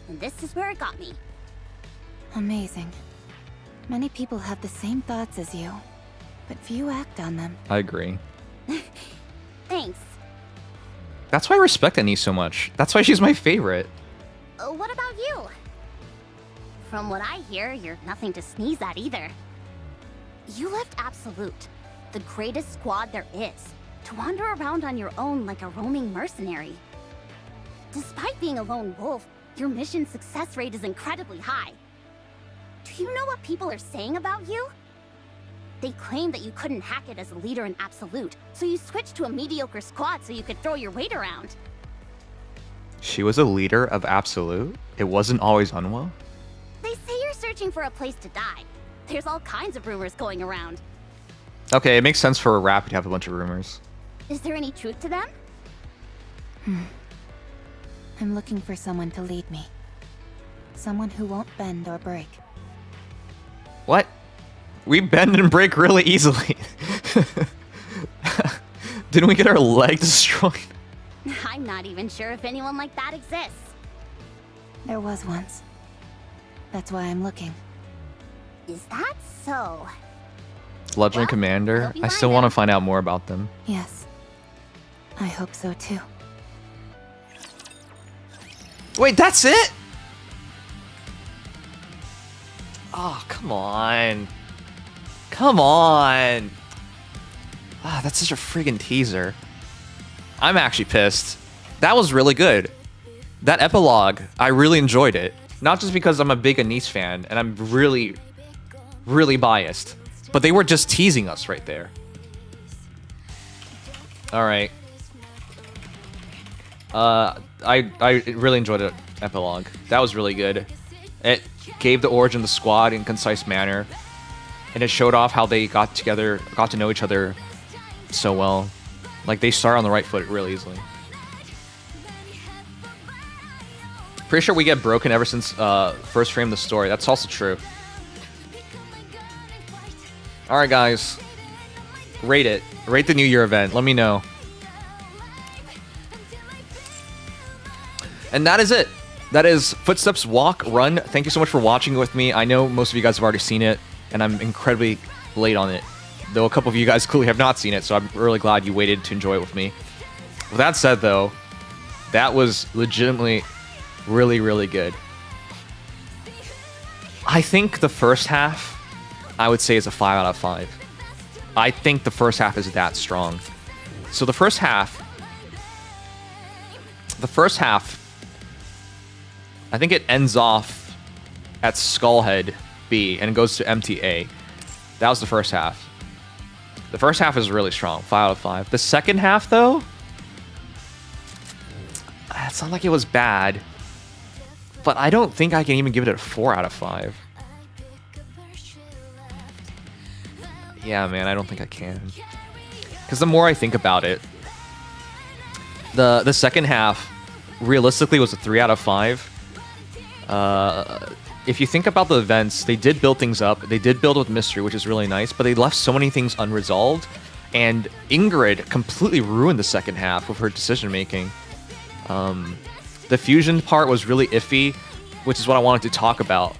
And this is where it got me. Amazing. Many people have the same thoughts as you, but few act on them. I agree. Thanks. That's why I respect Annie so much. That's why she's my favorite. What about you? From what I hear, you're nothing to sneeze at either. You left Absolute, the greatest squad there is, to wander around on your own like a roaming mercenary. Despite being a lone wolf, your mission success rate is incredibly high. Do you know what people are saying about you? They claim that you couldn't hack it as a leader in Absolute, so you switched to a mediocre squad so you could throw your weight around. She was a leader of Absolute? It wasn't always Unwell? They say you're searching for a place to die. There's all kinds of rumors going around. Okay, it makes sense for a Rapi to have a bunch of rumors. Is there any truth to them? I'm looking for someone to lead me. Someone who won't bend or break. What? We bend and break really easily. Didn't we get our leg destroyed? I'm not even sure if anyone like that exists. There was once. That's why I'm looking. Is that so? Legendary Well, Commander? hope you I still find want to out. find out more about them. Yes. I hope so too. Wait, that's it? Oh, come on. Come on. Ah, that's such a friggin' teaser. I'm actually pissed. That was really good. That epilogue, I really enjoyed it. Not just because I'm a big Anise fan, and I'm really, really biased. But they were just teasing us right there. Alright. I really enjoyed the epilogue. That was really good. It gave the origin of the squad in a concise manner. And it showed off how they got together, got to know each other so well. Like, they start on the right foot really easily. Pretty sure we get broken ever since first frame of the story. That's also true. Alright, guys. Rate it. Rate the New Year event. Let me know. And that is it. That is Footsteps Walk Run. Thank you so much for watching with me. I know most of you guys have already seen it, and I'm incredibly late on it. Though a couple of you guys clearly have not seen it, so I'm really glad you waited to enjoy it with me. With that said, though, that was legitimately really, really good. I think the first half, I would say, is a 5 out of 5. I think the first half is that strong. So the first half, I think it ends off at Skullhead B and goes to MTA. That was the first half. The first half is really strong, 5 out of 5. The second half, though, it's not like it was bad, but I don't think I can even give it a 4 out of 5. Yeah, man, I don't think I can. Because the more I think about it, the second half realistically was a 3 out of 5. If you think about the events, they did build things up. They did build with mystery, which is really nice, but they left so many things unresolved. And Ingrid completely ruined the second half with her decision making. The fusion part was really iffy, which is what I wanted to talk about.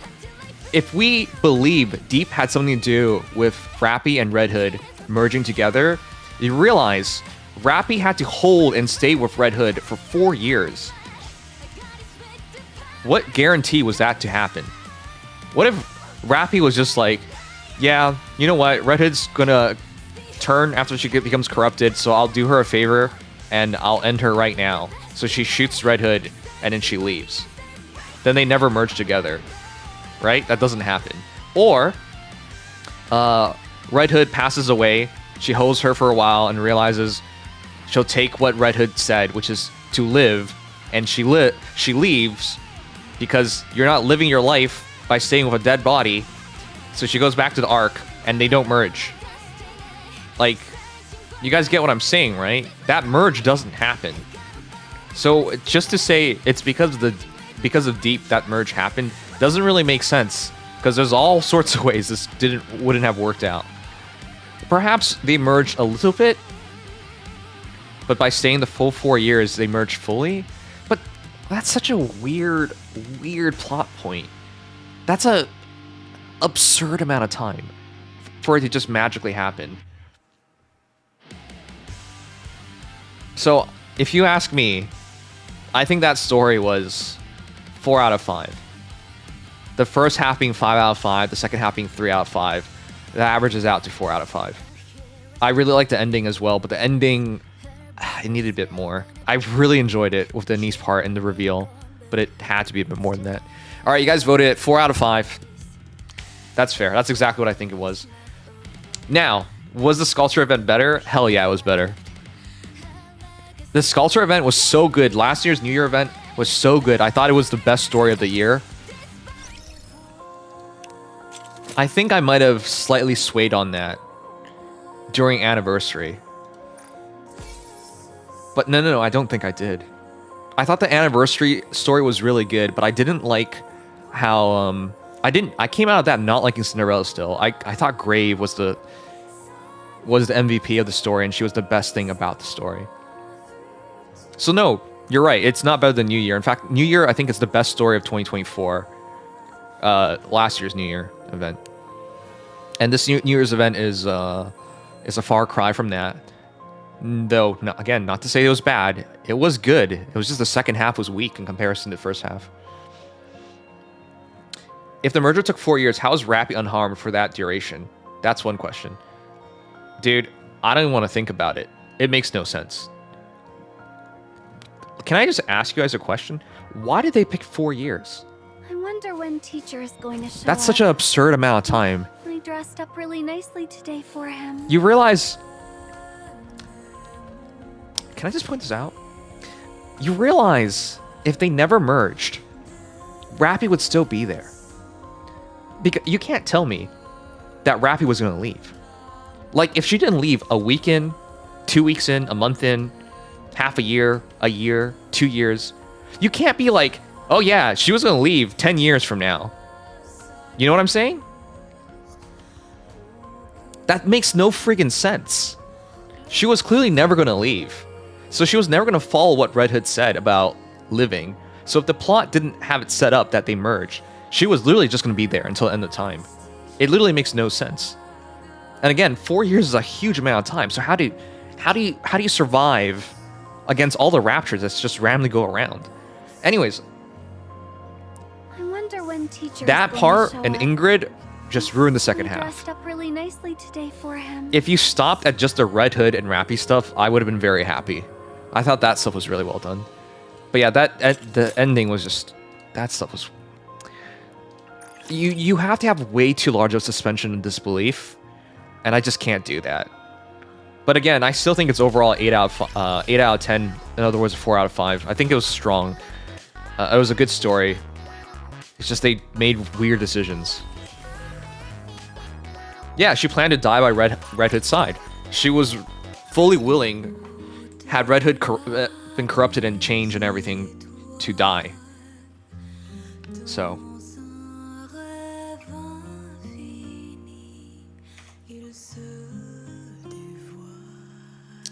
If we believe Deep had something to do with Rapi and Red Hood merging together, you realize Rapi had to hold and stay with Red Hood for 4 years. What guarantee was that to happen? What if Rapi was just like, yeah, you know what, Red Hood's gonna turn after she becomes corrupted, so I'll do her a favor and I'll end her right now. So she shoots Red Hood and then she leaves. Then they never merge together. Right? That doesn't happen. Or Red Hood passes away, she holds her for a while and realizes she'll take what Red Hood said, which is to live, and she leaves because you're not living your life by staying with a dead body. So she goes back to the Ark and they don't merge. Like, you guys get what I'm saying, right? That merge doesn't happen. So just to say it's because of Deep that merge happened doesn't really make sense, because there's all sorts of ways this wouldn't have worked out. Perhaps they merged a little bit, but by staying the full 4 years, they merged fully. But that's such a weird plot point. That's a absurd amount of time for it to just magically happen. So, if you ask me, I think that story was 4 out of 5. The first half being 5 out of 5, the second half being 3 out of 5. That averages out to 4 out of 5. I really like the ending as well, but the ending, it needed a bit more. I really enjoyed it with the niece part and the reveal, but it had to be a bit more than that. All right, you guys voted it 4 out of 5. That's fair. That's exactly what I think it was. Now, was the Sculpture event better? Hell yeah, it was better. The Sculpture event was so good. Last year's New Year event was so good. I thought it was the best story of the year. I think I might have slightly swayed on that during Anniversary. But no, I don't think I did. I thought the Anniversary story was really good, but I didn't like how I came out of that not liking Cinderella still. I thought Grave was the MVP of the story, and she was the best thing about the story. So no, you're right. It's not better than New Year. In fact, New Year I think is the best story of 2024. Last year's New Year event, and this New Year's event is a far cry from that. Though, again, not to say it was bad. It was good. It was just the second half was weak in comparison to the first half. If the merger took 4 years, how is Rapi unharmed for that duration? That's one question. Dude, I don't even want to think about it. It makes no sense. Can I just ask you guys a question? Why did they pick 4 years? I wonder when teacher is going to show That's such an absurd amount of time. I dressed up really nicely today for him. You realize... Can I just point this out? You realize if they never merged, Rapi would still be there. Because you can't tell me that Rapi was going to leave. Like, if she didn't leave a week in, 2 weeks in, a month in, half a year, 2 years, you can't be like, Oh yeah, she was gonna leave 10 years from now. You know what I'm saying? That makes no friggin' sense. She was clearly never gonna leave. So she was never gonna follow what Red Hood said about living. So if the plot didn't have it set up that they merged, she was literally just gonna be there until the end of time. It literally makes no sense. And again, 4 years is a huge amount of time. So how do you survive against all the raptures that's just randomly go around? Anyways, I wonder when teacher. that part and Ingrid just ruined the second half. Dressed up really nicely today for him. If you stopped at just the Red Hood and Rapi stuff, I would have been very happy. I thought that stuff was really well done. But yeah, the ending was just, that stuff was. You have to have way too large of suspension of disbelief, and I just can't do that. But again, I still think it's overall 8 out of 10. In other words, a 4 out of 5. I think it was strong. It was a good story. It's just they made weird decisions. Yeah, she planned to die by Red Hood's side. She was fully willing, had Red Hood been corrupted and changed and everything, to die. So.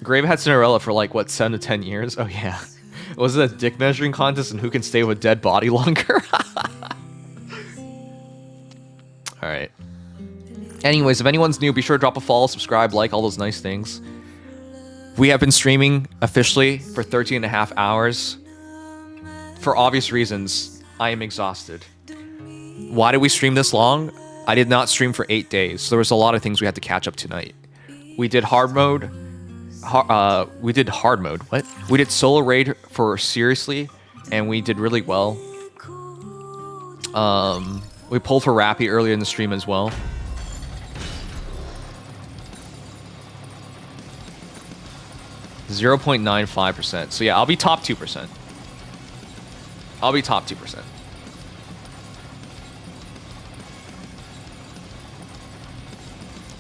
Grave had Cinderella for like, what, 7 to 10 years? Oh yeah. Was it a dick measuring contest and who can stay with a dead body longer? Alright. Anyways, if anyone's new, be sure to drop a follow, subscribe, like, all those nice things. We have been streaming officially for 13 and a half hours. For obvious reasons, I am exhausted. Why did we stream this long? I did not stream for 8 days, so there was a lot of things we had to catch up tonight. We did hard mode. We did hard mode. What? We did solo raid for seriously, and we did really well. We pulled for Rapi earlier in the stream as well. %0.95%. So yeah, I'll be top 2%. I'll be top 2%.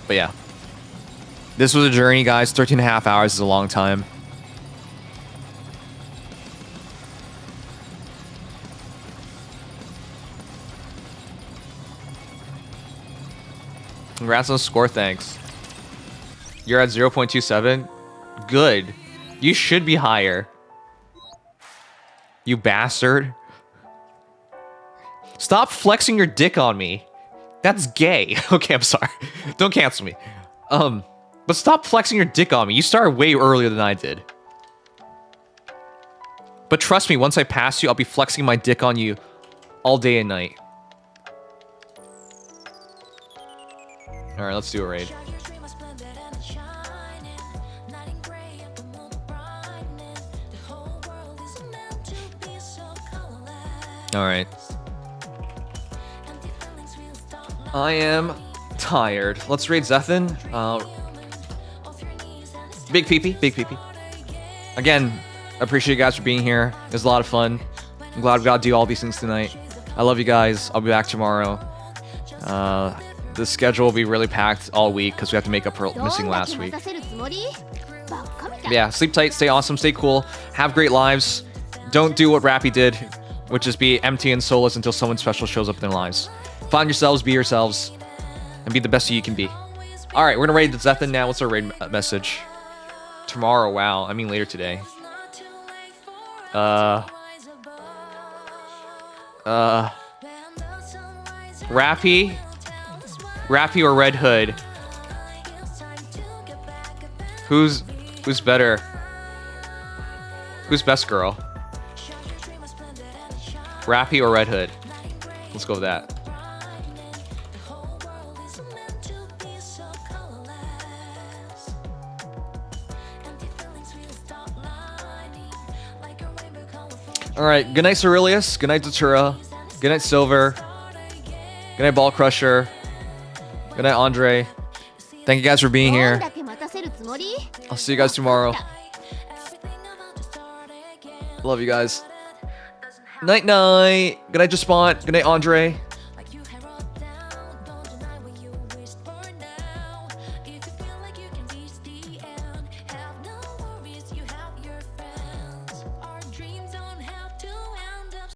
But yeah. This was a journey, guys. 13 and a half hours is a long time. Congrats on the score, thanks. You're at 0.27? Good. You should be higher. You bastard. Stop flexing your dick on me. That's gay. Okay, I'm sorry. Don't cancel me. But stop flexing your dick on me. You started way earlier than I did. But trust me, once I pass you, I'll be flexing my dick on you all day and night. Alright, let's do a raid. Alright. I am tired. Let's raid Zethan. Big peepee, big peepee. Again, I appreciate you guys for being here. It was a lot of fun. I'm glad we got to do all these things tonight. I love you guys. I'll be back tomorrow. The schedule will be really packed all week because we have to make up for missing last week. Yeah, sleep tight, stay awesome, stay cool, have great lives. Don't do what Rapi did, which is be empty and soulless until someone special shows up in their lives. Find yourselves, be yourselves, and be the best you can be. Alright, we're gonna raid the Zethan now. What's our raid message? Tomorrow, wow. I mean later today. Rapi? Rapi or Red Hood? Who's better? Who's best girl? Rapi or Red Hood? Let's go with that. Alright, good night Cerilius, good night Datura, good night Silver, good night Ball Crusher, good night Andre. Thank you guys for being here. I'll see you guys tomorrow. Love you guys. Night night. Good night Jaspont, good night Andre.